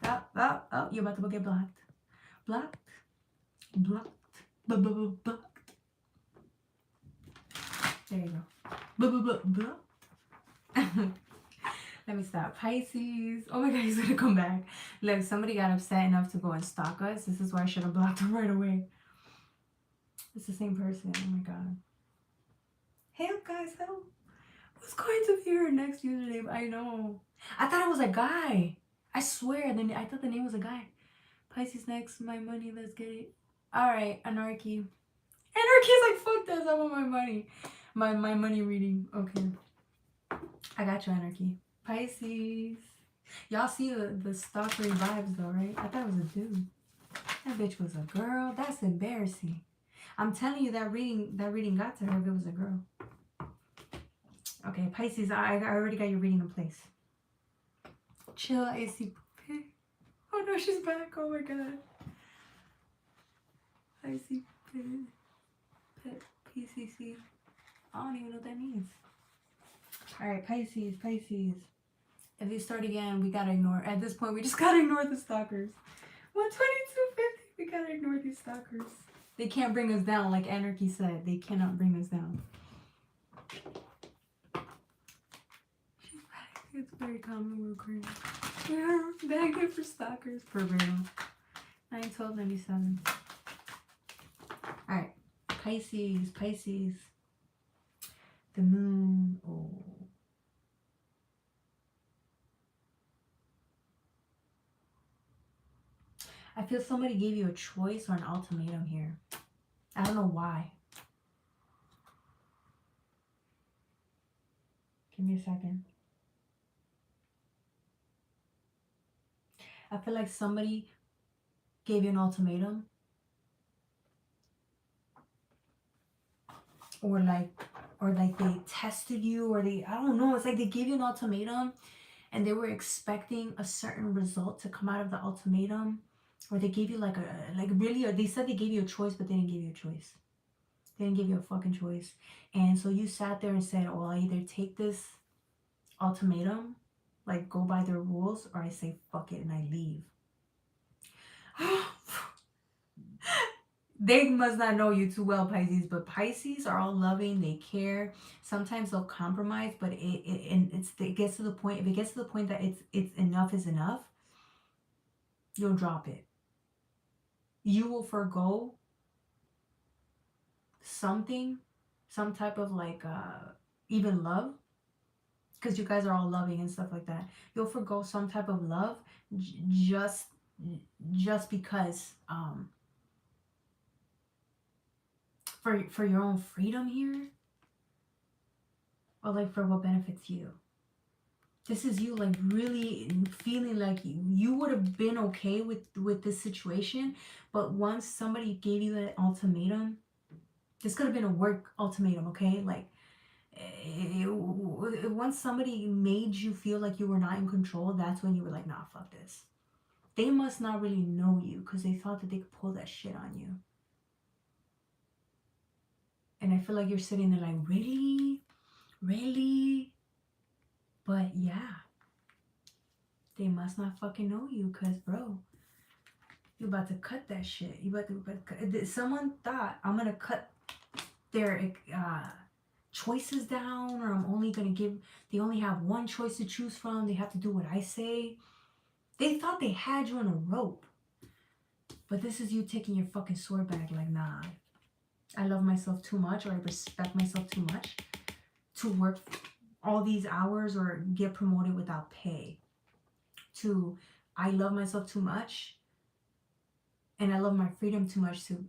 Oh, you're about to get blocked. Blocked. Blocked. Blocked. There you go. Blocked. Let me stop. Pisces. Oh my god, he's gonna come back. Look, somebody got upset enough to go and stalk us. This is why I should have blocked him right away. It's the same person. Oh my god. Help, guys, help. Who's going to be your next username? I know. I thought it was a guy. I swear. Then I thought the name was a guy. Pisces next. My money. Let's get it. Alright, Anarchy. Anarchy's like, fuck this. I want my money. My money reading. Okay. I got you, Anarchy. Pisces. Y'all see the stalkery vibes though, right? I thought it was a dude. That bitch was a girl. That's embarrassing. I'm telling you that reading got to her if it was a girl. Okay, Pisces, I already got your reading in place. Chill, AC. Oh no, she's back. Oh my god. IC PCC. I don't even know what that means. Alright, Pisces. If they start again, we gotta ignore. At this point, we just gotta ignore the stalkers. 122.50. We gotta ignore these stalkers. They can't bring us down, like Anarchy said. They cannot bring us down. She's back. It's very common with Aquarius. We are begging for stalkers for real. 9/12/97. Alright, Pisces. The moon. Oh. I feel somebody gave you a choice or an ultimatum here. I don't know why. Give me a second. I feel like somebody gave you an ultimatum. Or like they tested you, or I don't know. It's like they gave you an ultimatum and they were expecting a certain result to come out of the ultimatum. Or they gave you or they said they gave you a choice, but they didn't give you a choice. They didn't give you a fucking choice. And so you sat there and said, oh, I either take this ultimatum, like go by their rules, or I say fuck it and I leave. They must not know you too well, Pisces, but Pisces are all loving. They care. Sometimes they'll compromise, but it gets to the point. If it gets to the point that it's enough is enough, you'll drop it. You will forgo something, some type of even love, because you guys are all loving and stuff like that. You'll forgo some type of love just because for your own freedom here, or like for what benefits you. This is you like really feeling like you would have been okay with this situation, but once somebody gave you that ultimatum, this could have been a work ultimatum, okay? Like once somebody made you feel like you were not in control, that's when you were like, nah, fuck this. They must not really know you because they thought that they could pull that shit on you. And I feel like you're sitting there like, really? Really? But yeah, they must not fucking know you because, bro, you about to cut that shit. You about to cut. Someone thought, I'm going to cut their choices down, or I'm only going to give, they only have one choice to choose from. They have to do what I say. They thought they had you on a rope. But this is you taking your fucking sword back like, nah, I love myself too much, or I respect myself too much to work all these hours or get promoted without pay. To, I love myself too much and I love my freedom too much to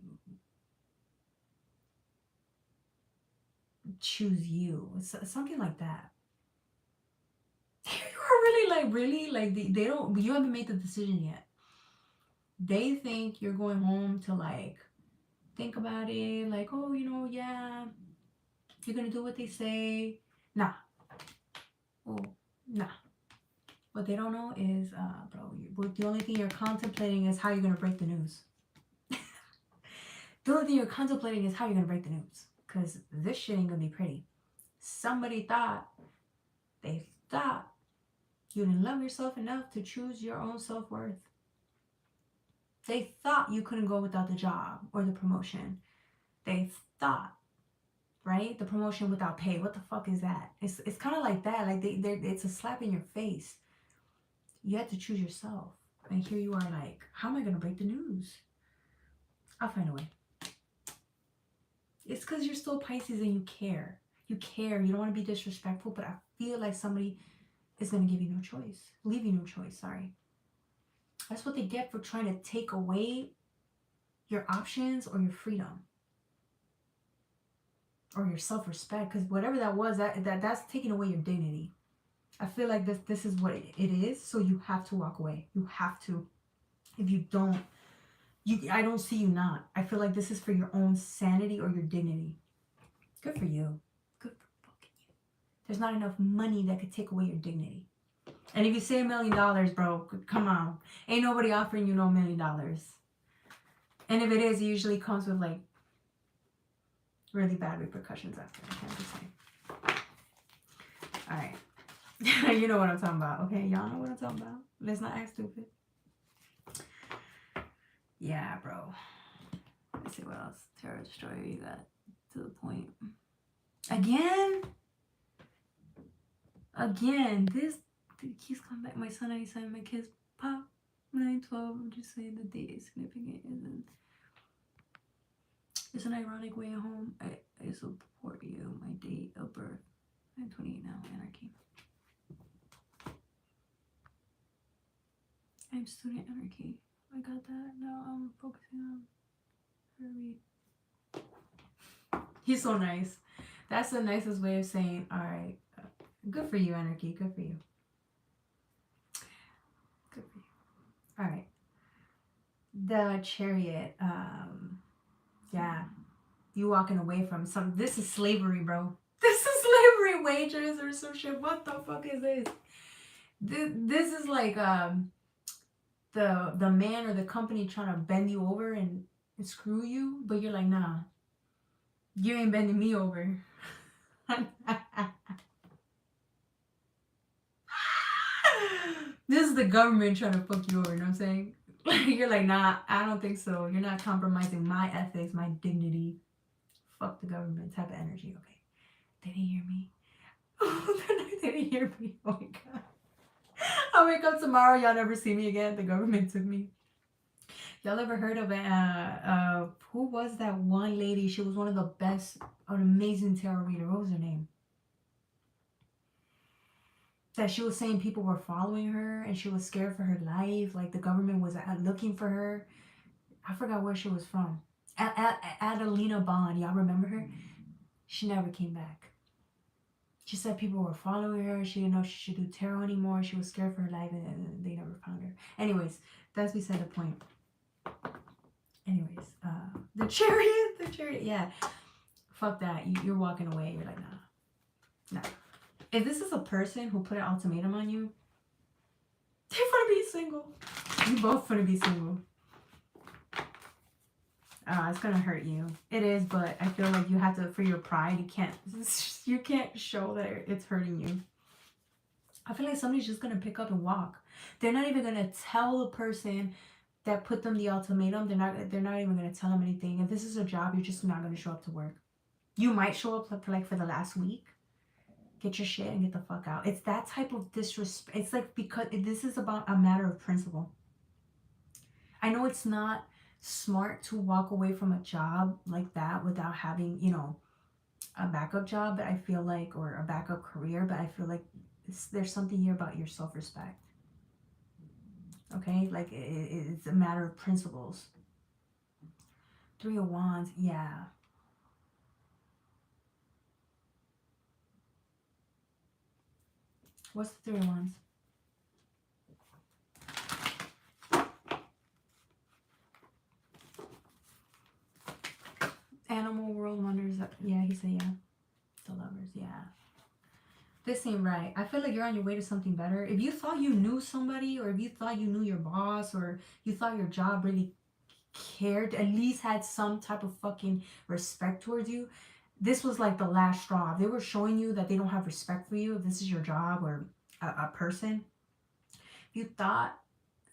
choose you. Something like that. You are really like, really? Like they don't, you haven't made the decision yet. They think you're going home to like think about it, like, oh, you know, yeah, you're gonna do what they say. Nah. Oh, nah. What they don't know is, bro, the only thing you're contemplating is how you're gonna break the news. The only thing you're contemplating is how you're gonna break the news. Because this shit ain't gonna be pretty. Somebody thought, they thought you didn't love yourself enough to choose your own self-worth. They thought you couldn't go without the job or the promotion. They thought, right? The promotion without pay. What the fuck is that? It's kind of like that. Like it's a slap in your face. You had to choose yourself. And here you are like, how am I going to break the news? I'll find a way. It's because you're still Pisces and you care. You care. You don't want to be disrespectful, but I feel like somebody is going to give you no choice. Leave you no choice, sorry. That's what they get for trying to take away your options or your freedom. Or your self-respect. Because whatever that was, that's taking away your dignity. I feel like this is what it is. So you have to walk away. You have to. If you don't, I don't see you not. I feel like this is for your own sanity or your dignity. Good for you. Good for fucking you. There's not enough money that could take away your dignity. And if you say $1 million, bro, come on. Ain't nobody offering you no $1 million. And if it is, it usually comes with like really bad repercussions after. I can't just say. All right. You know what I'm talking about, okay? Y'all know what I'm talking about. Let's not act stupid. Yeah, bro. Let's see what else. Tarot Destroyer, you got to the point. Again? Again. This keeps coming back. My son 97, my kids pop 912. I'm just saying the date is significant. And then it's an ironic way at home. I support you. My date of birth. I'm 28 now. Anarchy. I'm student anarchy. I got that. Now I'm focusing on Harry. He's so nice. That's the nicest way of saying, all right, good for you, anarchy. Good for you. Good for you. All right. The Chariot. Yeah. You walking away from some. This is slavery, bro. This is slavery wages or some shit. What the fuck is this? This is like the man or the company trying to bend you over and screw you, but you're like, nah, you ain't bending me over. This is the government trying to fuck you over, you know what I'm saying? You're like, nah, I don't think so. You're not compromising my ethics, my dignity. Fuck the government type of energy, okay? They didn't hear me. They didn't hear me. Oh my god. I'll wake up tomorrow, y'all never see me again. The government took me. Y'all ever heard of who was that one lady? She was one of the best, an amazing tarot reader. What was her name? that she was saying people were following her and she was scared for her life. Like the government was looking for her. I forgot where she was from. Adelina Bond, y'all remember her? She never came back. She said people were following her. She didn't know she should do tarot anymore. She was scared for her life and they never found her. Anyways, that's beside the point. Anyways, the chariot, yeah. Fuck that. You're walking away. You're like, nah. If this is a person who put an ultimatum on you, they're gonna be single. You both gonna be single. It's gonna hurt you. It is, but I feel like you have to, for your pride, you can't show that it's hurting you. I feel like somebody's just gonna pick up and walk. They're not even gonna tell the person that put them the ultimatum. They're not even gonna tell them anything. If this is a job, you're just not gonna show up to work. You might show up for the last week. Get your shit and get the fuck out. It's that type of disrespect. It's like, because this is about a matter of principle. I know it's not smart to walk away from a job like that without having, a backup job, but I feel like, or a backup career, but I feel like there's something here about your self-respect. Okay? Like, it's a matter of principles. 3 of Wands, yeah. What's the 3 of Wands? Animal world wonders. Yeah, he said yeah. The Lovers, yeah. This ain't right. I feel like you're on your way to something better. If you thought you knew somebody, or if you thought you knew your boss, or you thought your job really cared, at least had some type of fucking respect towards you, this was like the last straw. They were showing you that they don't have respect for you if this is your job or a person. You thought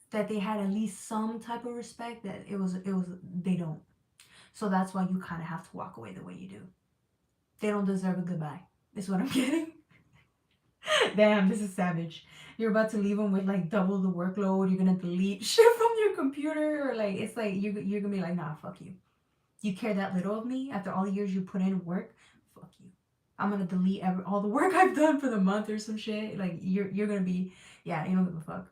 that they had at least some type of respect, that it was they don't. So that's why you kind of have to walk away the way you do. They don't deserve a goodbye. Is what I'm getting. Damn, this is savage. You're about to leave them with like double the workload. You're gonna delete shit from your computer, or like, it's like you're gonna be like, nah, fuck you. You care that little of me after all the years you put in work? Fuck you. I'm gonna delete all the work I've done for the month or some shit. Like, you're gonna be, yeah, you don't give a fuck.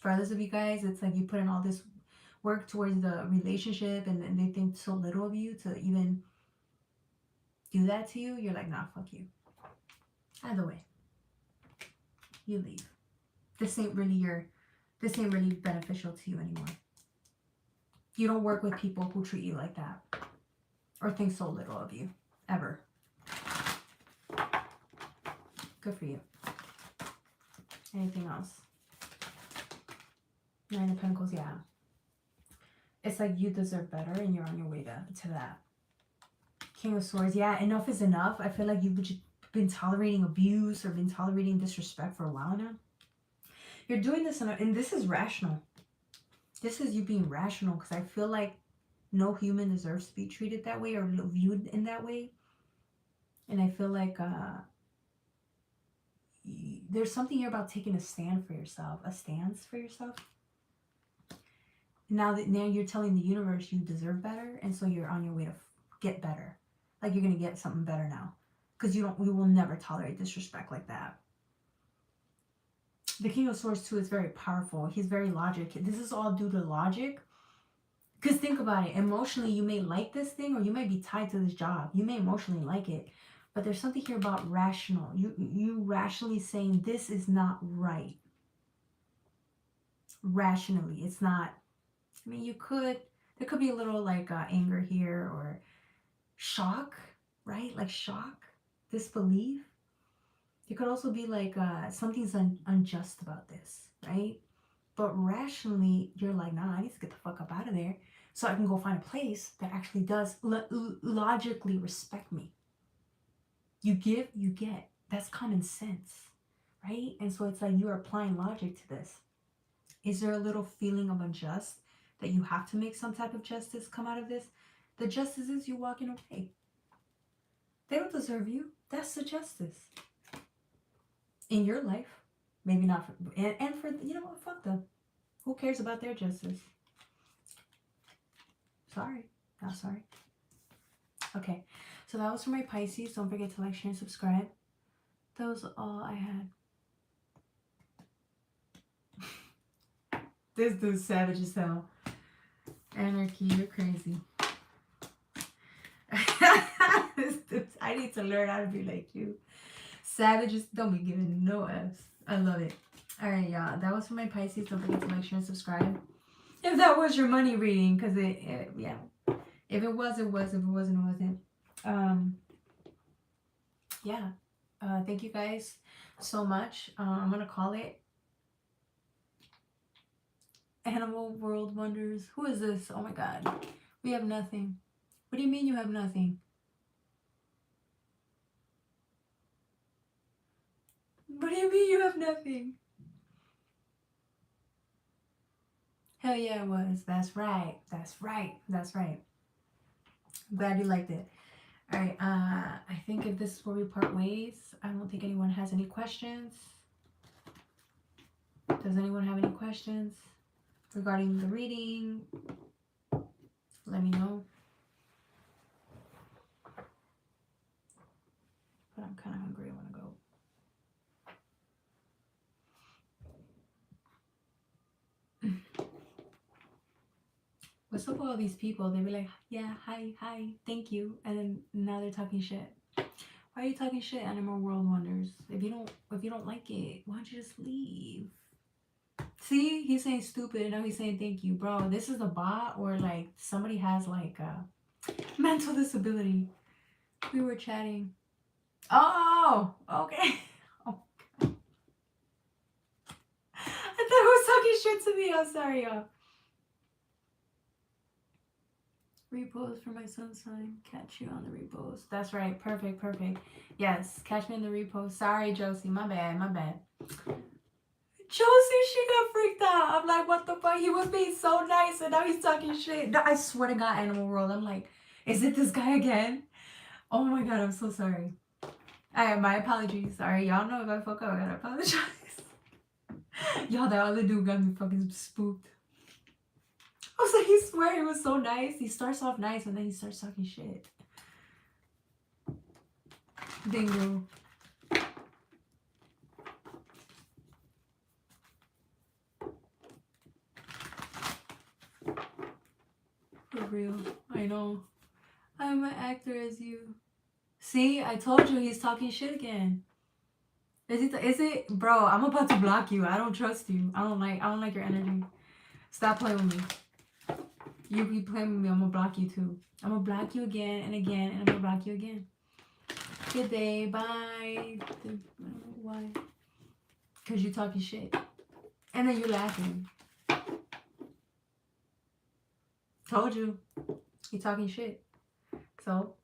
For others of you guys, it's like you put in all this work towards the relationship, and they think so little of you to even do that to you. You're like, nah, fuck you. Either way, you leave. This ain't really beneficial to you anymore. You don't work with people who treat you like that or think so little of you, ever. Good for you. Anything else? 9 of Pentacles, yeah. It's like you deserve better and you're on your way to that. King of Swords, yeah, enough is enough. I feel like you've been tolerating abuse or been tolerating disrespect for a while now. You're doing this, and this is rational. This is you being rational, because I feel like no human deserves to be treated that way or viewed in that way. And I feel like there's something here about taking a stand for yourself, a stance for yourself. Now you're telling the universe you deserve better, and so you're on your way to get better. Like, you're gonna get something better now, because we will never tolerate disrespect like that. The King of Swords too is very powerful. He's very logic. This is all due to logic. Because think about it. Emotionally, you may like this thing, or you may be tied to this job. You may emotionally like it. But there's something here about rational. You rationally saying this is not right. Rationally, it's not. I mean, there could be a little like anger here, or shock, right? Like shock, disbelief. It could also be like something's unjust about this, right? But rationally, you're like, nah, I need to get the fuck up out of there so I can go find a place that actually does logically respect me. You give, you get. That's common sense, right? And so it's like you're applying logic to this. Is there a little feeling of unjust that you have to make some type of justice come out of this? The justice is you walking away. They don't deserve you. That's the justice. In your life, maybe not for, and for, you know what, fuck them. Who cares about their justice? Sorry, not sorry. Okay, so that was for my Pisces. Don't forget to like, share, and subscribe. That was all I had. This dude's savage as hell. Anarchy, you're crazy. I need to learn how to be like you. Savages don't be giving no F's. I love it. Alright, y'all. That was for my Pisces. Don't forget to like, share, and subscribe. If that was your money reading, because yeah. If it was, it was. If it wasn't, it wasn't. Yeah. Thank you guys so much. I'm going to call it Animal World Wonders. Who is this? Oh my God. We have nothing. What do you mean you have nothing? What do you mean you have nothing? Hell yeah, it was. That's right. That's right. That's right. I'm glad you liked it. All right. I think if this is where we part ways, I don't think anyone has any questions. Does anyone have any questions regarding the reading? Let me know. But I'm kind of hungry. I want to go. What's up with all these people? They be like, yeah, hi, thank you. And then now they're talking shit. Why are you talking shit, Animal World Wonders? If you don't like it, why don't you just leave? See, he's saying stupid, and now he's saying thank you. Bro, this is a bot, or like somebody has like a mental disability. We were chatting. Oh, okay. Oh, God. I thought he was talking shit to me. I'm sorry, y'all. Repost for my sun's sign. Catch you on the repost. That's right. Perfect. Yes, catch me in the repost. Sorry, Josie. My bad. Josie, she got freaked out. I'm like, what the fuck? He was being so nice, and now he's talking shit. No, I swear to God, Animal World. I'm like, is it this guy again? Oh my God, I'm so sorry. Alright, my apologies. Sorry, y'all know if I fuck up, I gotta apologize. Y'all, that other dude got me fucking spooked. I was like, he swear he was so nice. He starts off nice, and then he starts talking shit. Bingo. For real. I know. I'm an actor as you. See, I told you he's talking shit again. Is it? Bro, I'm about to block you. I don't trust you. I don't like your energy. Stop playing with me. You be playing with me, I'm gonna block you too. I'm gonna block you again and again, and I'm gonna block you again. Good day, bye. I don't know why. Because you're talking shit. And then you're laughing. Told you. You're talking shit. So,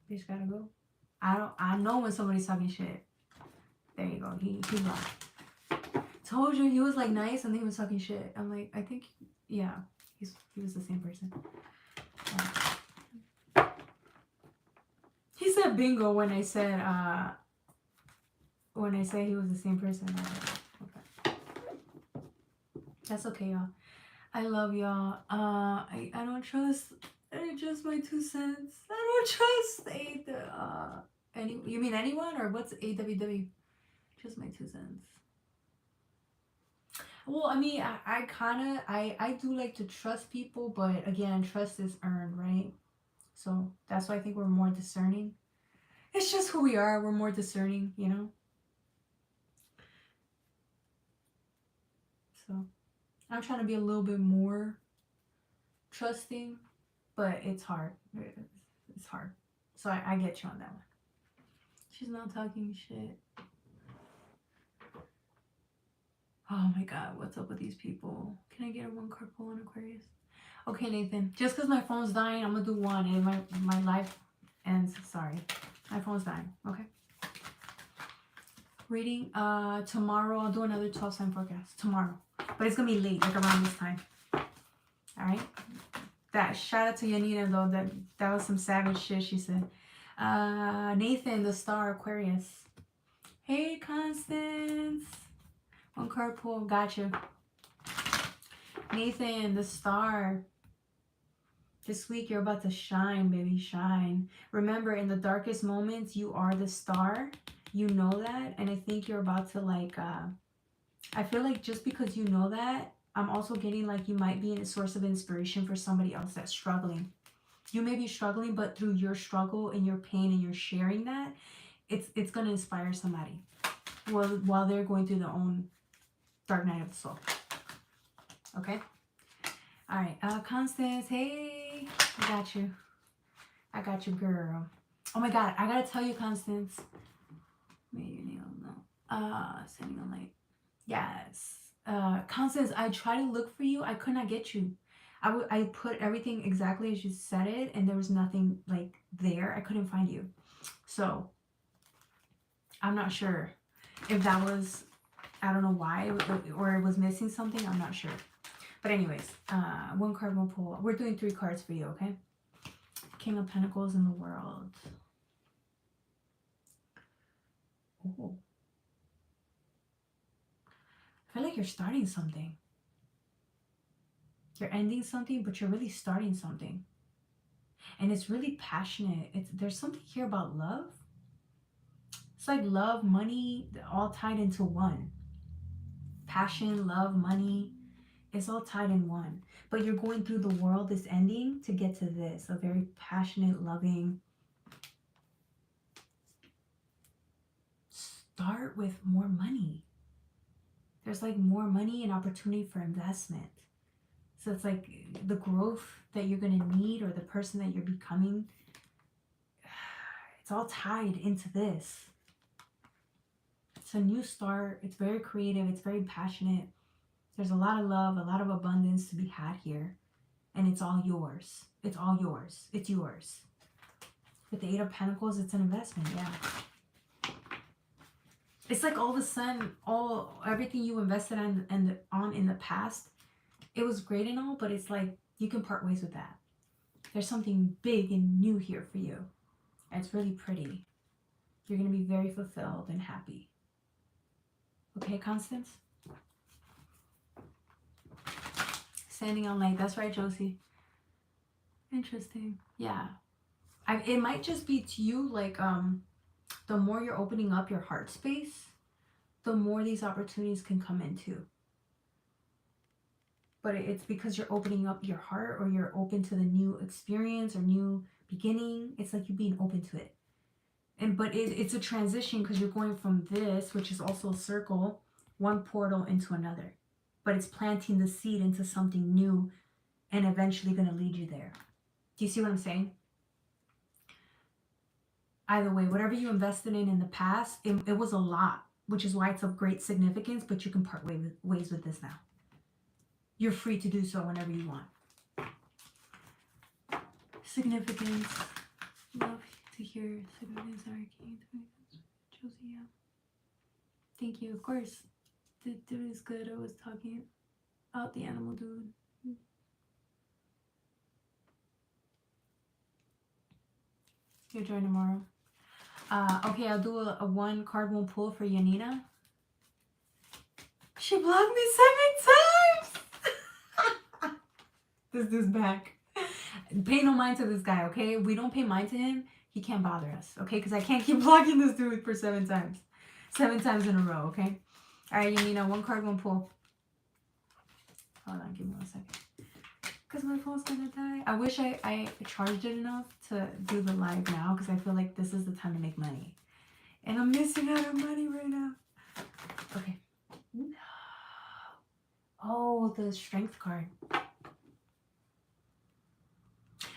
you just gotta go. I know when somebody's talking shit. There you go. He blocked. Told you, he was like nice, and then he was talking shit. I'm like, I think, yeah. He was the same person. Yeah. He said bingo when I said he was the same person. Okay. That's okay, y'all. I love y'all. I don't trust. Just my 2 cents. I don't trust you mean anyone, or what's AWW? Just my 2 cents. Well, I mean, I do like to trust people, but again, trust is earned, right? So that's why I think we're more discerning. It's just who we are. We're more discerning, you know? So I'm trying to be a little bit more trusting, but it's hard. It's hard. So I get you on that one. She's not talking shit. Oh my God, what's up with these people? Can I get a 1 card pull on Aquarius? Okay, Nathan. Just because my phone's dying, I'm gonna do one, and my life ends. Sorry, my phone's dying. Okay. Reading. Tomorrow I'll do another 12 sign forecast tomorrow, but it's gonna be late, like around this time. All right. That shout out to Yanina though. That was some savage shit she said. Nathan, the star, Aquarius. Hey, Constance. 1 card pull. Gotcha. Nathan, the star. This week you're about to shine, baby. Shine. Remember, in the darkest moments, you are the star. You know that. And I think you're about to like I feel like just because you know that, I'm also getting like you might be a source of inspiration for somebody else that's struggling. You may be struggling, but through your struggle and your pain and you're sharing that, it's going to inspire somebody while they're going through their own dark night of the soul. Okay? All right. Constance, hey. I got you. I got you, girl. Oh my God. I got to tell you, Constance. Maybe your nails, no. Standing on light. Yes. Constance, I tried to look for you. I could not get you. I put everything exactly as you said it, and there was nothing like there. I couldn't find you. So, I'm not sure if that was, I don't know why, or it was missing something. I'm not sure. But anyways, one card will pull. We're doing 3 cards for you, okay? King of Pentacles in the World. Oh. I feel like you're starting something. You're ending something, but you're really starting something. And it's really passionate. There's something here about love. It's like love, money, all tied into one. Passion, love, money, it's all tied in one. But you're going through the world, this ending, to get to this. A very passionate, loving. Start with more money. There's like more money and opportunity for investment. So it's like the growth that you're going to need, or the person that you're becoming, it's all tied into this. It's a new start. It's very creative. It's very passionate. There's a lot of love, a lot of abundance to be had here. And it's all yours. It's all yours. It's yours. With the 8 of Pentacles, it's an investment. Yeah. It's like all of a sudden, everything you invested on in the past, it was great and all, but it's like you can part ways with that. There's something big and new here for you. And it's really pretty. You're going to be very fulfilled and happy. Okay, Constance? Standing on light. That's right, Josie. Interesting. Yeah. It might just be to you, like, the more you're opening up your heart space, the more these opportunities can come into. But it's because you're opening up your heart, or you're open to the new experience or new beginning. It's like you being open to it. But it's a transition, because you're going from this, which is also a circle, one portal into another. But it's planting the seed into something new and eventually going to lead you there. Do you see what I'm saying? Either way, whatever you invested in the past, it was a lot, which is why it's of great significance, but you can part ways with this now. You're free to do so whenever you want. Significance. Love to hear significance. Josie, yeah. Thank you. Of course. The dude is good. I was talking about the animal dude. You'll join tomorrow. Okay, I'll do a 1 card won't pull for Yanina. She blocked me 7 times. This dude's back. Pay no mind to this guy, okay? If we don't pay mind to him, he can't bother us, okay? Because I can't keep blocking this dude for 7 times. 7 times in a row, okay? All right, Yanina, 1 card won't pull. Hold on, give me 1 second. Because my phone's gonna die. I wish I charged it enough to do the live now, because I feel like this is the time to make money. And I'm missing out on money right now. Okay. Oh, the Strength card.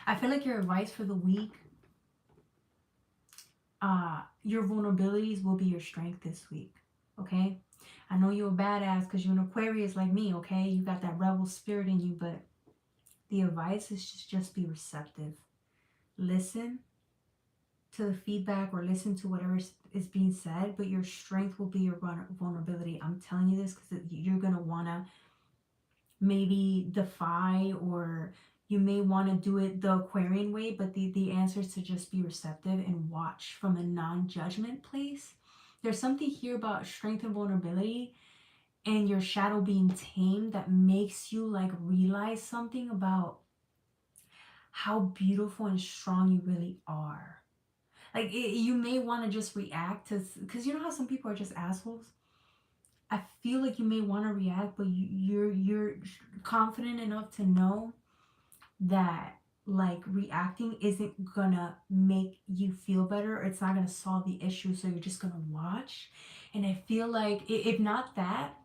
I feel like your advice for the week, your vulnerabilities will be your strength this week, okay? I know you're a badass because you're an Aquarius like me, okay? You got that rebel spirit in you, but the advice is just be receptive. Listen to the feedback, or listen to whatever is being said, but your strength will be your vulnerability. I'm telling you this because you're going to want to maybe defy, or you may want to do it the Aquarian way, but the answer is to just be receptive and watch from a non-judgment place. There's something here about strength and vulnerability and your shadow being tamed that makes you like realize something about how beautiful and strong you really are. Like you may want to just react to, because you know how some people are just assholes. I feel like you may want to react, but you're confident enough to know that like reacting isn't gonna make you feel better. It's not gonna solve the issue, so you're just gonna watch. And I feel like if not that,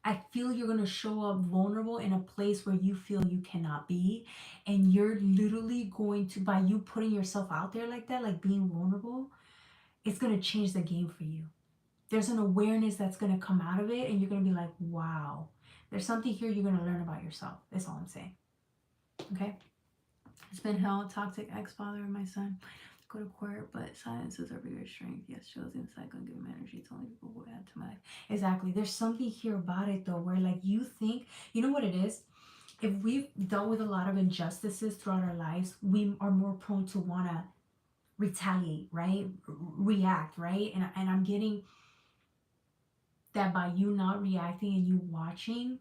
I feel you're gonna show up vulnerable in a place where you feel you cannot be, and you're literally going to, by you putting yourself out there like that, like being vulnerable, it's gonna change the game for you. There's an awareness that's gonna come out of it, and you're gonna be like, wow, there's something here you're gonna learn about yourself. That's all I'm saying. Okay. It's been hell, toxic ex-father of my son. Go to court, but silence is our biggest strength. Yes, shows insight, gonna give him energy. It's only people who add to my life. Exactly. There's something here about it though, where like you think, you know what it is? If we've dealt with a lot of injustices throughout our lives, we are more prone to wanna retaliate, right? React, right? And I'm getting that by you not reacting and you watching,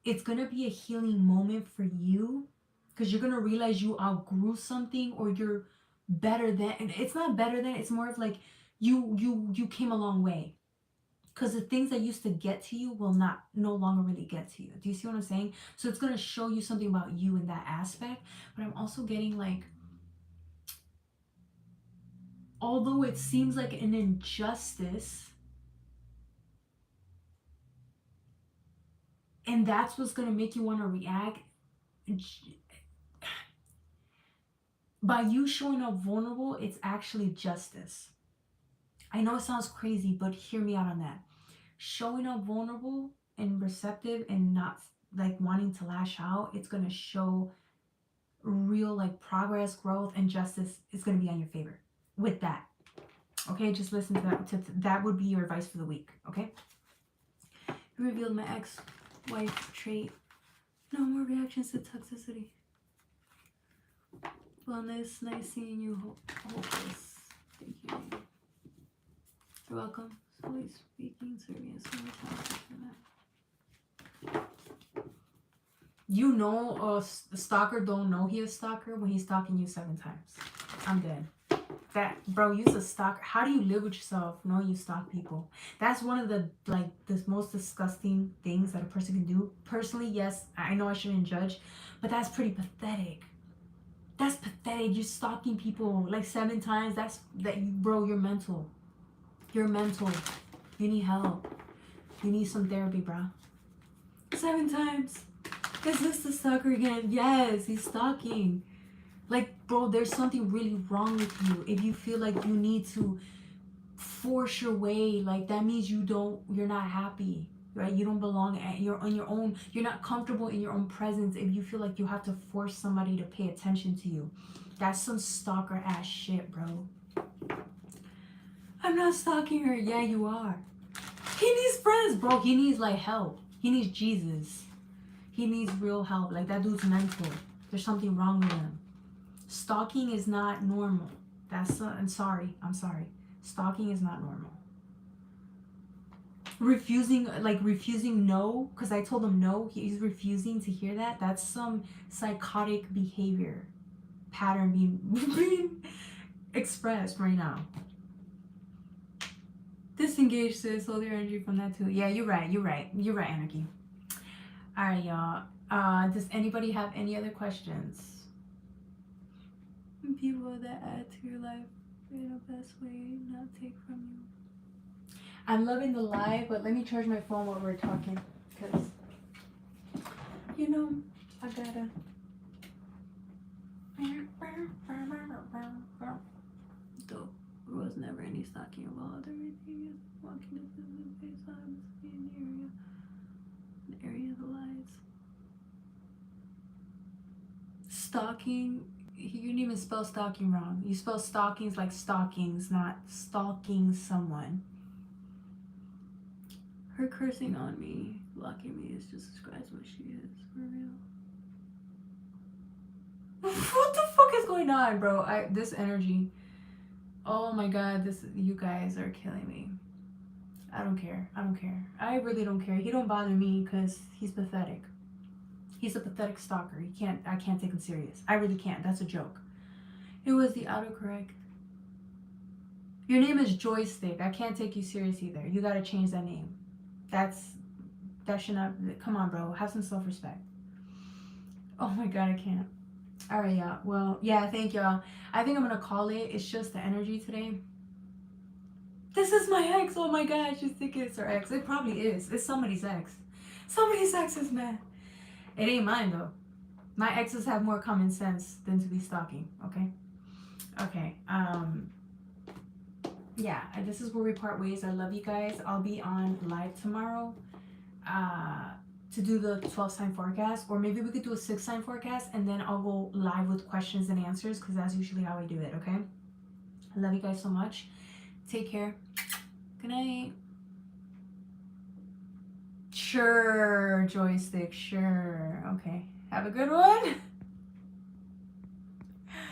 it's gonna be a healing moment for you, because you're gonna realize you outgrew something, or you're better than, and it's not better than, it's more of like you came a long way, because the things that used to get to you will no longer really get to you. Do you see what I'm saying? So it's gonna show you something about you in that aspect. But I'm also getting like, although it seems like an injustice, and that's what's gonna make you want to react, by you showing up vulnerable, it's actually justice. I know it sounds crazy, but hear me out on that. Showing up vulnerable and receptive and not like wanting to lash out, it's going to show real like progress, growth, and justice is going to be on your favor with that. Okay, just listen to that. That would be your advice for the week. Okay. You revealed my ex-wife trait. No more reactions to toxicity. Wellness, nice seeing you, hopeless. Thank you. You're welcome. Slowly speaking, serving as so much. You know, a stalker don't know he a stalker when he's stalking you 7 times. I'm dead. That, bro, you's a stalker. How do you live with yourself knowing you stalk people? That's one of the most disgusting things that a person can do. Personally, yes, I know I shouldn't judge, but that's pretty pathetic. That's pathetic. You're stalking people like 7 times. Bro, you're mental. You're mental. You need help. You need some therapy, bro. 7 times. Is this the stalker again? Yes, he's stalking. Like, bro, there's something really wrong with you. If you feel like you need to force your way, like that means you're not happy. Right? You don't belong on your own. You're not comfortable in your own presence if you feel like you have to force somebody to pay attention to you. That's some stalker ass shit, bro. I'm not stalking her. Yeah, you are. He needs friends, bro. He needs like help. He needs Jesus. He needs real help. Like that dude's mental. There's something wrong with him. Stalking is not normal. I'm sorry. Stalking is not normal. Refusing no, because I told him no, he's refusing to hear that. That's some psychotic behavior pattern being expressed right now. Disengage, sis. Hold your energy from that too. Yeah, you're right, Anarchy. All right, y'all. Does anybody have any other questions? People that add to your life in the best way, not take from you. I'm loving the live, but let me charge my phone while we're talking, because, you know, I gotta. Though there was never any stalking involved. Everything is walking up in the face on the area of the lies. Stalking. You didn't even spell stalking wrong. You spell stockings like stockings, not stalking someone. Her cursing on me, blocking me, is just describes what she is, for real. What the fuck is going on, bro? This energy. Oh my god, you guys are killing me. I don't care. I really don't care. He don't bother me because he's pathetic. He's a pathetic stalker. I can't take him serious. I really can't. That's a joke. It was the autocorrect. Your name is Joystick. I can't take you serious either. You gotta change that name. that should not, come on, bro, have some self-respect. Oh my god, I can't. All right, yeah, well, yeah, thank y'all. I think I'm gonna call it. It's just the energy today. This is my ex. Oh my gosh, you think it's her ex? It probably is. It's somebody's ex. Somebody's ex is mad. It ain't mine though. My exes have more common sense than to be stalking. Okay. Okay. Yeah, this is where we part ways. I love you guys. I'll be on live tomorrow to do the 12 sign forecast, or maybe we could do a 6 sign forecast and then I'll go live with questions and answers, because that's usually how I do it. Okay. I love you guys so much. Take care. Good night. Sure, joystick. Sure. Okay. Have a good one.